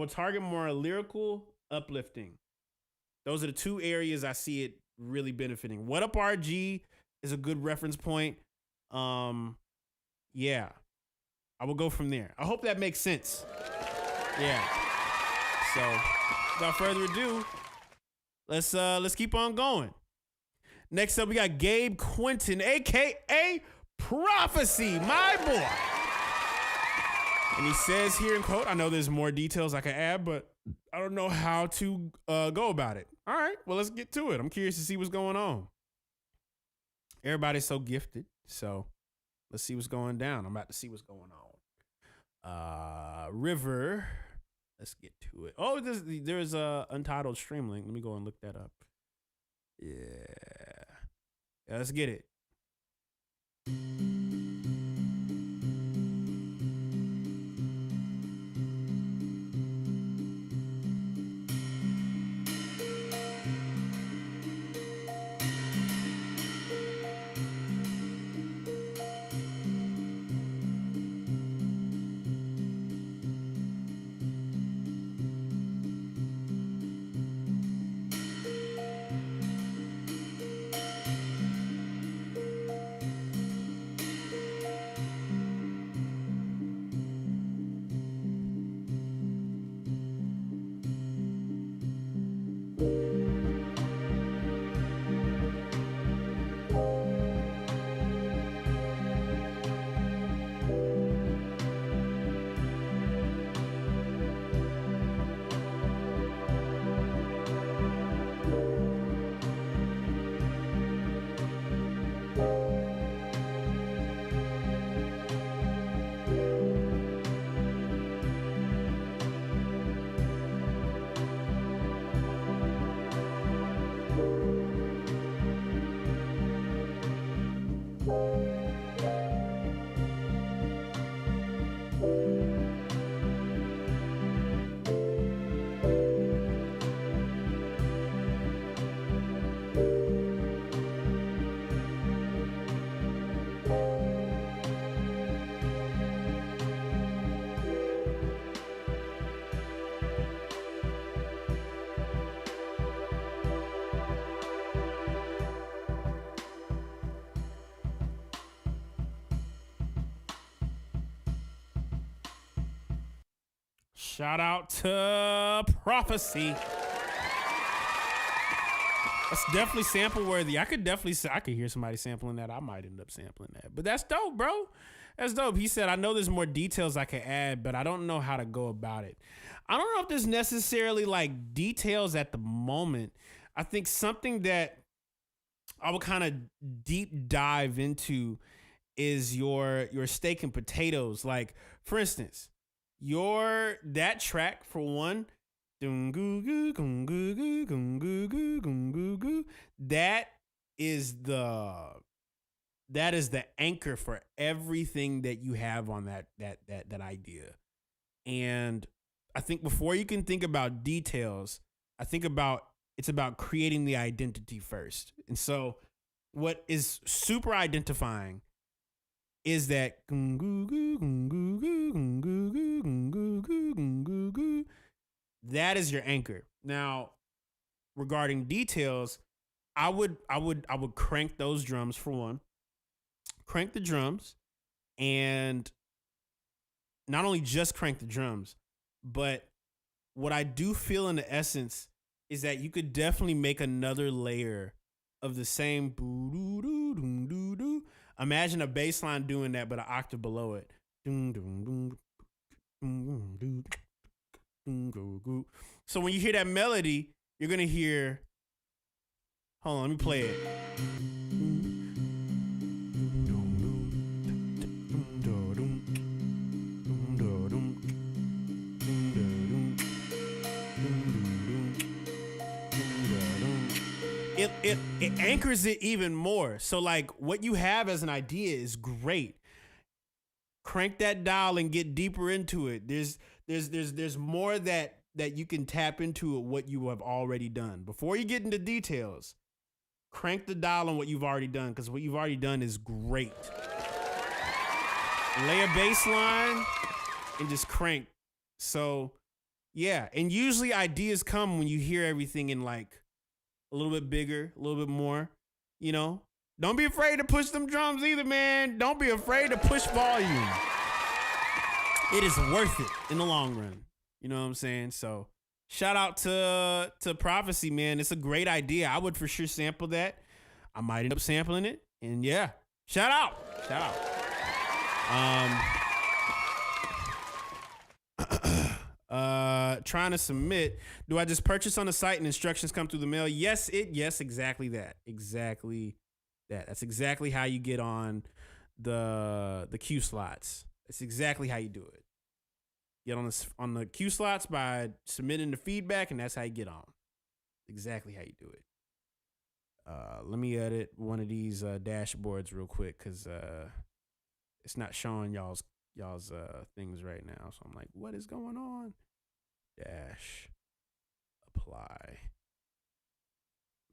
target more lyrical, uplifting. Those are the two areas I see it really benefiting. What Up RG is a good reference point. Yeah, I will go from there. I hope that makes sense. Yeah. So without further ado, let's keep on going. Next up, we got Gabe Quinton, aka Prophecy, my boy. And he says here in quote, I know there's more details I can add, but I don't know how to go about it. All right, well, let's get to it. I'm curious to see what's going on. Everybody's so gifted, so let's see what's going down. I'm about to see what's going on. River, let's get to it. Oh, there's a Untitled stream link. Let me go and look that up. Yeah, let's get it. Shout out to Prophecy. That's definitely sample worthy. I could hear somebody sampling that. I might end up sampling that. But that's dope, bro. That's dope. He said, I know there's more details I could add, but I don't know how to go about it. I don't know if there's necessarily like details at the moment. I think something that I would kind of deep dive into is your steak and potatoes. Like, for instance, that track for one, that is the anchor for everything that you have on that idea. And I think before you can think about details, it's about creating the identity first. And so what is super identifying is that that is your anchor. Now, regarding details, I would crank those drums for one. Crank the drums, and not only just crank the drums, but what I do feel in the essence is that you could definitely make another layer of the same boo-doo-doo-doo-doo-doo. Imagine a bass line doing that, but an octave below it. So when you hear that melody, you're going to hear, hold on, let me play it. It anchors it even more. So like what you have as an idea is great. Crank that dial and get deeper into it. There's more that you can tap into what you have already done. Before you get into details, crank the dial on what you've already done, because what you've already done is great. Lay a bass line and just crank. So yeah, and usually ideas come when you hear everything in like a little bit bigger, a little bit more, you know. Don't be afraid to push them drums either, man. Don't be afraid to push volume. It is worth it in the long run. You know what I'm saying? So shout out to Prophecy, man. It's a great idea. I would for sure sample that. I might end up sampling it. And yeah, shout out. Trying to submit. Do I just purchase on the site and instructions come through the mail? Yes, exactly that. That's exactly how you get on the Q slots. That's exactly how you do it. Get on the Q slots by submitting the feedback, and that's how you get on. Exactly how you do it. Let me edit one of these dashboards real quick, because it's not showing y'all's things right now. So I'm like, what is going on? Dash apply.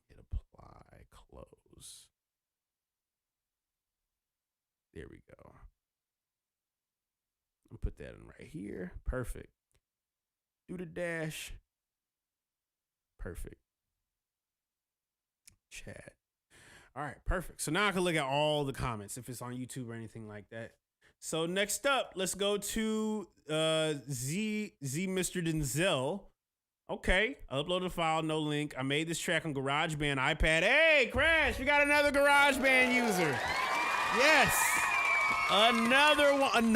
Hit apply, close. There we go. I'll put that in right here. Perfect. Do the dash. Perfect. Chat. All right, perfect. So now I can look at all the comments if it's on YouTube or anything like that. So next up, let's go to Z Mr. Denzel. Okay, I uploaded a file, no link. I made this track on GarageBand, iPad. Hey, Crash, we got another GarageBand user. Yes, another one.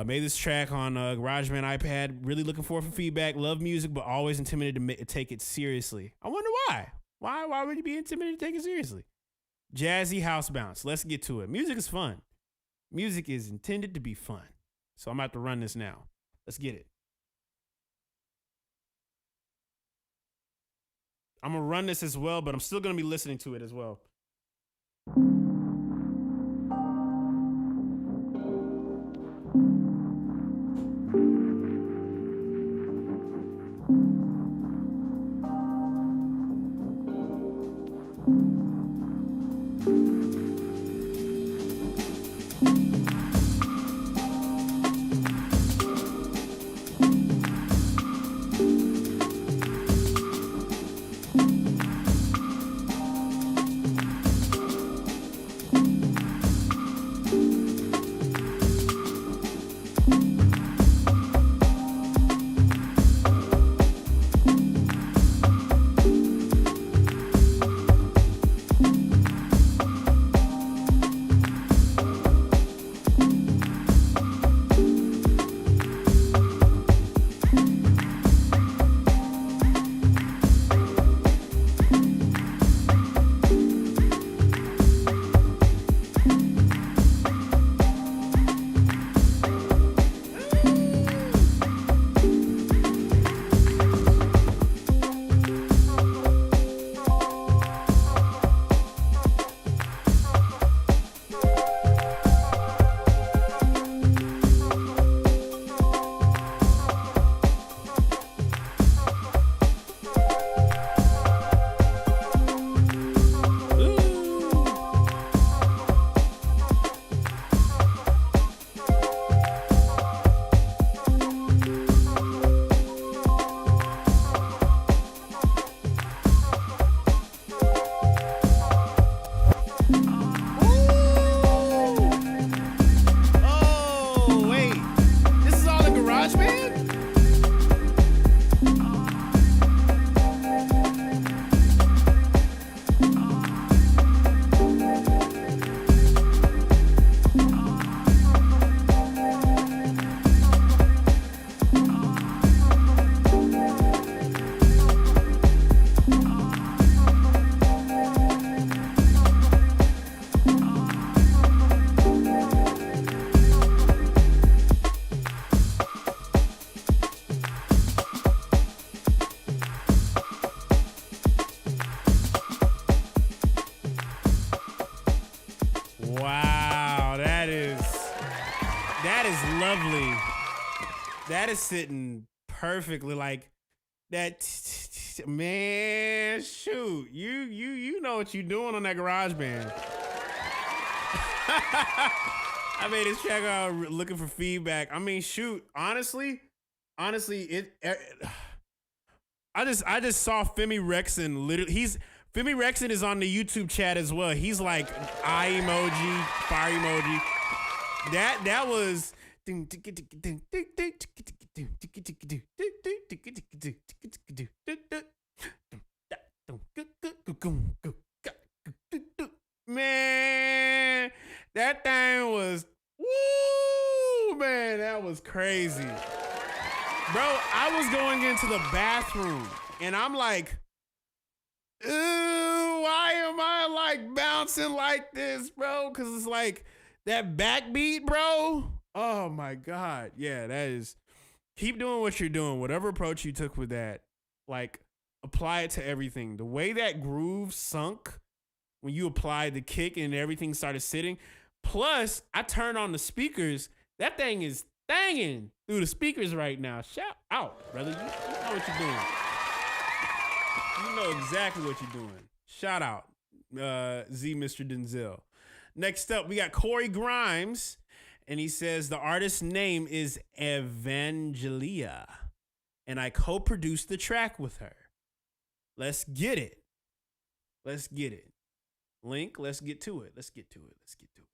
Made this track on GarageBand, iPad. Really looking forward for feedback. Love music, but always intimidated to take it seriously. I wonder why. Why would you be intimidated to take it seriously? Jazzy house bounce. Let's get to it. Music is fun. Music is intended to be fun. So I'm about to run this now. Let's get it. I'm going to run this as well, but I'm still going to be listening to it as well. That is lovely. That is sitting perfectly like that. Man, shoot, you know what you're doing on that garage band. I made this track out looking for feedback. I mean, shoot, honestly, I just saw Femi Rexon. Literally, Femi Rexon is on the YouTube chat as well. He's like eye emoji, fire emoji. That was. Man, that thing was, woo, man, that was crazy. Bro, I was going into the bathroom and I'm like, ooh, why am I like bouncing like this, bro? Cause it's like that backbeat, bro. Oh my God. Yeah, that is, keep doing what you're doing. Whatever approach you took with that, like apply it to everything. The way that groove sunk when you applied the kick and everything started sitting. Plus, I turned on the speakers. That thing is thanging through the speakers right now. Shout out, brother. You know what you're doing. You know exactly what you're doing. Shout out, Z Mr. Denzel. Next up, we got Corey Grimes. And he says the artist's name is Evangelia. And I co-produced the track with her. Let's get it. Let's get it. Link, let's get to it. Let's get to it. Let's get to it.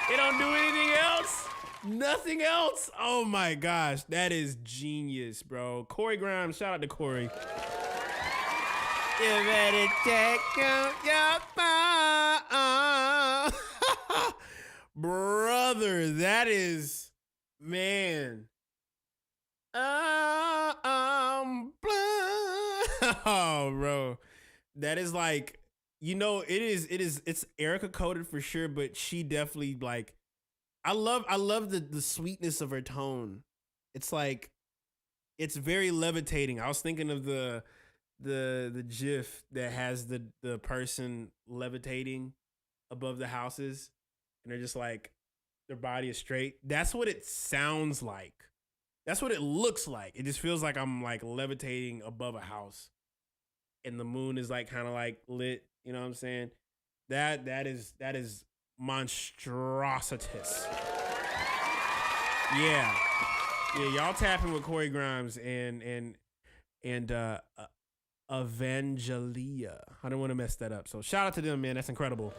They don't do anything else. Nothing else. Oh my gosh, that is genius, bro. Corey Grimes, shout out to Corey. You better check out your phone. Brother, that is, man. Oh, bro. That is like, you know, it's Erica coded for sure, but she definitely like, I love the sweetness of her tone. It's like, it's very levitating. I was thinking of the GIF that has the person levitating above the houses, and they're just like, their body is straight. That's what it sounds like. That's what it looks like. It just feels like I'm like levitating above a house, and the moon is like kind of like lit. You know what I'm saying? That is monstrositous. Yeah. Y'all tapping with Corey Grimes and Evangelia. I don't want to mess that up. So shout out to them, man. That's incredible.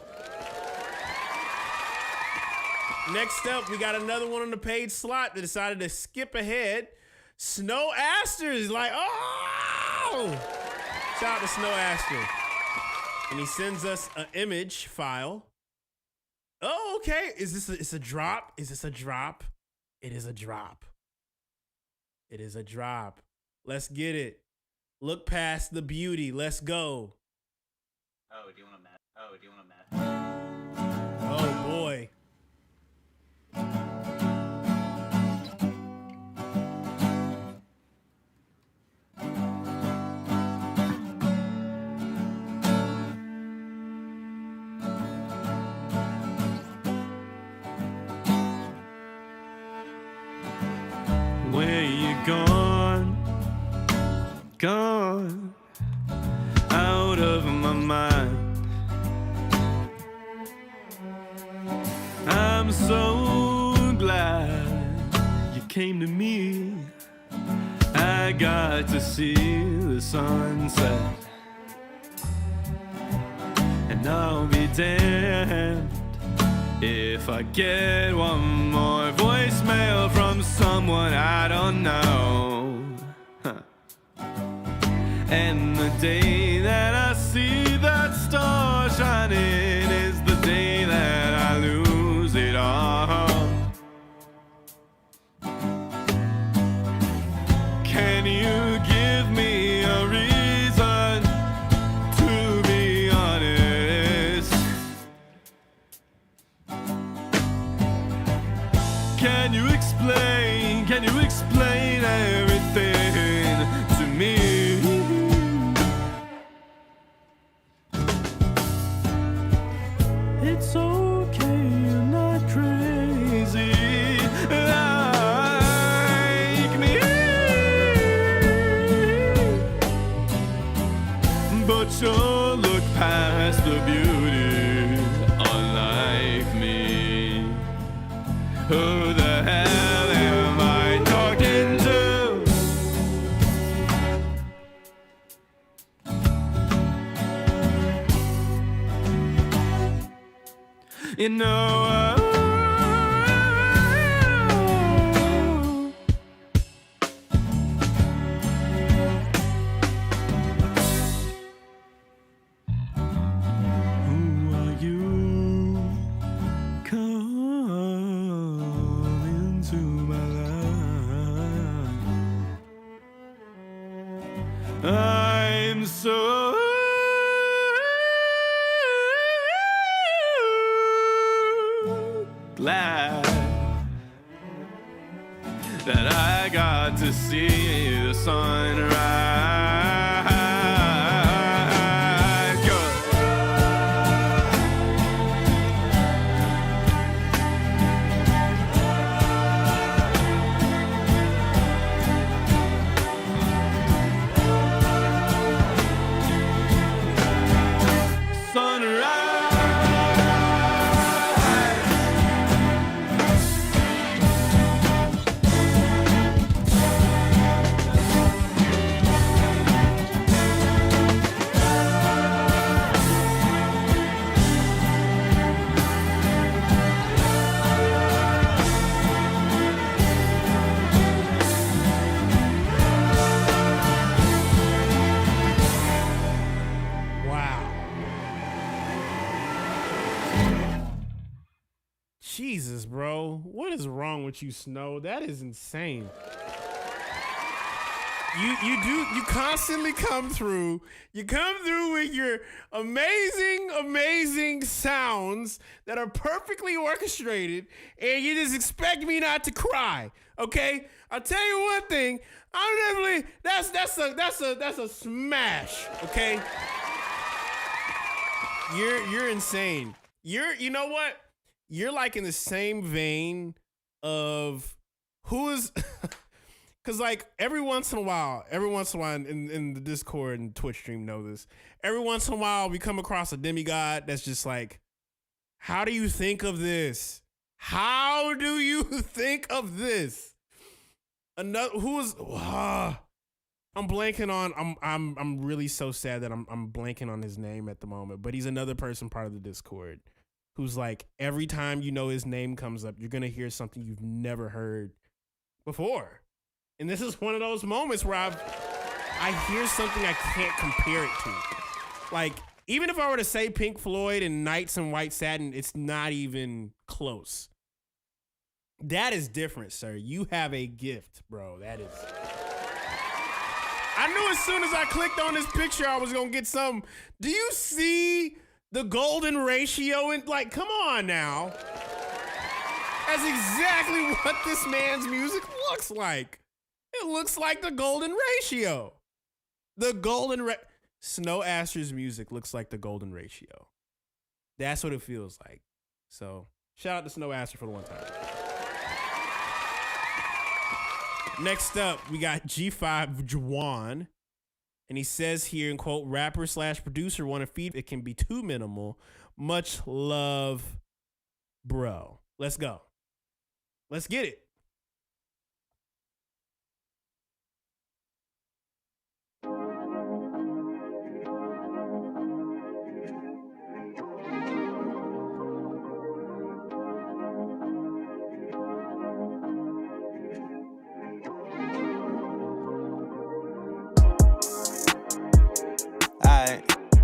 Next up, we got another one on the paid slot that decided to skip ahead. Snow Aster is like, oh! Shout out to Snow Aster. And he sends us an image file. Oh, okay. It's a drop? Is this a drop? It is a drop. It is a drop. Let's get it. Look past the beauty. Let's go. Oh, do you want to match? Oh, boy. Where you gone, gone, out of my mind. I'm so glad you came to me. I got to see the sunset, and I'll be damned if I get one more voicemail from someone I don't know. And the day that I see that star shining is the day that I lose it all. Can you give me a reason to be honest? Can you explain everything to me? It's okay, you're not crazy like me, but you'll look past the beauty, unlike me. Who the hell am I talking to? You know, who are you? Come into my life. I'm so glad that I got to see the sunrise. Go. Sunrise. Jesus, bro. What is wrong with you, Snow? That is insane. You constantly come through. You come through with your amazing sounds that are perfectly orchestrated, and you just expect me not to cry. Okay? I'll tell you one thing. I'm definitely that's a smash. Okay? You're insane. You know what? You're like in the same vein of who is. Cause like every once in a while, in the Discord and Twitch stream know this. Every once in a while, we come across a demigod that's just like, how do you think of this? How do you think of this? Another who's I'm blanking on. I'm really so sad that I'm blanking on his name at the moment. But he's another person part of the Discord who's like every time you know his name comes up, you're gonna hear something you've never heard before. And this is one of those moments where I hear something I can't compare it to. Like, even if I were to say Pink Floyd and Nights in White Satin, it's not even close. That is different, sir. You have a gift, bro. That is. I knew as soon as I clicked on this picture, I was going to get some. Do you see the golden ratio? And like, come on now. That's exactly what this man's music looks like. It looks like the golden ratio. Snow Aster's music looks like the golden ratio. That's what it feels like. So, shout out to Snow Aster for the one time. Next up, we got G5 Juwan. And he says here, in quote, rapper/producer want to feed. It can be too minimal. Much love, bro. Let's go. Let's get it.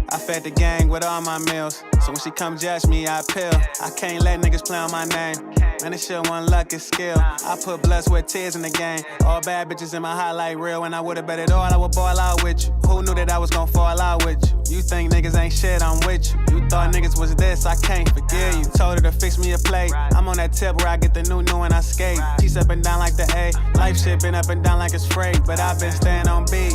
I fed the gang with all my meals, so when she come judge me, I peel. I can't let niggas play on my name. Man, this shit one luck is skill. I put blood, sweat, tears in the game. All bad bitches in my highlight reel. When I would've bet it all, I would ball out with you. Who knew that I was gon' fall out with you? You think niggas ain't shit, I'm with you. You thought niggas was this, I can't forgive you. Told her to fix me a plate. I'm on that tip where I get the new when I skate. She's up and down like the A. Life shit been up and down like it's freight, but I've been staying on B.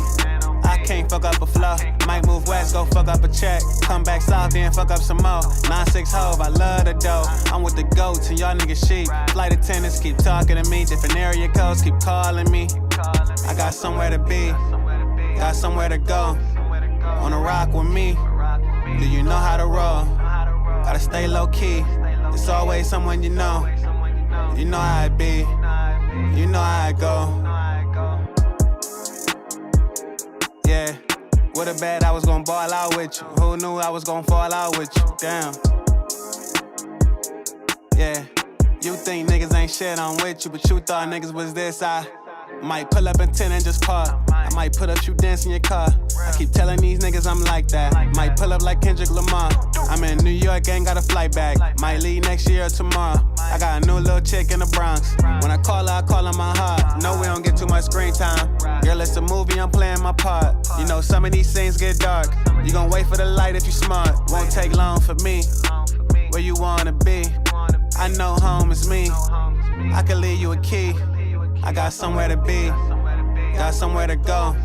I can't fuck up a flow. Might move west, go fuck up a check. Come back south, then fuck up some more. 9-6 hove, I love the dough. I'm with the goats and y'all niggas sheep. Flight attendants keep talking to me. Different area codes keep calling me. I got somewhere to be, got somewhere to go. Wanna rock with me? Do you know how to roll? Gotta stay low key. It's always someone you know. You know how it be. You know how it go. Yeah, would've bet I was gon' ball out with you. Who knew I was gon' fall out with you? Damn. Yeah, you think niggas ain't shit, I'm with you, but you thought niggas was this. I might pull up in 10 and just park. I might put up you dance in your car. I keep telling these niggas I'm like that. Might pull up like Kendrick Lamar. I'm in New York, ain't got a flight back. Might leave next year or tomorrow. I got a new little chick in the Bronx. When I call her my heart. No, we don't get too much screen time. Girl, it's a movie, I'm playing my part. You know some of these scenes get dark. You gon' wait for the light if you smart. Won't take long for me. Where you wanna be? I know home is me. I can leave you a key. I got somewhere to be, got somewhere to go.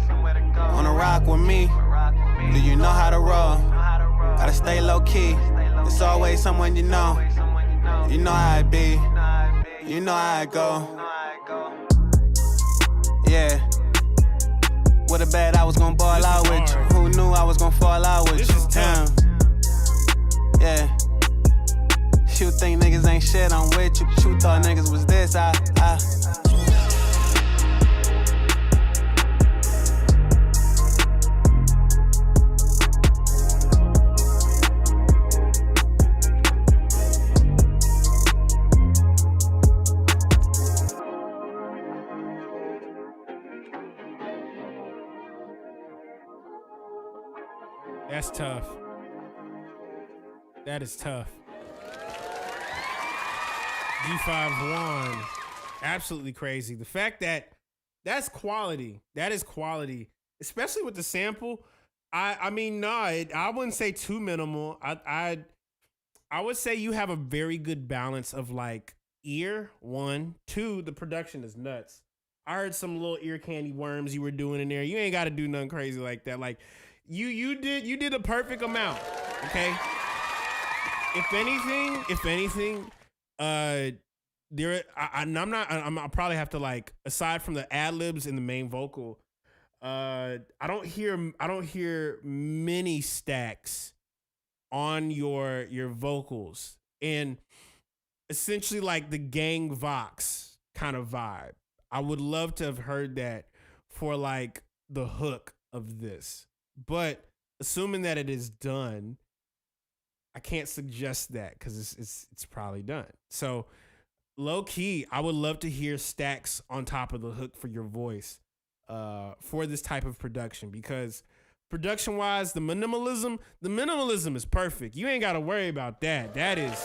Wanna rock with me? Do you know how to roll? Gotta stay low key. It's always someone you know. You know how it be. You know how it go. Yeah. Would've bet I was gon' ball out with you. Who knew I was gon' fall out with you? Damn. Yeah. You think niggas ain't shit, I'm with you. But you thought niggas was this. That's tough. That is tough. G5 absolutely crazy. The fact that that's quality. That is quality, especially with the sample. I mean, no, I wouldn't say too minimal. I would say you have a very good balance of like ear, 1, 2, the production is nuts. I heard some little ear candy worms you were doing in there. You ain't got to do nothing crazy like that. Like you did a perfect amount. Okay. If anything, I'll probably have to, like, aside from the ad libs and the main vocal, I don't hear many stacks on your vocals, and essentially like the gang vox kind of vibe. I would love to have heard that for like the hook of this, but assuming that it is done, I can't suggest that because it's probably done. So low key, I would love to hear stacks on top of the hook for your voice for this type of production, because production wise, the minimalism is perfect. You ain't got to worry about that. That is,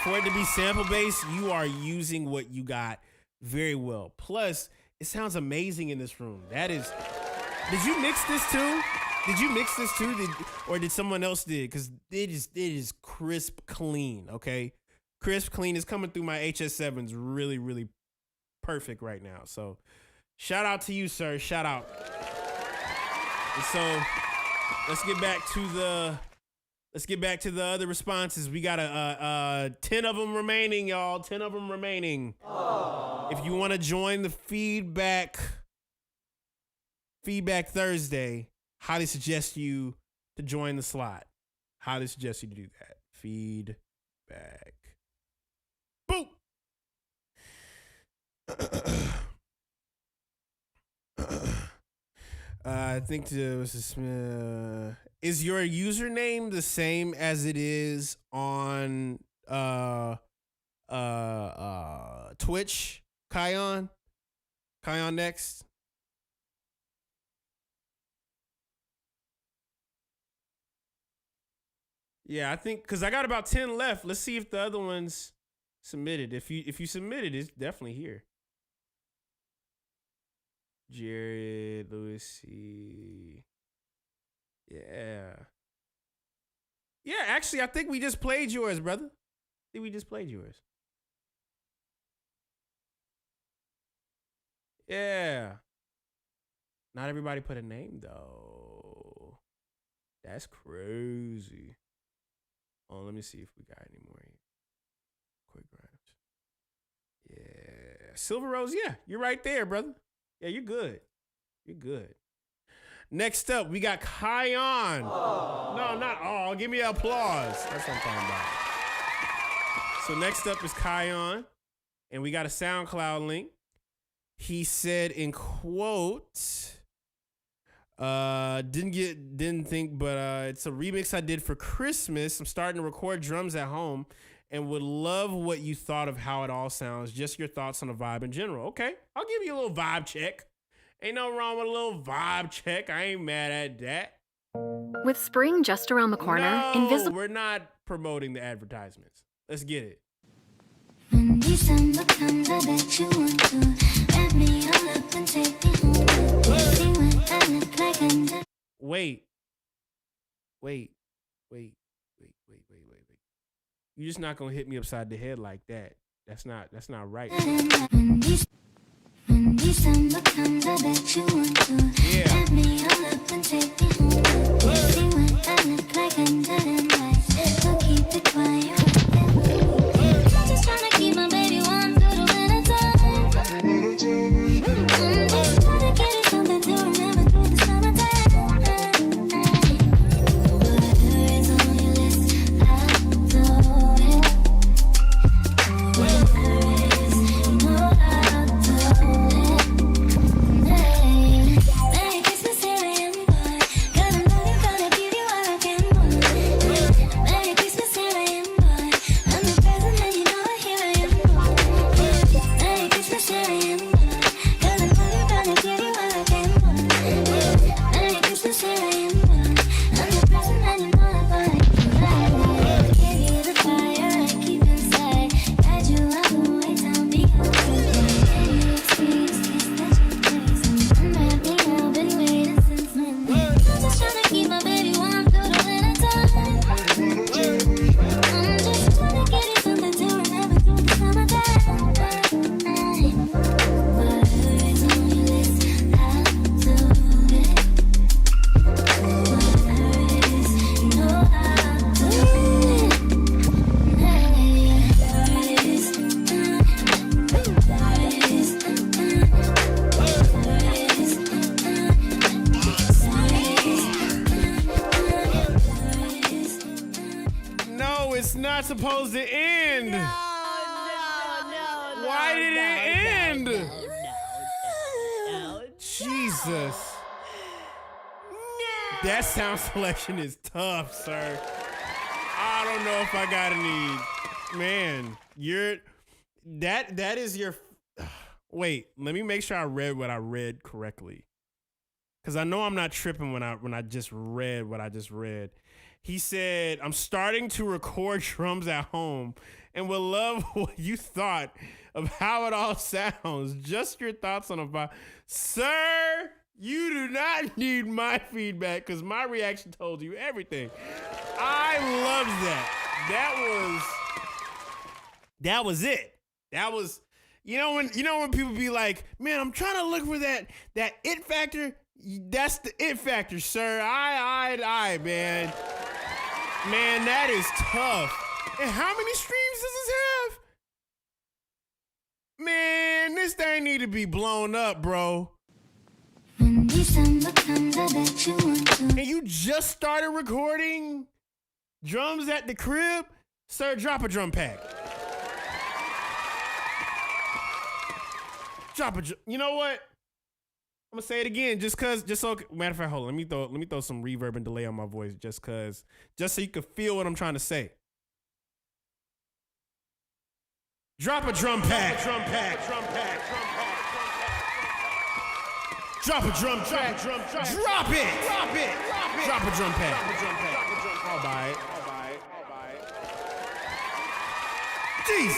for it to be sample based, you are using what you got very well. Plus, it sounds amazing in this room. That is, did you mix this too? Or did someone else did? Because it is crisp clean, okay? Crisp clean is coming through my HS7s really, really perfect right now. So shout out to you, sir. Shout out. And so let's get back to the other responses. We got 10 of them remaining, y'all. 10 of them remaining. Aww. If you want to join the feedback Thursday, highly suggest you to join the slot. Highly suggest you to do that. Feedback. Boop. I think is your username the same as it is on Twitch? Kion next. Yeah, I think because I got about 10 left. Let's see if the other ones submitted. If you submitted, it's definitely here. Jared, Louis C. Yeah. Yeah, actually, I think we just played yours, brother. Yeah. Not everybody put a name, though. That's crazy. Oh, let me see if we got any more here. Quick Grimes. Yeah. Silver Rose, yeah. You're right there, brother. Yeah, you're good. Next up, we got Kion. No, not all. Give me an applause. That's what I'm talking about. So next up is Kion, and we got a SoundCloud link. He said in quotes, didn't think, but it's a remix I did for Christmas. I'm starting to record drums at home and would love what you thought of how it all sounds. Just your thoughts on the vibe in general. Okay, I'll give you a little vibe check. Ain't no wrong with a little vibe check. I ain't mad at that. With spring just around the corner, invisible. We're not promoting the advertisements. Let's get it. When December comes, I bet you want to wrap me all up and take me home. See what I look like under. Wait. You're just not gonna hit me upside the head like that. That's not right. When December comes, I bet you want to wrap me all up and take me home. See what I look like under them lights. So keep it quiet. I'm just trying to keep my baby warm through the winter time. Just trying to get it something to remember through the summertime. Whatever is on your list, I'll do it. Whatever is, you know I'll do it. Merry Christmas, here I am, boy. Gonna love you, gonna give you all I can, boy. Merry Christmas, here I am, boy. supposed to end? Why did it end? Jesus. That sound selection is tough, sir. I don't know if I got any. Man, that is your. Wait, let me make sure I read what I read correctly. Because I know I'm not tripping when I just read what I just read. He said, I'm starting to record drums at home and would love what you thought of how it all sounds. Just your thoughts on a vibe. Sir, you do not need my feedback because my reaction told you everything. I love that. That was it. That was, you know when people be like, man, I'm trying to look for that it factor. That's the it factor, sir. I, man. Man, that is tough. And how many streams does this have? Man, this thing need to be blown up, bro. And you just started recording drums at the crib? Sir, drop a drum pack. You know what? I'm gonna say it again, just so. Matter of fact, hold on. Let me throw some reverb and delay on my voice, just so you can feel what I'm trying to say. Drop a drum pack. Drop a drum pack. Drop it. Drop a drum pack. All right. Jeez.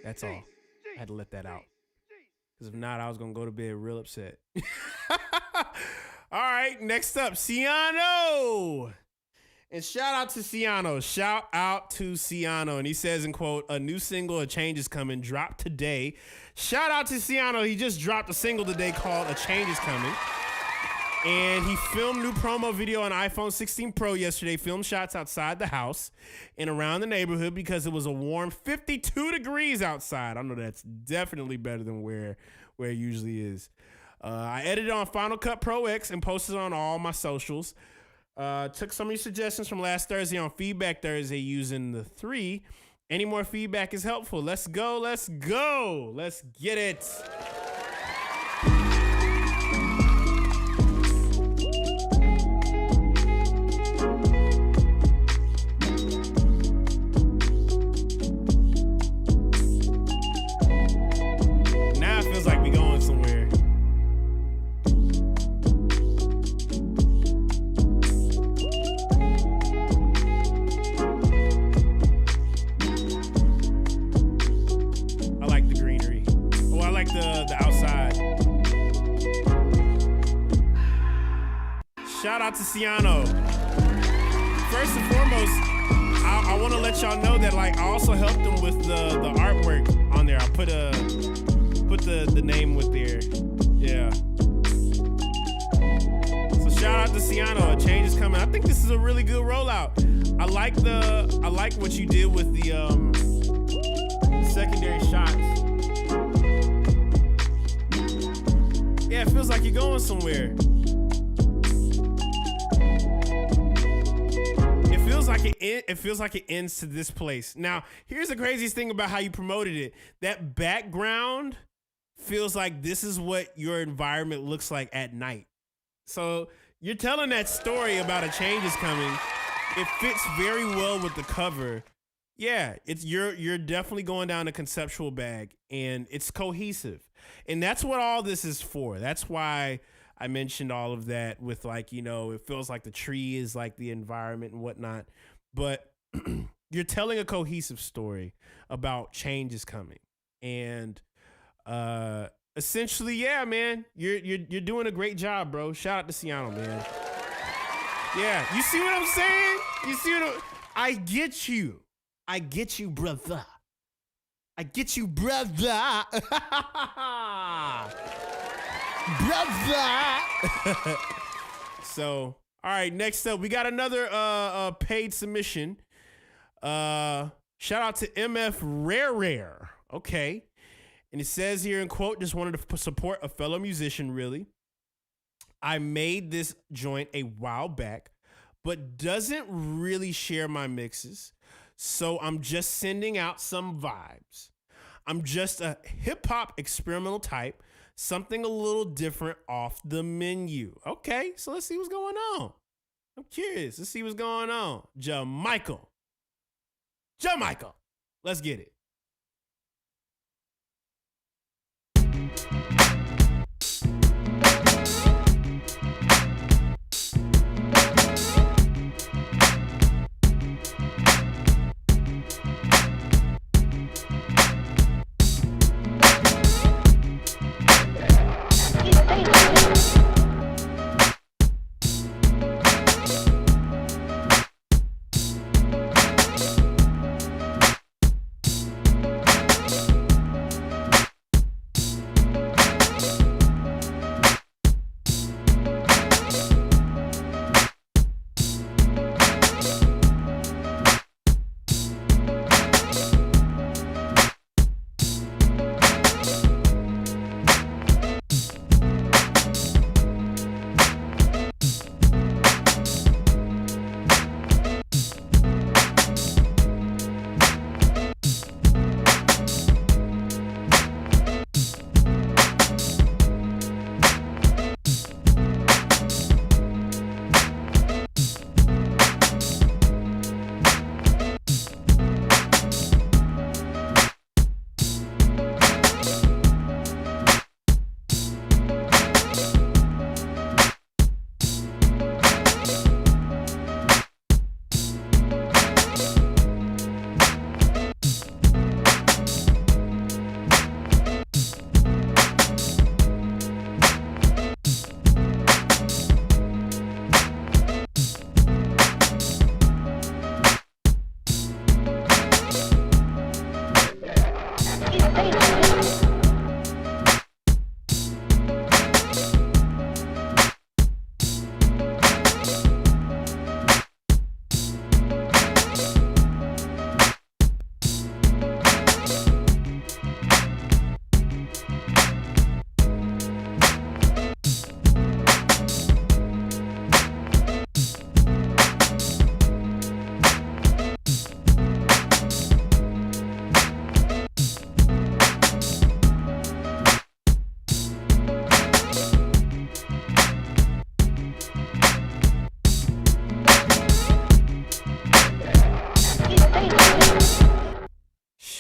That's all. I had to let that out. Because if not, I was going to go to bed real upset. All right, next up, Ciano. And shout out to Ciano. And he says, in quote, a new single, A Change Is Coming, dropped today. Shout out to Ciano. He just dropped a single today called A Change Is Coming. And he filmed new promo video on iPhone 16 Pro yesterday, filmed shots outside the house and around the neighborhood because it was a warm 52 degrees outside. I know that's definitely better than where it usually is. I edited on Final Cut Pro X and posted on all my socials. Took some of your suggestions from last Thursday on Feedback Thursday using the 3. Any more feedback is helpful. Let's go. Let's get it. Shout out to Ciano. First and foremost, I want to let y'all know that I also helped him with the artwork on there. I put the name with there. Yeah. So shout out to Ciano. A change is coming. I think this is a really good rollout. I like what you did with the secondary shots. Yeah, it feels like you're going somewhere. It feels like it ends to this place. Now, here's the craziest thing about how you promoted it. That background feels like this is what your environment looks like at night. So you're telling that story about a change is coming. It fits very well with the cover. Yeah, you're definitely going down a conceptual bag, and it's cohesive. And that's what all this is for. That's why I mentioned all of that with it feels like the tree is like the environment and whatnot. But you're telling a cohesive story about change is coming. And essentially, yeah, man, you're doing a great job, bro. Shout out to Ciano, man. Yeah, you see what I'm saying? I get you, brother. Brother. So, all right, next up, we got another paid submission. Shout out to MF Rare. Okay. And it says here in quote, just wanted to support a fellow musician, really. I made this joint a while back, but doesn't really share my mixes. So I'm just sending out some vibes. I'm just a hip hop experimental type, something a little different off the menu. Okay, so let's see what's going on. I'm curious. Let's see what's going on. Jamaica. Let's get it.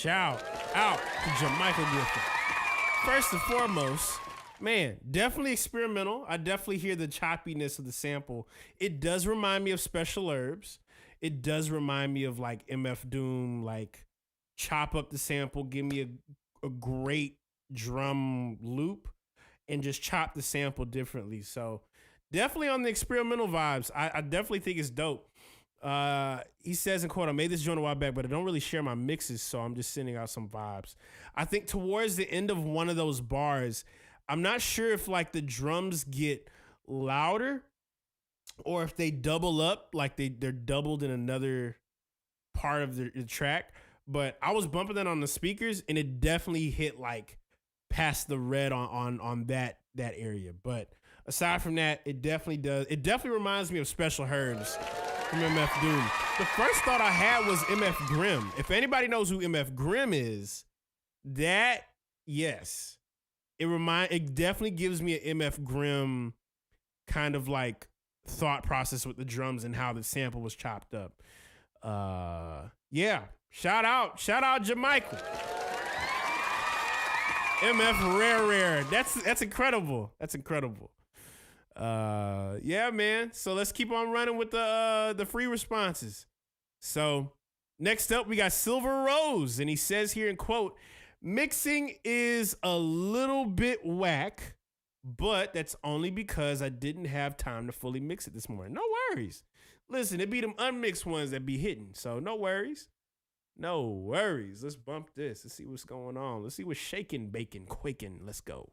Shout out to Jamaica Griffin. First and foremost, man, definitely experimental. I definitely hear the choppiness of the sample. It does remind me of Special Herbs. It does remind me of like MF Doom, like chop up the sample, give me a great drum loop, and just chop the sample differently. So definitely on the experimental vibes. I definitely think it's dope. He says in quote, I made this joint a while back, but I don't really share my mixes, so I'm just sending out some vibes. I think towards the end of one of those bars, I'm not sure if like the drums get louder or if they double up, like they're doubled in another part of the track. But I was bumping that on the speakers, and it definitely hit like past the red on that area. But aside from that, it definitely does. It definitely reminds me of Special Herbs from MF Doom. The first thought I had was MF Grimm. If anybody knows who MF Grimm is, that, yes. It definitely gives me an MF Grimm kind of like thought process with the drums and how the sample was chopped up. Yeah. Shout out Jamaica. MF Rare. That's incredible. That's incredible. Yeah, man. So let's keep on running with the free responses. So next up, we got Silver Rose, and he says here in quote, mixing is a little bit whack, but that's only because I didn't have time to fully mix it this morning. No worries. Listen, it be them unmixed ones that be hitting, so no worries. No worries. Let's bump this. Let's see what's going on. Let's see what's shaking, baking, quaking. Let's go.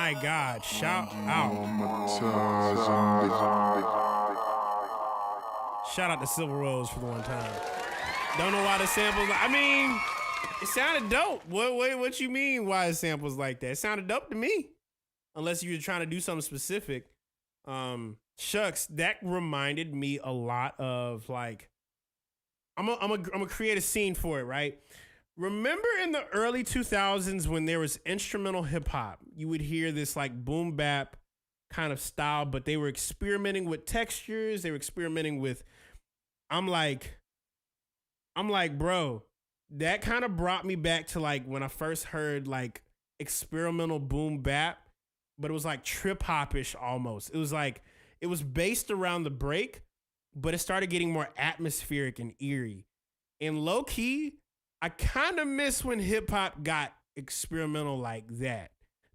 my God. Shout out. Shout out to Silver Rose for the one time. Don't know why the samples. I mean, it sounded dope. What you mean? Why the samples like that? It sounded dope to me. Unless you're trying to do something specific. Shucks, that reminded me a lot of like. I'm gonna create a scene for it, right? Remember in the early 2000s when there was instrumental hip hop, you would hear this like boom bap kind of style, but they were experimenting with textures. They were experimenting with. I'm like, bro, that kind of brought me back to like when I first heard like experimental boom bap, but it was like trip hop-ish almost. It was like, it was based around the break, but it started getting more atmospheric and eerie. And low key, I kind of miss when hip hop got experimental like that.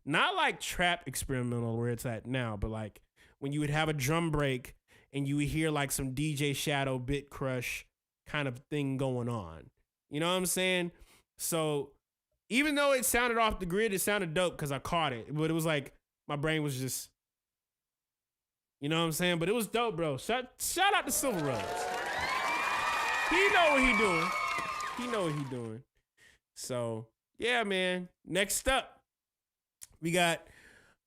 Not like trap experimental where it's at now, but like when you would have a drum break and you would hear like some DJ Shadow Bit Crush kind of thing going on. You know what I'm saying? So even though it sounded off the grid, it sounded dope because I caught it. But it was like my brain was just, you know what I'm saying? But it was dope, bro. Shout out to Silver Rose. He know what he doing. He know what he doing. So yeah, man. Next up, we got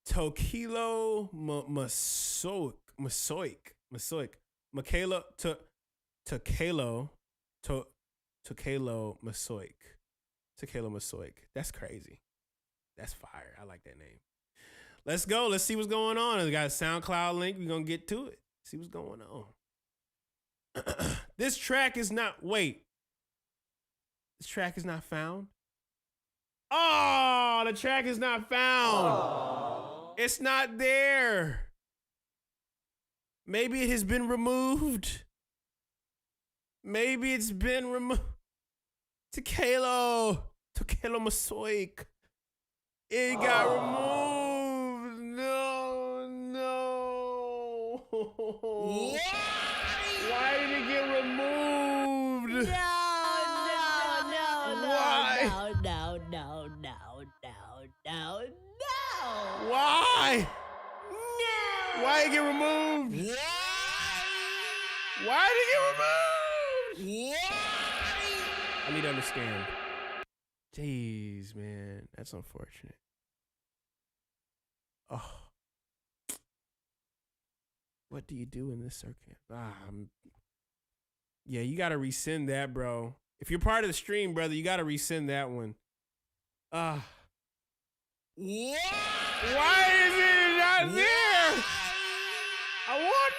Tokilo Masoik. Takelo Masoik. Takelo Masoik. That's crazy. That's fire. I like that name. Let's go. Let's see what's going on. We got a SoundCloud link. We're going to get to it. See what's going on. This track is not found. Oh, the track is not found. Oh. It's not there. Maybe it has been removed. Maybe it's been removed. Takelo Masoik. It got removed. No. Why did it get removed? No. Why? No. Why did it get removed? Why did it get removed? I need to understand. Jeez, man. That's unfortunate. Oh. What do you do in this circuit? Yeah, you got to resend that, bro. If you're part of the stream, brother, you got to resend that one. Why is it not there? I want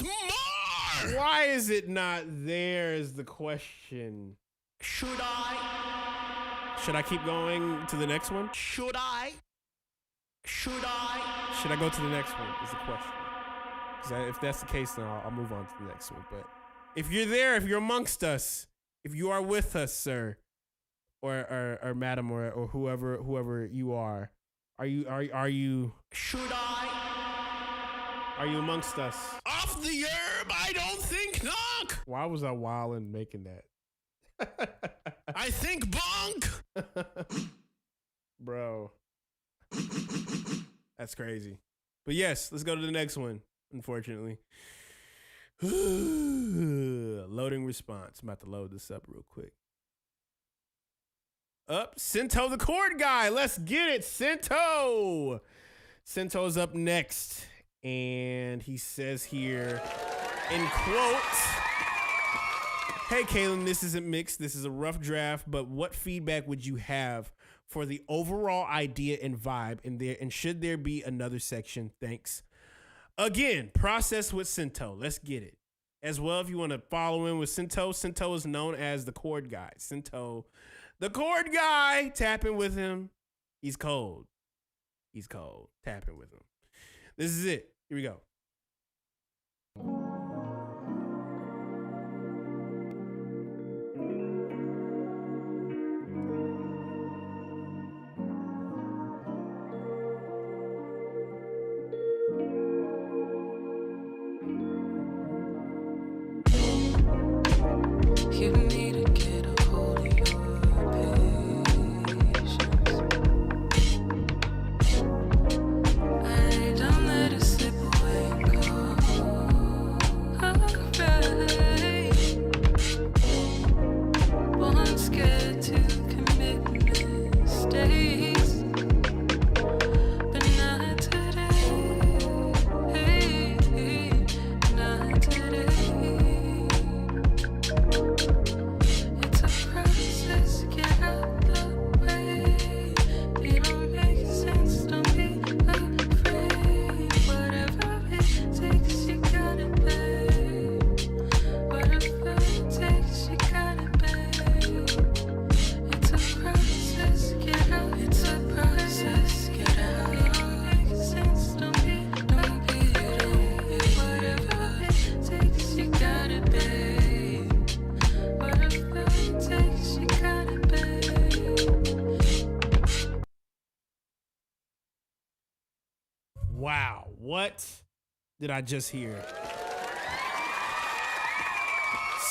more. Why is it not there is the question. Should I keep going to the next one? Should I go to the next one is the question. Because if that's the case, then I'll move on to the next one. But if you're there, if you're amongst us, if you are with us, sir, or madam, or whoever you are you amongst us? Off the herb, I don't think knock. Why was I wildin' making that? I think bunk. Bro. That's crazy. But yes, let's go to the next one, unfortunately. Loading response. I'm about to load this up real quick. Up, Sento the chord guy. Let's get it, Sento. Sento's up next. And he says here, in quotes, "Hey, Kalen, this isn't mixed. This is a rough draft, but what feedback would you have for the overall idea and vibe and should there be another section? Thanks." Again, process with Sento. Let's get it. As well, if you want to follow in with Sento, Sento is known as the chord guy. Sento, the chord guy, tapping with him. He's cold. Tapping with him. This is it. Here we go. You need to get a hold of your patience. what did I just hear?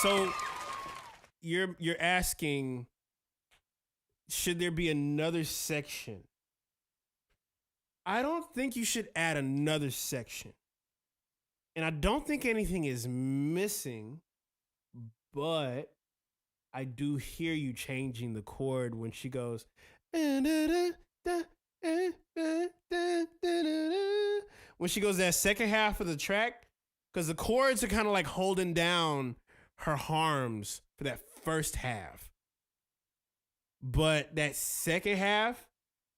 So you're asking, should there be another section? I don't think you should add another section. And I don't think anything is missing, but I do hear you changing the chord when she goes. When she goes that second half of the track, because the chords are kind of like holding down her harms for that first half. But that second half,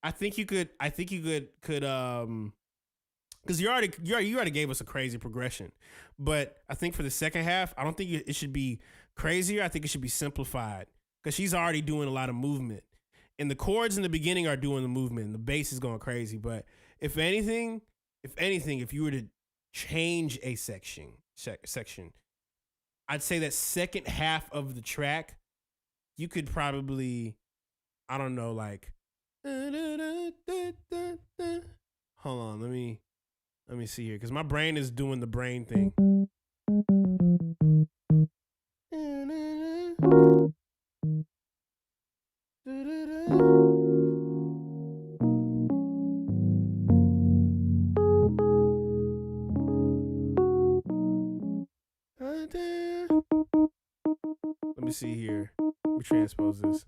I think you could because you already gave us a crazy progression. But I think for the second half, I don't think it should be crazier. I think it should be simplified because she's already doing a lot of movement. And the chords in the beginning are doing the movement and the bass is going crazy. But if anything, if you were to change a section, I'd say that second half of the track, you could probably, I don't know, like, hold on, let me see here, because my brain is doing the brain thing. Let me see here. Let me transpose this.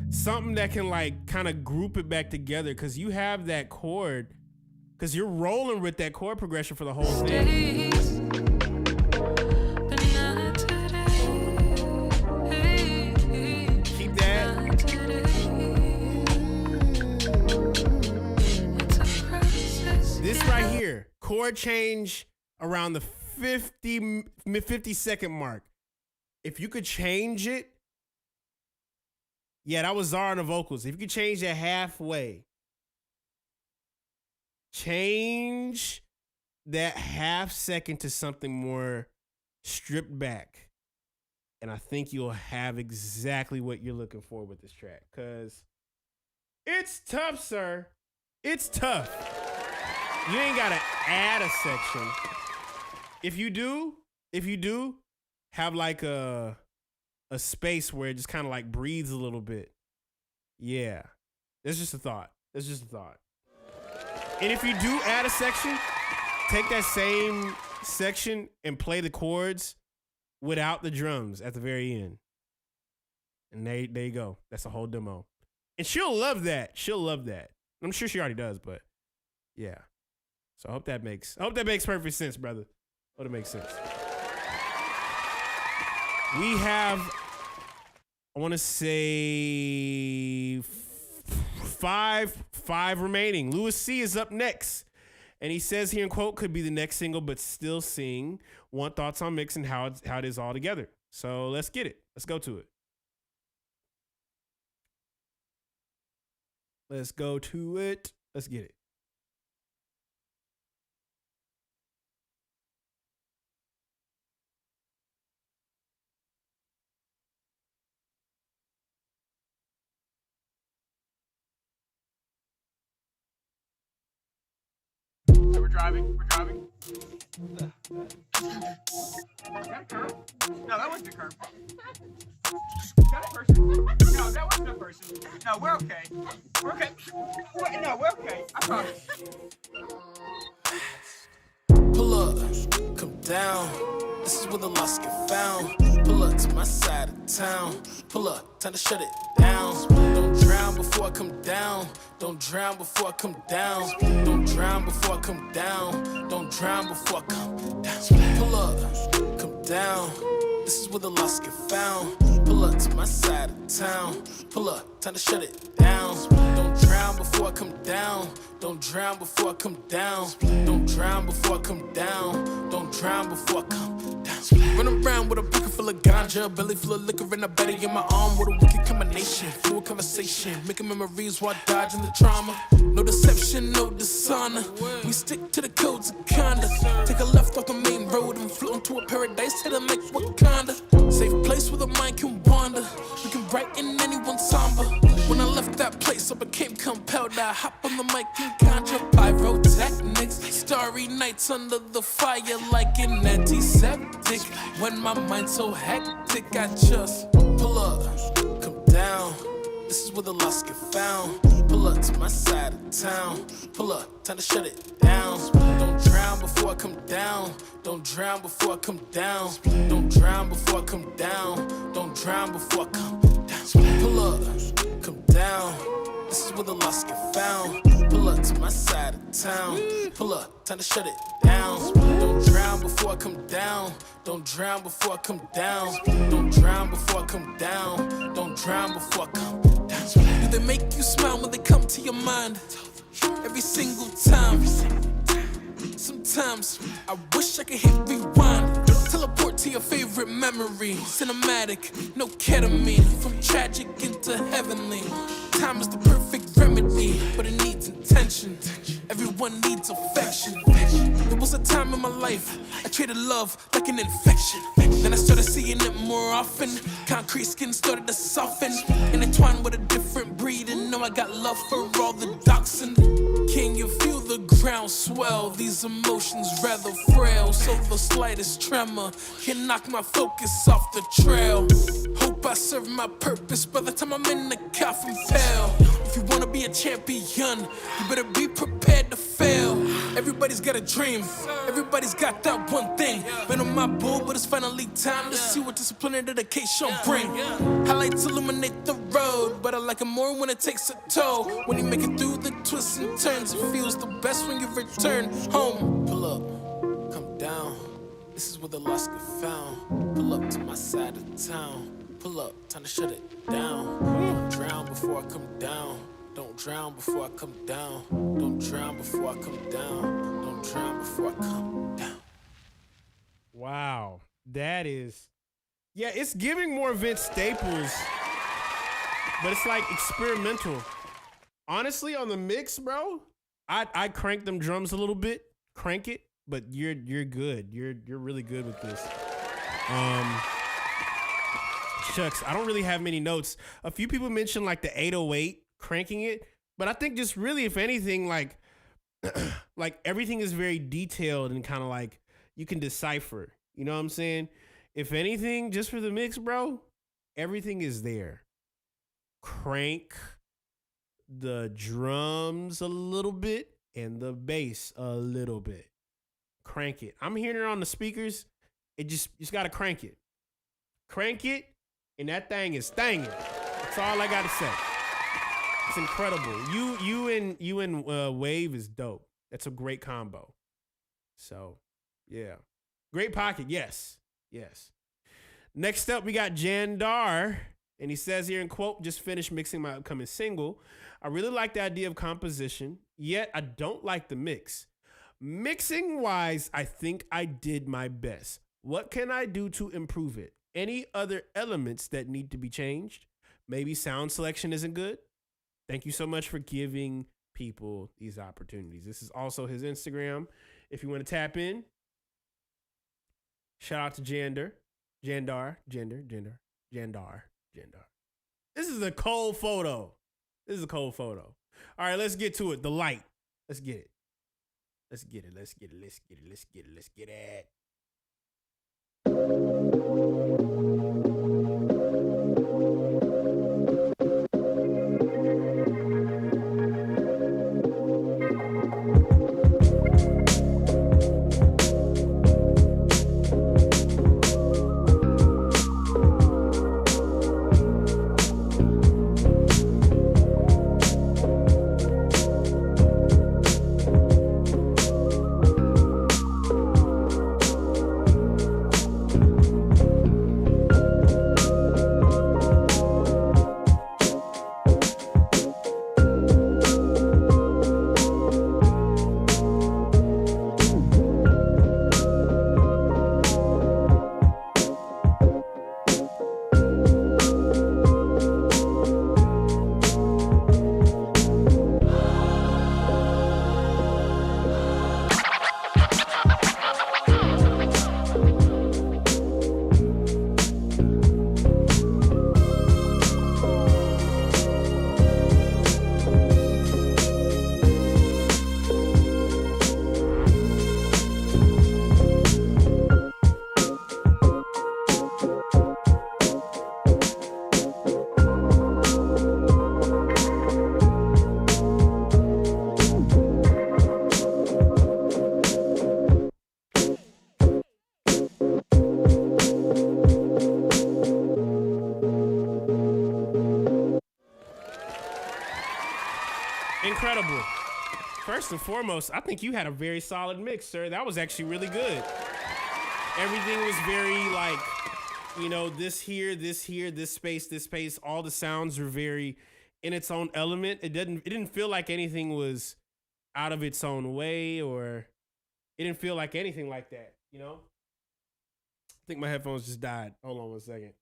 Something that can like kind of group it back together, because you have that chord, because you're rolling with that chord progression for the whole thing. Keep that. This right here, chord change around the 50-second mark. If you could change it, yeah, that was Zara on the vocals. If you could change that halfway, change that half second to something more stripped back, and I think you'll have exactly what you're looking for with this track. Because it's tough, sir. It's tough. You ain't got to add a section. If you do, have like a space where it just kind of like breathes a little bit. Yeah. That's just a thought. And if you do add a section, take that same section and play the chords without the drums at the very end. And there you go. That's a whole demo. And she'll love that. I'm sure she already does, but yeah. So I hope that makes perfect sense, brother. I hope it makes sense. We have, I want to say five remaining. Louis C is up next. And he says here in quote, could be the next single, but still sing. Want thoughts on mix and how it is all together. So let's get it. Let's go to it. Let's get it. We're driving. Is that a curve? No, that wasn't a curve. Is that a person? No, that wasn't a person. No, we're okay. No, we're okay. I promise. Pull up, come down. This is where the lost get found. Pull up to my side of town. Pull up, time to shut it down. Don't drown before I come down. Don't drown before I come down. Don't drown before I come down. Don't drown before I come down. Pull up, come down. This is where the lost get found. Pull up to my side of town. Pull up, time to shut it down. Don't Don't drown before I come down. Don't drown before I come down. Don't drown before I come down. Don't drown before I come down. Run around with a pocket full of ganja, a belly full of liquor, and a belly in my arm with a wicked combination. Fluid conversation, making memories while dodging the trauma. No deception, no dishonor. We stick to the codes of conduct. Take a left off the main road and float into a paradise hidden like Wakanda. Safe place where the mind can wander. We can brighten anyone's somber. When I left that place, I became compelled. I hop on the mic and conjure pyrotechnics. Starry nights under the fire like an antiseptic. When my mind's so hectic, I just pull up, come down. This is where the lost get found. Pull up to my side of town. Pull up, time to shut it down. Don't drown before I come down. Don't drown before I come down. Don't drown before I come down. Don't drown before I come down. Pull up, come down. This is where the lost get found. Pull up to my side of town. Pull up, time to shut it down. Don't drown before I come down. Don't drown before I come down. Don't drown before I come down. Don't drown before I come down. Do they make you smile when they come to your mind? Every single time. Sometimes I wish I could hit rewind. Teleport to your favorite memory. Cinematic, no ketamine. From tragic into heavenly. Time is the perfect remedy, but it needs intention. Everyone needs affection. There was a time in my life I treated love like an infection. Then I started seeing it more often. Concrete skin started to soften. Intertwined with a different breed. And now I got love for all the dachshund. Can you feel the ground swell? These emotions rather frail. So the slightest tremor can knock my focus off the trail. Hope I serve my purpose by the time I'm in the coffin pale. If you wanna be a champion, you better be prepared to fail. Everybody's got a dream, everybody's got that one thing. Been on my bull, but it's finally time to see what discipline and dedication bring. Highlights illuminate the road, but I like it more when it takes a toll. When you make it through the twists and turns, it feels the best when you return home. Pull up, come down. This is where the lost get found. Pull up to my side of town. Pull up, time to shut it down. Don't drown before I come down. Don't drown before I come down. Don't drown before I come down. Don't drown before I come down. Wow. That is, yeah, it's giving more Vince Staples, but it's like experimental. Honestly, on the mix, bro, I crank them drums a little bit, crank it, but you're good. You're really good with this. Shucks, I don't really have many notes. A few people mentioned like the 808 cranking it, but I think just really, if anything, like like everything is very detailed and kind of like you can decipher. You know what I'm saying? If anything, just for the mix, bro, everything is there. Crank the drums a little bit and the bass a little bit. Crank it. I'm hearing it on the speakers. You just gotta crank it. Crank it, and that thing is thangin'. That's all I gotta say. It's incredible. You and Wave is dope. That's a great combo. So, yeah. Great pocket, yes. Yes. Next up, we got Jandar. And he says here in quote, just finished mixing my upcoming single. I really like the idea of composition, yet I don't like the mix. Mixing wise, I think I did my best. What can I do to improve it? Any other elements that need to be changed? Maybe sound selection isn't good? Thank you so much for giving people these opportunities. This is also his Instagram. If you want to tap in, shout out to Jandar. This is a cold photo. All right, let's get to it. The light. Let's get it. Let's get it. incredible. First and foremost, I think you had a very solid mix, sir. That was actually really good. Everything was very like, you know, this here, this space. All the sounds are very in its own element. It didn't feel like anything was out of its own way, or it didn't feel like anything like that, you know? I think my headphones just died. Hold on one second.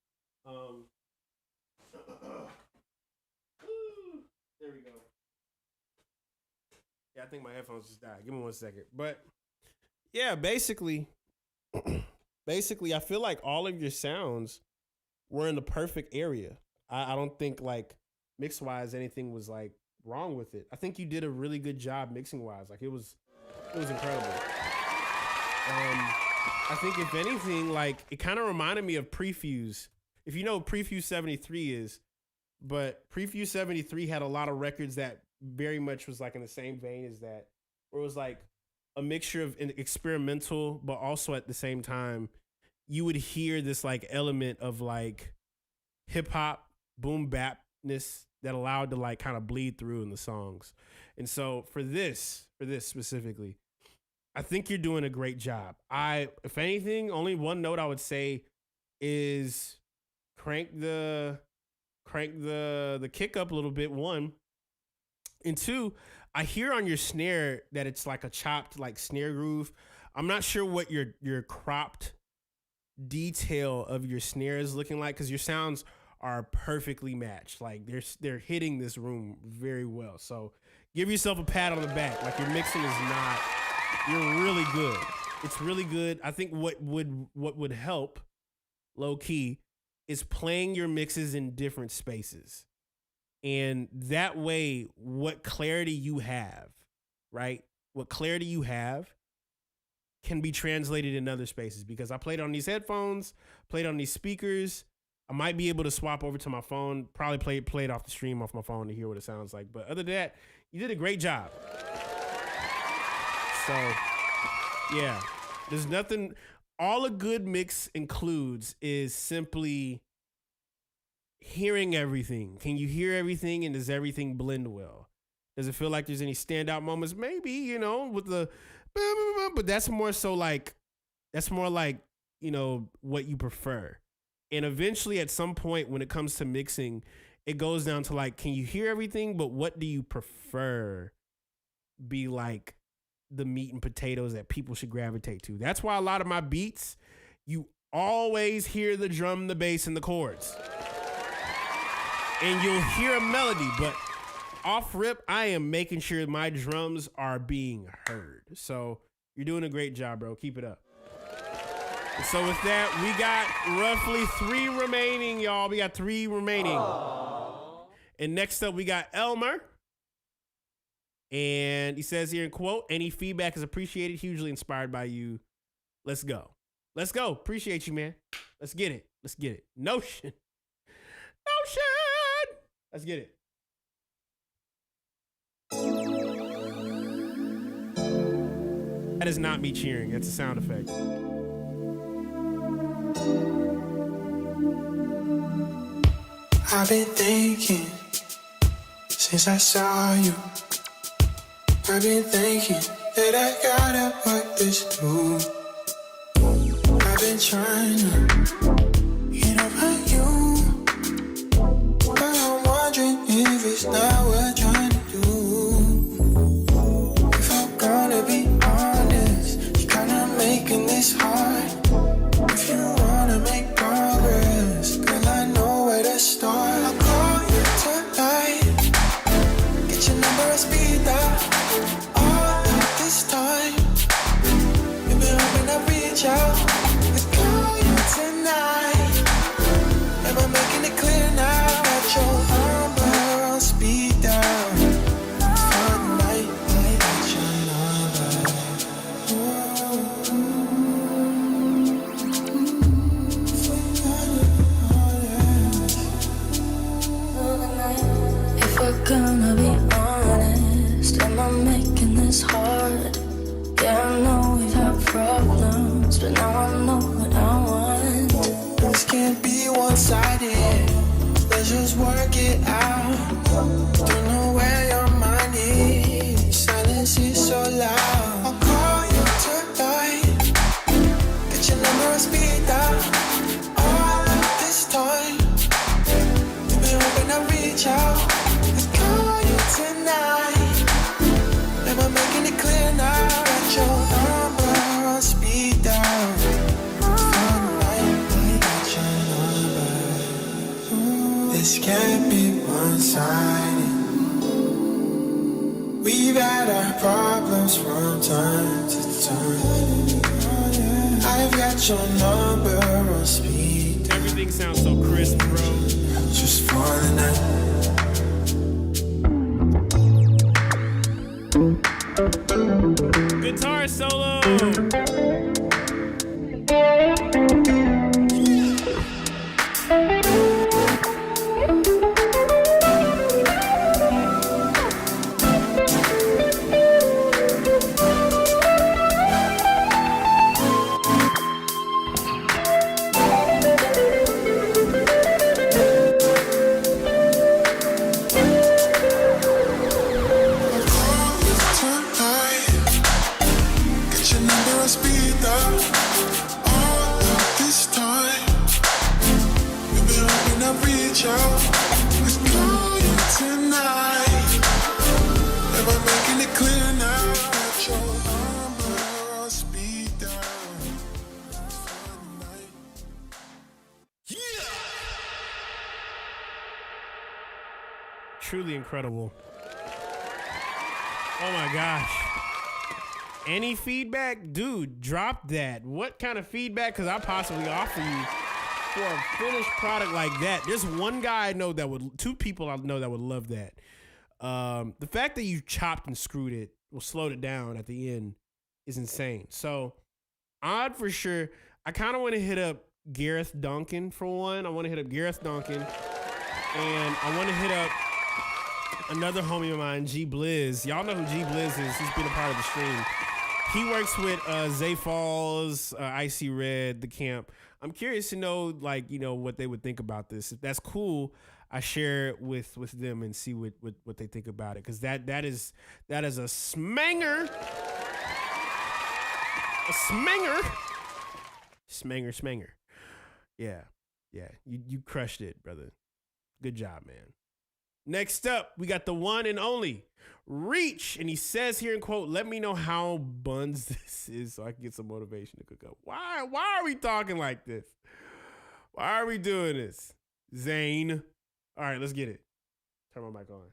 There we go. Yeah, I think my headphones just died. Give me 1 second. But yeah, basically, I feel like all of your sounds were in the perfect area. I don't think like mix wise anything was like wrong with it. I think you did a really good job mixing wise. Like it was incredible. I think if anything, like it kind of reminded me of Prefuse. If you know what Prefuse 73 is, but Prefuse 73 had a lot of records that very much was like in the same vein as that, where it was like a mixture of experimental, but also at the same time, you would hear this like element of like hip hop, boom bapness that allowed to like kind of bleed through in the songs. And so for this specifically, I think you're doing a great job. If anything, only one note I would say is crank the kick up a little bit, one. And two, I hear on your snare that it's like a chopped like snare groove. I'm not sure what your cropped detail of your snare is looking like, because your sounds are perfectly matched. Like they're hitting this room very well. So give yourself a pat on the back. Like your mixing is not. You're really good. It's really good. I think what would help, low key, is playing your mixes in different spaces. And that way, what clarity you have, right? What clarity you have can be translated in other spaces. Because I played on these headphones, played on these speakers. I might be able to swap over to my phone, probably play it off the stream off my phone to hear what it sounds like. But other than that, you did a great job. So, yeah, there's nothing. All a good mix includes is simply hearing everything. Can you hear everything, and does everything blend well? Does it feel like there's any standout moments? Maybe, you know, with the, but that's more so like, that's more like, you know, what you prefer. And eventually at some point when it comes to mixing, it goes down to like, can you hear everything? But what do you prefer be like the meat and potatoes that people should gravitate to? That's why a lot of my beats, you always hear the drum, the bass, and the chords. And you'll hear a melody, but off rip, I am making sure my drums are being heard. So you're doing a great job, bro. Keep it up. And so with that, we got roughly 3 remaining, y'all. We got 3 remaining. Aww. And next up, we got Elmer. And he says here in quote, any feedback is appreciated, hugely inspired by you. Let's go. Let's go. Appreciate you, man. Let's get it. Let's get it. Notion. Let's get it. That is not me cheering. That's a sound effect. I've been thinking since I saw you. I've been thinking that I gotta work this through. I've been trying to get over you, but I'm wondering if it's not what I'm trying to do. If I'm gonna be honest, you're kinda making this hard. If you wanna make progress, girl, I know where to start. I'll call you tonight, get your number and speed up. All of this time, you've been hoping I reach out. I'll call you tonight, am I making it clear now? Got your number on speed down. For the night, I got your number. If we're gonna be honest, am I making this hard? Yeah, I know we've had problems, but now I know what I want. This can't be one-sided. Let's just work it out. Don't know where your mind is. this can't be one-sided. We've had our problems from time to time. I've got your number on speed. Everything sounds so crisp, bro. Just for the night. Guitar solo. Truly incredible. Oh my gosh. Any feedback? Dude, drop that. What kind of feedback could I possibly offer you for a finished product like that? There's one guy I know that would, two people I know that would love that. The fact that you chopped and screwed it, well, slowed it down at the end is insane. So, odd for sure. I kind of want to hit up Gareth Duncan for one. I want to hit up Gareth Duncan. And I want to hit up another homie of mine, G Blizz. Y'all know who G Blizz is. He's been a part of the stream. He works with Zay Falls, Icy Red, The Camp. I'm curious to know, like, you know, what they would think about this. If that's cool, I share it with them and see what they think about it. Because that is a smanger. A smanger. Yeah. You crushed it, brother. Good job, man. Next up, we got the one and only Reach. And he says here in quote, "Let me know how buns this is so I can get some motivation to cook up." Why are we talking like this? Why are we doing this? Zane. All right, let's get it. Turn my mic on.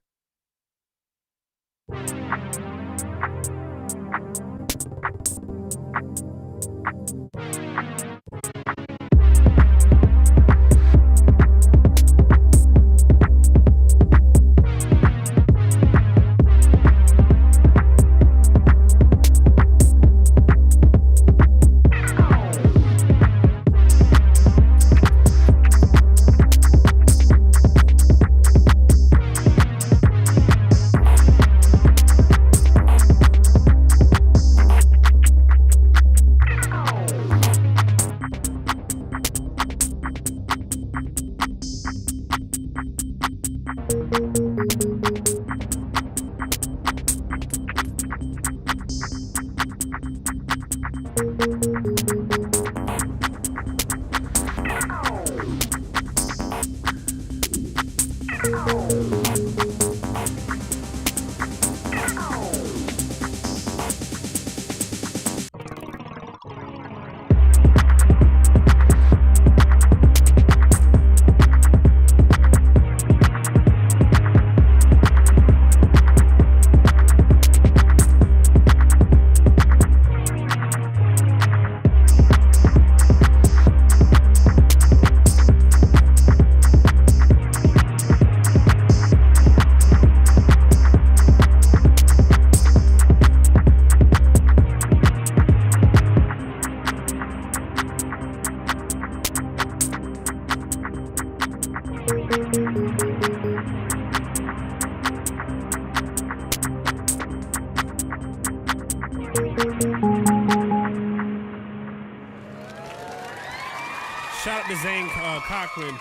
Shout out to Zane Cochran.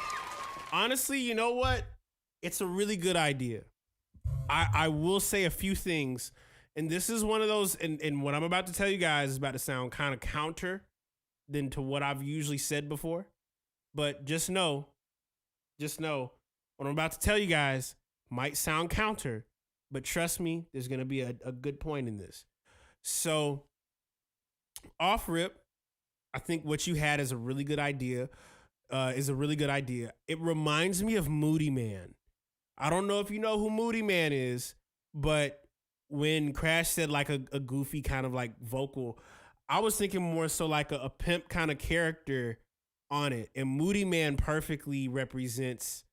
Honestly, you know what? It's a really good idea. I will say a few things, and this is one of those, and what I'm about to tell you guys is about to sound kind of counter than to what I've usually said before. But just know, what I'm about to tell you guys might sound counter, but trust me, there's going to be a good point in this. So, off rip, I think what you had is a really good idea. is a really good idea. It reminds me of Moody Man. I don't know if you know who Moody Man is, but when Crash said like a goofy kind of like vocal, I was thinking more so like a pimp kind of character on it. And Moody Man perfectly represents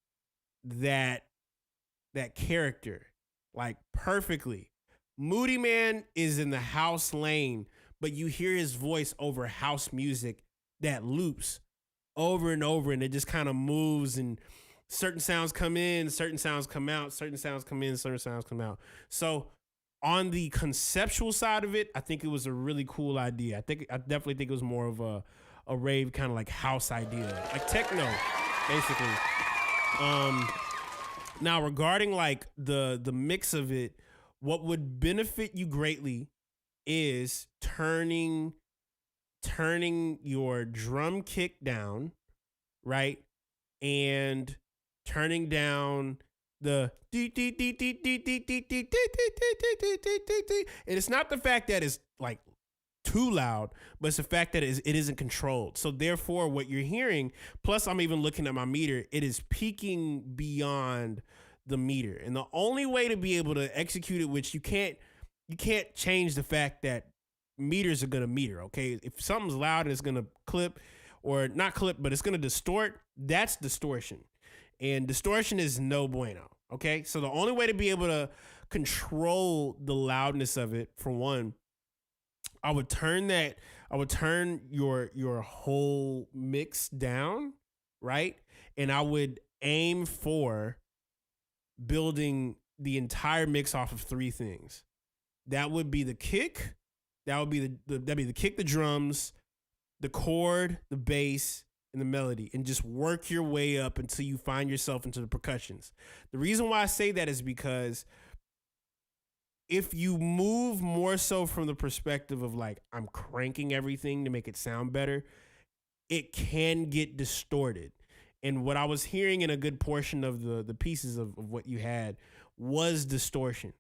that character, like perfectly. Moody Man is in the house lane, but you hear his voice over house music that loops over and over, and it just kind of moves, and certain sounds come in, certain sounds come out, certain sounds come in, certain sounds come out. So on the conceptual side of it, I think it was a really cool idea. I definitely think it was more of a rave kind of like house idea, like techno, basically. Now regarding like the mix of it, what would benefit you greatly is turning your drum kick down, right? And turning down the and it's not the fact that it's like too loud, but it's the fact that it isn't controlled. So therefore what you're hearing, plus I'm even looking at my meter, it is peaking beyond the meter. And the only way to be able to execute it, which you can't change the fact that meters are gonna meter, okay? If something's loud and it's gonna clip, or not clip, but it's gonna distort, that's distortion. And distortion is no bueno, okay? So the only way to be able to control the loudness of it, for one, I would turn your whole mix down, right? And I would aim for building the entire mix off of three things. That would be the kick, that'd be the kick, the drums, the chord, the bass, and the melody, and just work your way up until you find yourself into the percussions. The reason why I say that is because if you move more so from the perspective of like, I'm cranking everything to make it sound better, it can get distorted. And what I was hearing in a good portion of the pieces of what you had was distortion.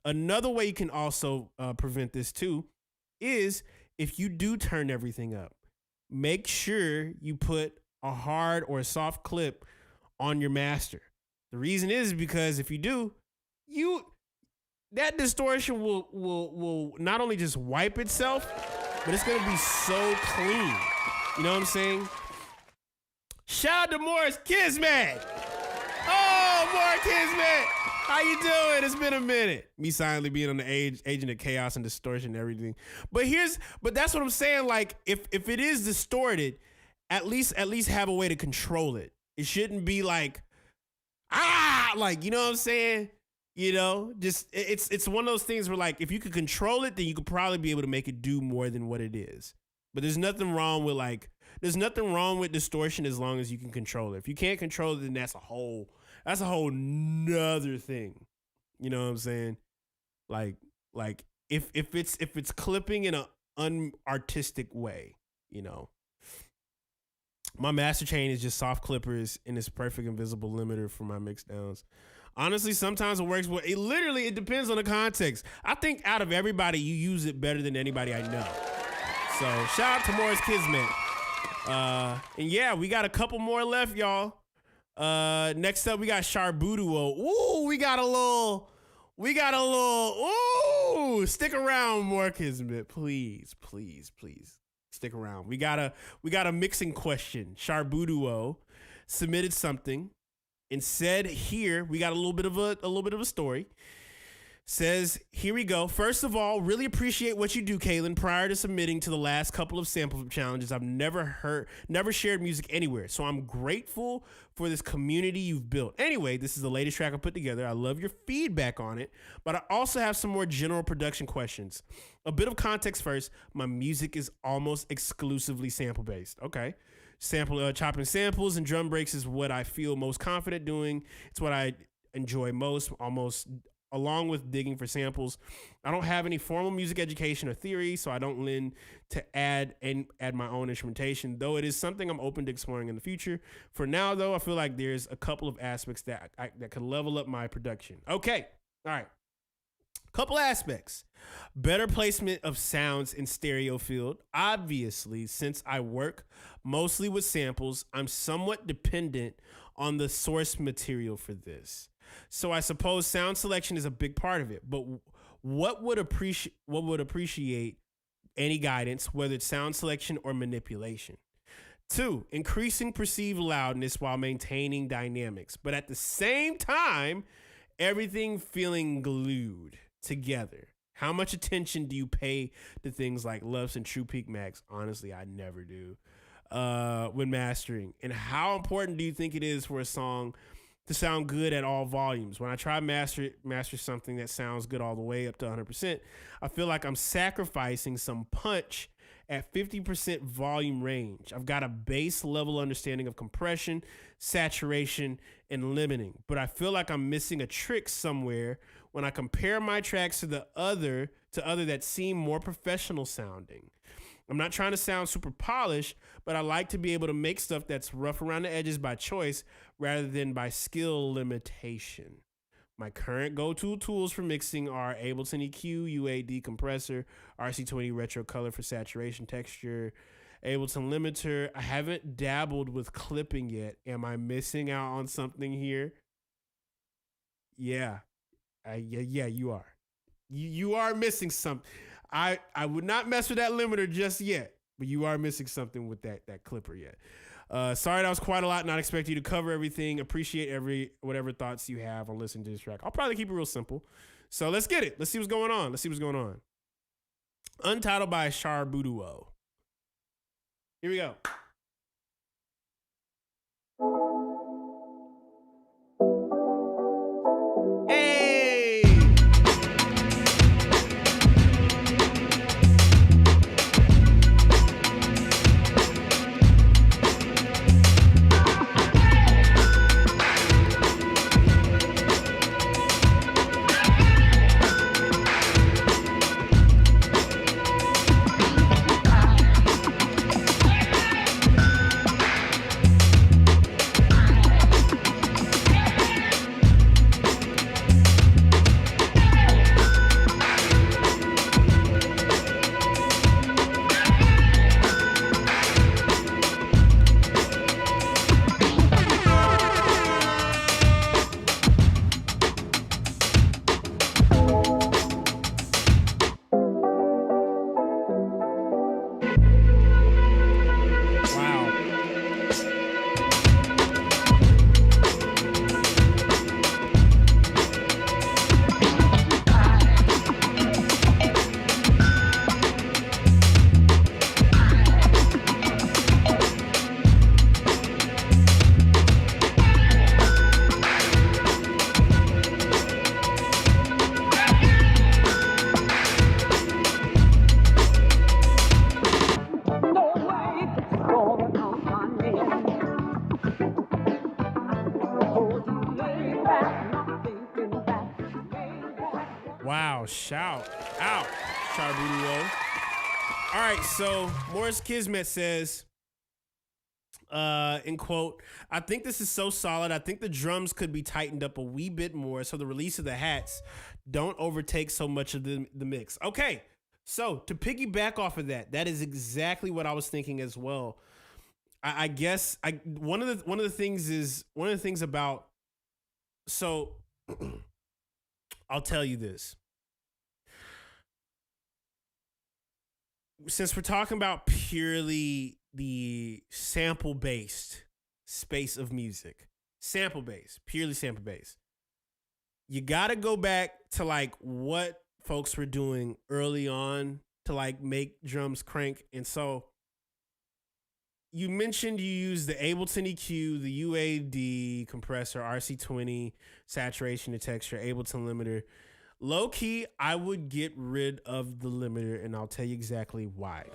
Another way you can also prevent this too is if you do turn everything up, make sure you put a hard or a soft clip on your master. The reason is because if you do, that distortion will not only just wipe itself, but it's gonna be so clean. You know what I'm saying? Shout out to Morris Kismet. Oh, Morris Kismet. How you doing? It's been a minute. Me silently being on the agent of chaos and distortion and everything. But that's what I'm saying. Like, if it is distorted, at least have a way to control it. It shouldn't be like, like, you know what I'm saying? You know, just it's one of those things where like, if you could control it, then you could probably be able to make it do more than what it is. But there's nothing wrong with distortion as long as you can control it. If you can't control it, then that's a whole nother thing. You know what I'm saying? Like if it's clipping in an unartistic way, you know. My master chain is just soft clippers and it's perfect invisible limiter for my mix downs. Honestly, sometimes it works, but it depends on the context. I think out of everybody, you use it better than anybody I know. So shout out to Morris Kismet. And yeah, we got a couple more left, y'all. Next up, we got Sharbuduo. Ooh, we got a little, ooh, stick around, more Kismet. Please. Stick around. We got a mixing question. Sharbuduo submitted something and said, here, we got a little bit of a story. Says, here we go. First of all, really appreciate what you do, Kaylin. Prior to submitting to the last couple of sample challenges, I've never shared music anywhere. So I'm grateful for this community you've built. Anyway, this is the latest track I put together. I love your feedback on it, but I also have some more general production questions. A bit of context first. My music is almost exclusively sample based. Okay. Chopping samples and drum breaks is what I feel most confident doing. It's what I enjoy most, along with digging for samples. I don't have any formal music education or theory, so I don't lend to add my own instrumentation, though it is something I'm open to exploring in the future. For now, though, I feel like there's a couple of aspects that could level up my production. Okay, all right. Couple aspects. Better placement of sounds in stereo field. Obviously, since I work mostly with samples, I'm somewhat dependent on the source material for this. So I suppose sound selection is a big part of it. But what would appreciate any guidance, whether it's sound selection or manipulation? 2, increasing perceived loudness while maintaining dynamics, but at the same time, everything feeling glued together. How much attention do you pay to things like Loves and True Peak Max? Honestly, I never do. When mastering, and how important do you think it is for a song to sound good at all volumes? When I try master something that sounds good all the way up to 100%, I feel like I'm sacrificing some punch at 50% volume range. I've got a base level understanding of compression, saturation, and limiting, but I feel like I'm missing a trick somewhere when I compare my tracks to other that seem more professional sounding. I'm not trying to sound super polished, but I like to be able to make stuff that's rough around the edges by choice rather than by skill limitation. My current go-to tools for mixing are Ableton EQ, UAD compressor, RC20 retro color for saturation texture, Ableton limiter. I haven't dabbled with clipping yet. Am I missing out on something here? Yeah, you are. You are missing something. I would not mess with that limiter just yet, but you are missing something with that clipper yet. Sorry, that was quite a lot. Not expecting you to cover everything. Appreciate whatever thoughts you have on listening to this track. I'll probably keep it real simple. So let's get it. Let's see what's going on. Untitled by Sharbuduo. Here we go. Hey! Wow, shout out, Charbuduo. All right, so Morris Kismet says, in quote, I think this is so solid. I think the drums could be tightened up a wee bit more so the release of the hats don't overtake so much of the mix. Okay, so to piggyback off of that, that is exactly what I was thinking as well. I guess one of the things about, so I'll tell you this. Since we're talking about purely the sample-based space of music, purely sample-based, you got to go back to like what folks were doing early on to like make drums crank. And so you mentioned you use the Ableton EQ, the UAD compressor, RC20, saturation and texture, Ableton limiter. Low key, I would get rid of the limiter, and I'll tell you exactly why.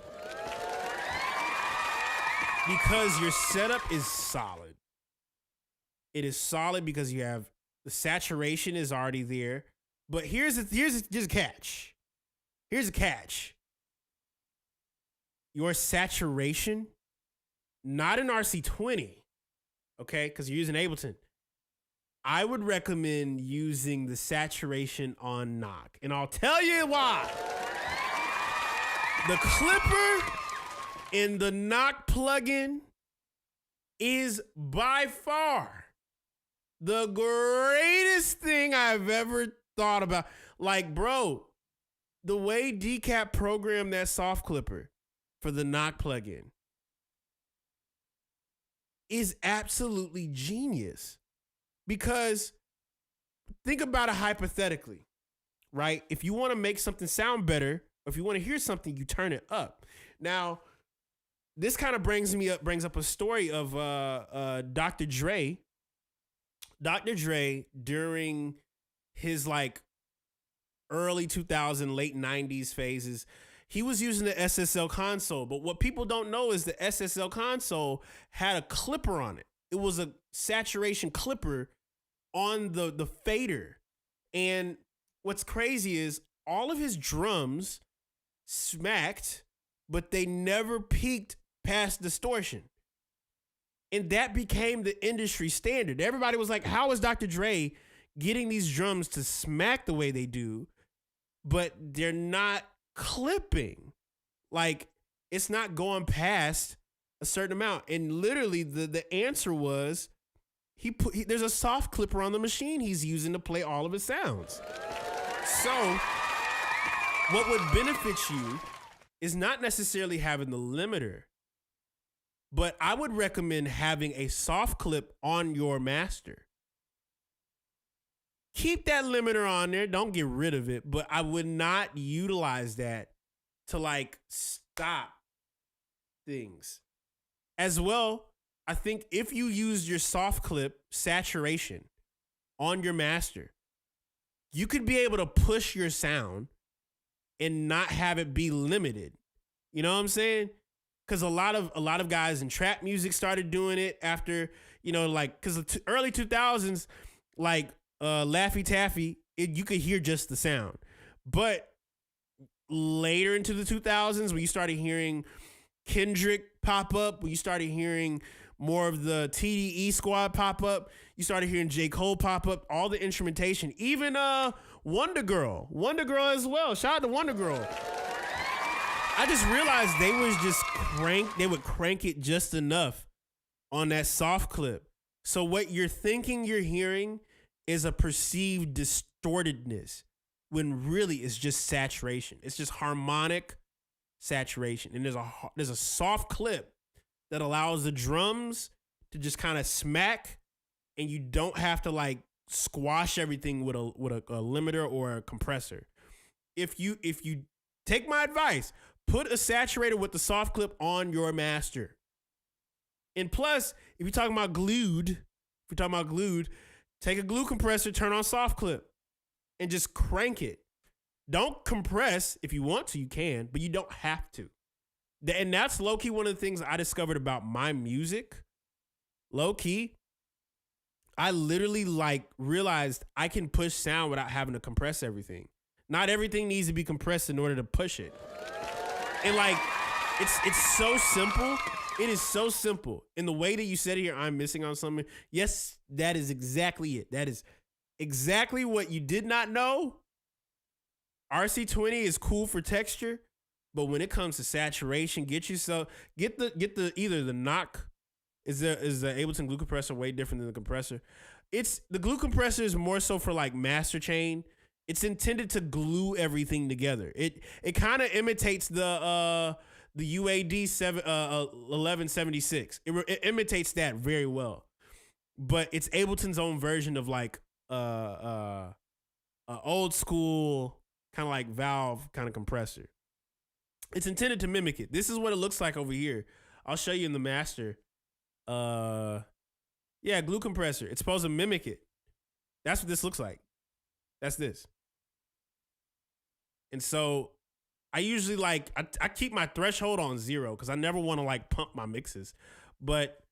Because your setup is solid. It is solid because you have the saturation is already there. But here's a catch. Here's a catch. Your saturation, not in RC20, okay, because you're using Ableton. I would recommend using the saturation on knock, and I'll tell you why. The clipper in the knock plugin is by far the greatest thing I've ever thought about. Like, bro, the way Decap programmed that soft clipper for the knock plugin is absolutely genius. Because think about it hypothetically, right? If you want to make something sound better, or if you want to hear something, you turn it up. Now, this kind of brings up a story of Dr. Dre. Dr. Dre, during his like early 2000, late 90s phases, he was using the SSL console. But what people don't know is the SSL console had a clipper on it. It was a saturation clipper on the fader. And what's crazy is all of his drums smacked, but they never peaked past distortion. And that became the industry standard. Everybody was like, how is Dr. Dre getting these drums to smack the way they do, but they're not clipping? Like, it's not going past a certain amount. And literally the answer was, there's a soft clipper on the machine he's using to play all of his sounds. So what would benefit you is not necessarily having the limiter, but I would recommend having a soft clip on your master. Keep that limiter on there. Don't get rid of it, but I would not utilize that to like stop things. As well, I think if you use your soft clip saturation on your master, you could be able to push your sound and not have it be limited. You know what I'm saying? Because a lot of guys in trap music started doing it after, you know, like, because the early 2000s, like Laffy Taffy, you could hear just the sound. But later into the 2000s, when you started hearing Kendrick pop up, when you started hearing more of the TDE squad pop up, you started hearing J. Cole pop up, all the instrumentation, even Wonder Girl as well. Shout out to Wonder Girl. I just realized they would crank it just enough on that soft clip. So what you're thinking you're hearing is a perceived distortedness, when really it's just saturation. It's just harmonic saturation. And there's a soft clip that allows the drums to just kind of smack, and you don't have to like squash everything with a limiter or a compressor. If you take my advice, put a saturator with the soft clip on your master. And plus, if you're talking about glued, take a glue compressor, turn on soft clip, and just crank it. Don't compress. If you want to, you can, but you don't have to. And that's low-key one of the things I discovered about my music. Low-key, I literally like realized I can push sound without having to compress everything. Not everything needs to be compressed in order to push it. And like, it's so simple. It is so simple. In the way that you said here, I'm missing on something. Yes, that is exactly it. That is exactly what you did not know. RC20 is cool for texture, but when it comes to saturation, get the either the knock is the Ableton glue compressor way different than the compressor. It's the glue compressor is more so for like master chain. It's intended to glue everything together. It kind of imitates the UAD 1176. It imitates that very well, but it's Ableton's own version of like old school kind of like valve kind of compressor. It's intended to mimic it. This is what it looks like over here. I'll show you in the master. Yeah, glue compressor. It's supposed to mimic it. That's what this looks like. That's this. And so I usually like, I keep my threshold on 0 because I never want to like pump my mixes. But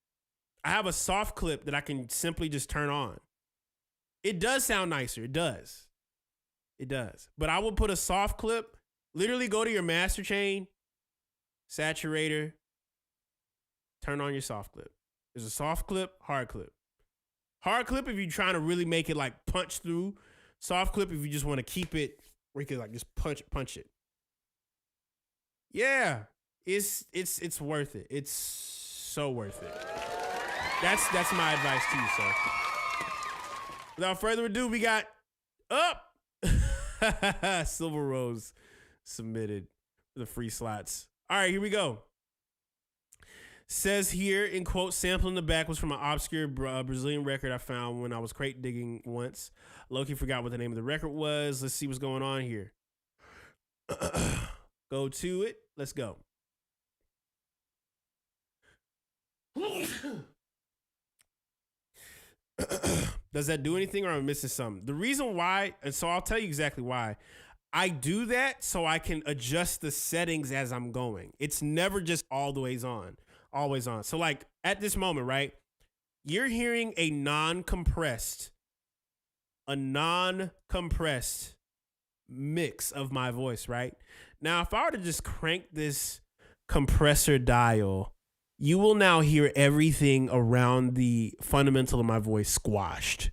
I have a soft clip that I can simply just turn on. It does sound nicer. It does. It does. But I will put a soft clip, literally go to your master chain, saturator, turn on your soft clip. There's a soft clip, hard clip. Hard clip if you're trying to really make it like punch through. Soft clip if you just want to keep it where you can like just punch it. Yeah, it's worth it. It's so worth it. That's my advice to you, sir. Without further ado, we got Up. Silver Rose submitted for the free slots. All right, here we go. Says here, in quote, sample in the back was from an obscure Brazilian record I found when I was crate digging once. Loki forgot what the name of the record was. Let's see what's going on here. Go to it. Let's go. Does that do anything or am I missing something? The reason why, and so I'll tell you exactly why. I do that so I can adjust the settings as I'm going. It's never just always on. So like at this moment, right? You're hearing a non-compressed mix of my voice, right? Now, if I were to just crank this compressor dial, you will now hear everything around the fundamental of my voice squashed.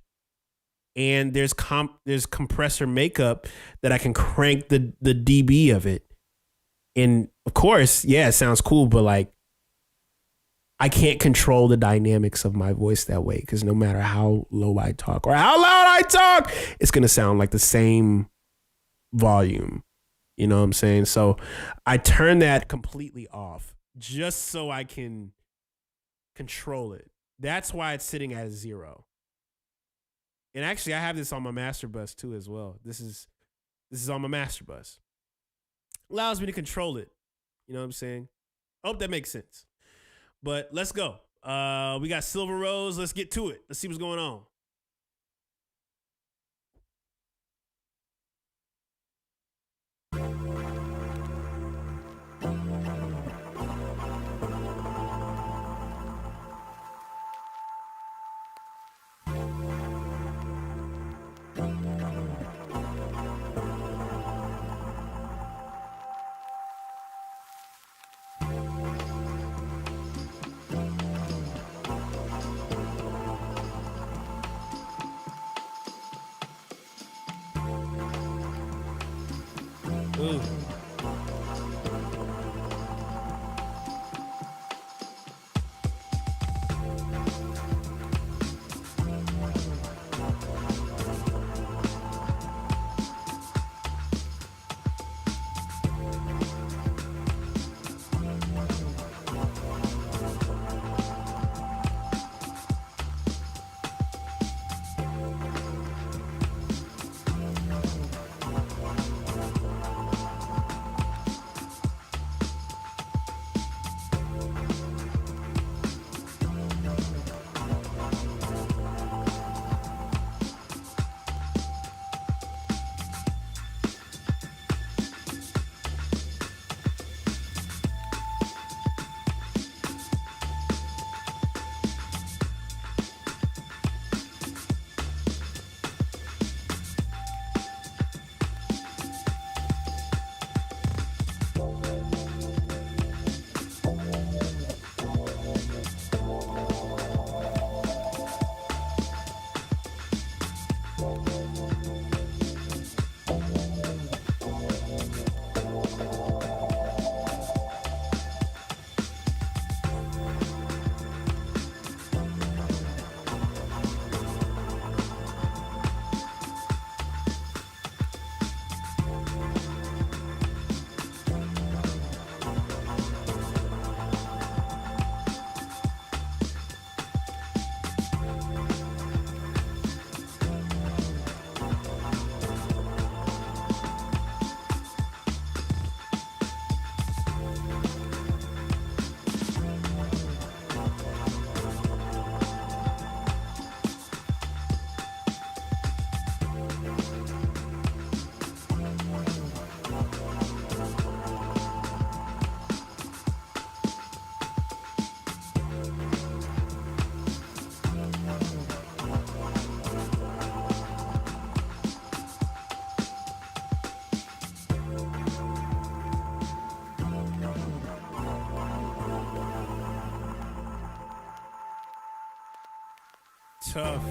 And there's compressor makeup that I can crank the dB of it. And of course, yeah, it sounds cool, but like I can't control the dynamics of my voice that way because no matter how low I talk or how loud I talk, it's going to sound like the same volume. You know what I'm saying? So I turn that completely off just so I can control it. That's why it's sitting at 0. And actually, I have this on my master bus too as well. This is on my master bus. Allows me to control it. You know what I'm saying? I hope that makes sense. But let's go. We got Silver Rose. Let's get to it. Let's see what's going on. Ooh. tough.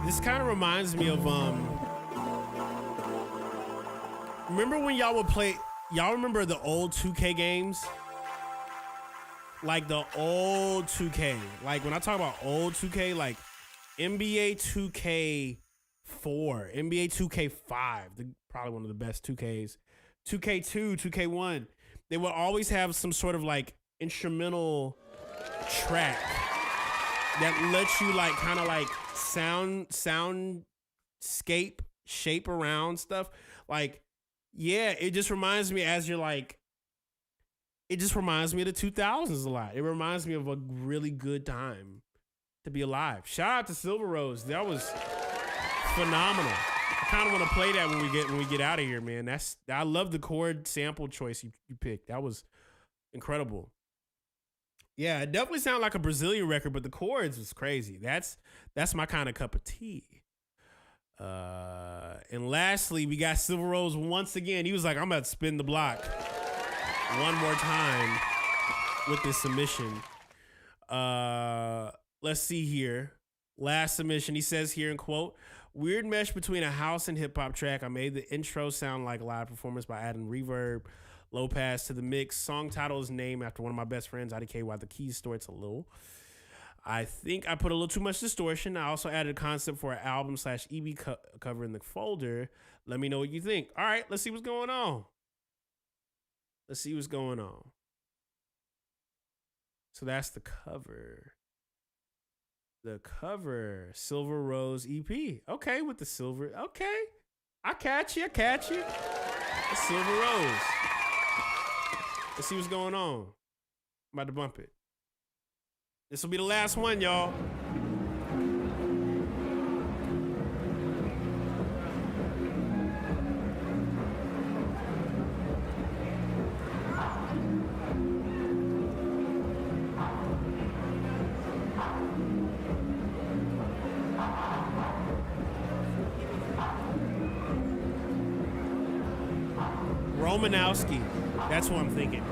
This kind of reminds me of remember when y'all would play, y'all remember the old 2K games? Like the old 2K. Like when I talk about old 2K, like NBA 2K4, NBA 2K5, probably one of the best 2Ks. 2K2, 2K1. They would always have some sort of like instrumental track that lets you like kind of like soundscape shape around stuff. Like, yeah, it just reminds me as you're like, it just reminds me of the 2000s a lot. It reminds me of a really good time to be alive. Shout out to Silver Rose. That was phenomenal. I kind of want to play that when we get out of here, man. I love the chord sample choice you picked. That was incredible. Yeah, it definitely sounded like a Brazilian record, but the chords was crazy. That's my kind of cup of tea. And lastly, we got Silver Rose once again. He was like, I'm about to spin the block one more time with this submission. Let's see here. Last submission, he says here in quote, weird mesh between a house and hip hop track. I made the intro sound like a live performance by adding reverb, low pass to the mix. Song title is named after one of my best friends, IDK, why the keys distorts a little. I think I put a little too much distortion. I also added a concept for an album / EP cover in the folder. Let me know what you think. All right, let's see what's going on. Let's see what's going on. So that's the cover. The cover, Silver Rose EP. Okay, with the silver. Okay. I catch you. The Silver Rose. Let's see what's going on. I'm about to bump it. This will be the last one, y'all. Romanowski. That's what I'm thinking.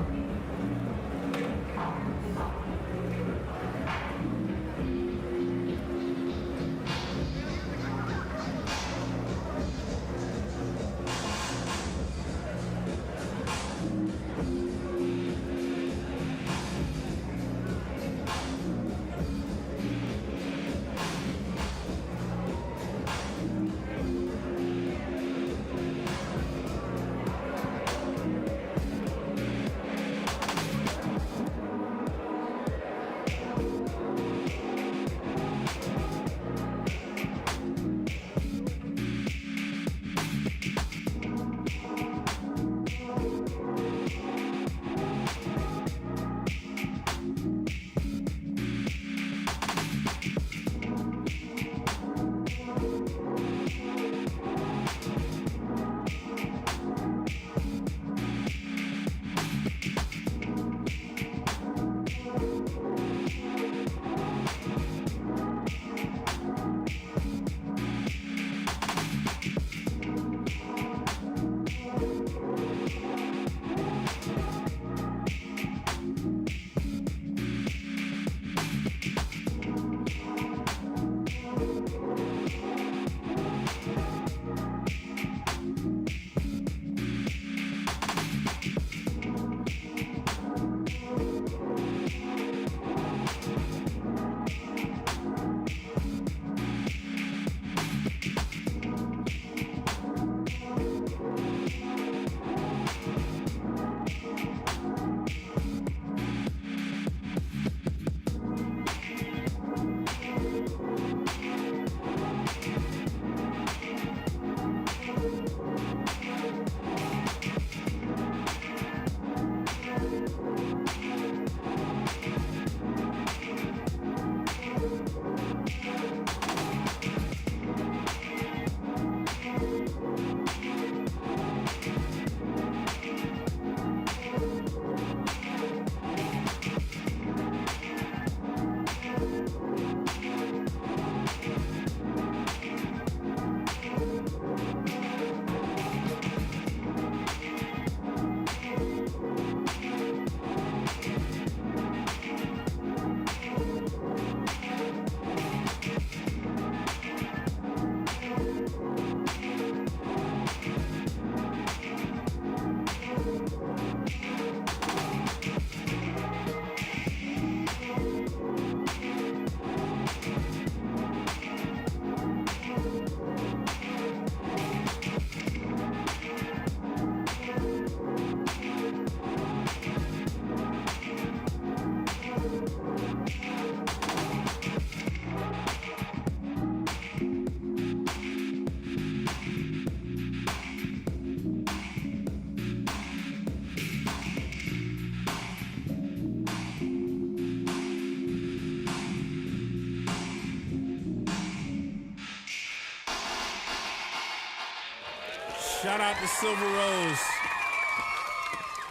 Shout out to Silver Rose.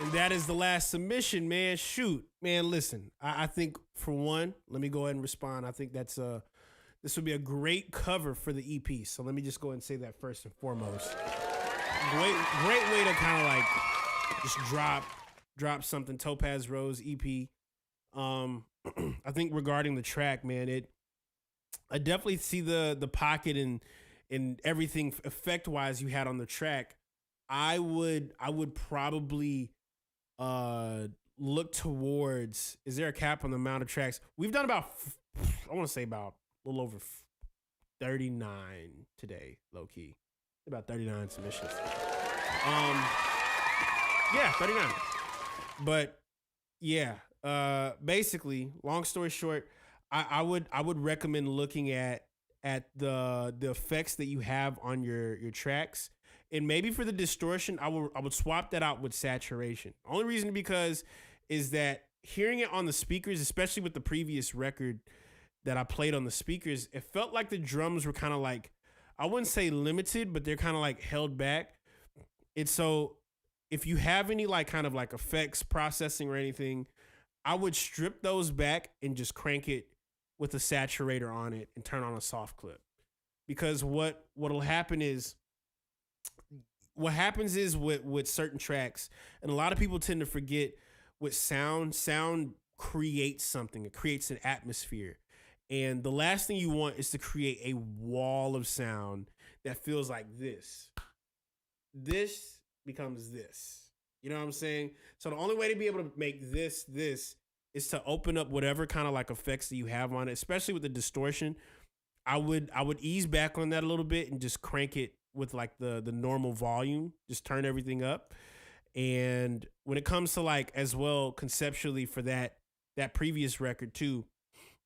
And that is the last submission, man. Shoot. Man, listen. I think, for one, let me go ahead and respond. I think that's this would be a great cover for the EP. So let me just go ahead and say that first and foremost. Great way to kind of like just drop something. Topaz Rose EP. I think regarding the track, man, I definitely see the pocket and everything effect wise you had on the track. I would probably look towards, is there a cap on the amount of tracks? We've done about, I want to say about a little over 39 today, low key. About 39 submissions. Yeah, 39. But yeah, basically, long story short, I would recommend looking at the effects that you have on your tracks. And maybe for the distortion, I would swap that out with saturation. Only reason because is that hearing it on the speakers, especially with the previous record that I played on the speakers, it felt like the drums were kind of like, I wouldn't say limited, but they're kind of like held back. And so if you have any like kind of like effects processing or anything, I would strip those back and just crank it with a saturator on it and turn on a soft clip. Because what'll happen is, what happens is with certain tracks, and a lot of people tend to forget, with sound creates something. It creates an atmosphere. And the last thing you want is to create a wall of sound that feels like this. This becomes this. You know what I'm saying? So the only way to be able to make this is to open up whatever kind of like effects that you have on it, especially with the distortion. I would ease back on that a little bit and just crank it with like the normal volume, just turn everything up. And when it comes to like as well conceptually for that previous record too,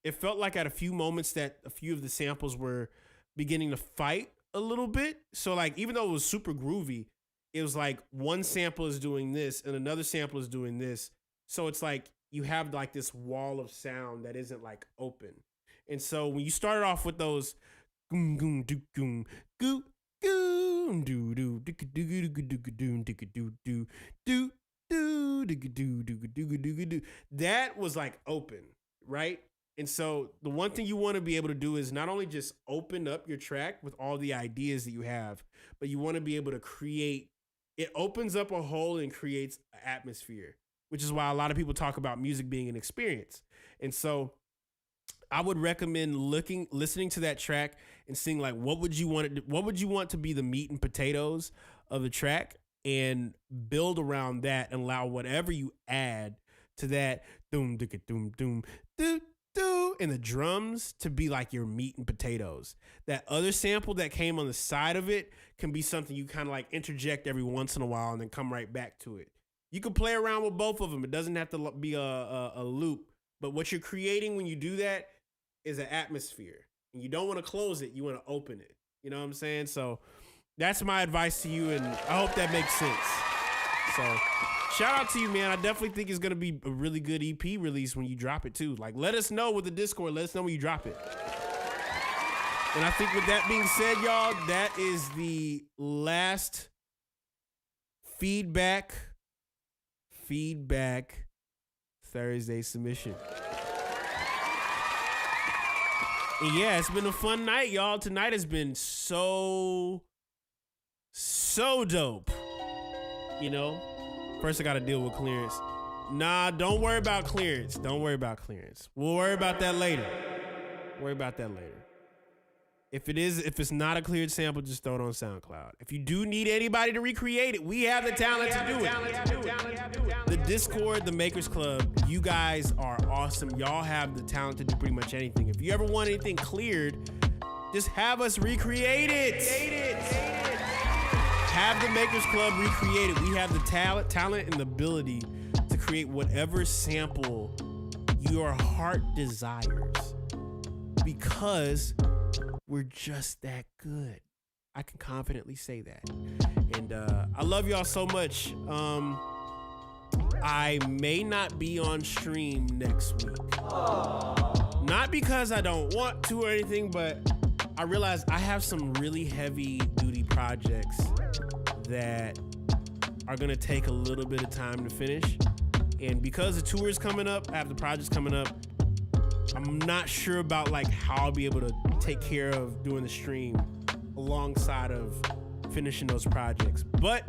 it felt like at a few moments that a few of the samples were beginning to fight a little bit. So like, even though it was super groovy, it was like one sample is doing this and another sample is doing this. So it's like you have like this wall of sound that isn't like open. And so when you started off with those goom goom doo goom goo goom doo doo doo doo doo doo doo doo doo doo doo, that was like open, right? And so the one thing you want to be able to do is not only just open up your track with all the ideas that you have, but you want to be able to create, it opens up a hole and creates an atmosphere, which is why a lot of people talk about music being an experience. And so I would recommend listening to that track and seeing like, what would you want to be the meat and potatoes of the track, and build around that and allow whatever you add to that doom doom doom doom doo doo and the drums to be like your meat and potatoes. That other sample that came on the side of it can be something you kind of like interject every once in a while and then come right back to it. You can play around with both of them. It doesn't have to be a loop, but what you're creating when you do that is an atmosphere, and you don't want to close it. You want to open it. You know what I'm saying? So that's my advice to you, and I hope that makes sense. So shout out to you, man. I definitely think it's going to be a really good EP release when you drop it too. Like, let us know with the Discord. Let us know when you drop it. And I think with that being said, y'all, that is the last feedback Thursday submission. And yeah, it's been a fun night, y'all. Tonight has been so dope. You know, first I got to deal with clearance. Nah, don't worry about clearance. We'll worry about that later. If it's not a cleared sample, just throw it on SoundCloud. If you do need anybody to recreate it, we have the talent to do it. The Discord, the Makers Club, you guys are awesome. Y'all have the talent to do pretty much anything. If you ever want anything cleared, just have us recreate it. Have the Makers Club recreate it. We have the talent and the ability to create whatever sample your heart desires, because we're just that good. I can confidently say that. And I love y'all so much. I may not be on stream next week. Not because I don't want to or anything, but I realize I have some really heavy duty projects that are gonna take a little bit of time to finish. And because the tour is coming up, I have the projects coming up, I'm not sure about like how I'll be able to take care of doing the stream alongside of finishing those projects. But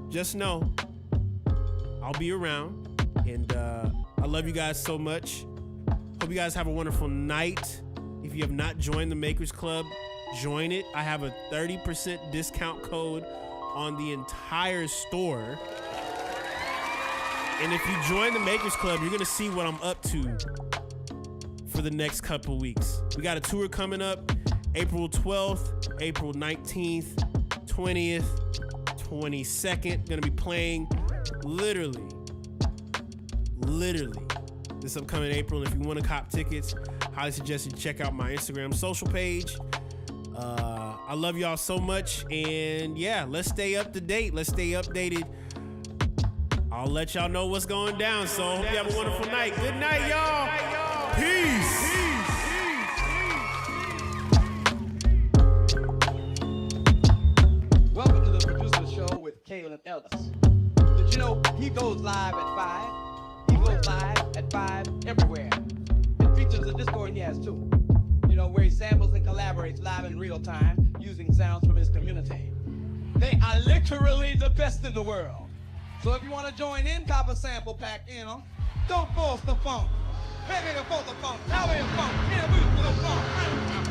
just know I'll be around, and I love you guys so much. Hope you guys have a wonderful night. If you have not joined the Makers Club, join it. I have a 30% discount code on the entire store. And if you join the Makers Club, you're gonna see what I'm up to for the next couple weeks. We got a tour coming up April 12th, April 19th, 20th, 22nd. Gonna be playing literally this upcoming April. And if you want to cop tickets, highly suggest you check out my Instagram social page. I love y'all so much, and yeah, let's stay up to date. Let's stay updated. I'll let y'all know what's going down. So hope you have a wonderful night. Good night, y'all. Peace. Welcome to the Producer Show with Caleb Ellis. Did you know he goes live at 5? He goes live at 5 everywhere. It features a Discord he has too. You know, where he samples and collaborates live in real time using sounds from his community. They are literally the best in the world. So if you want to join in, cop a sample pack in them. Don't force the funk. Baby, don't force the funk. Now we funk. Yeah, we the funk.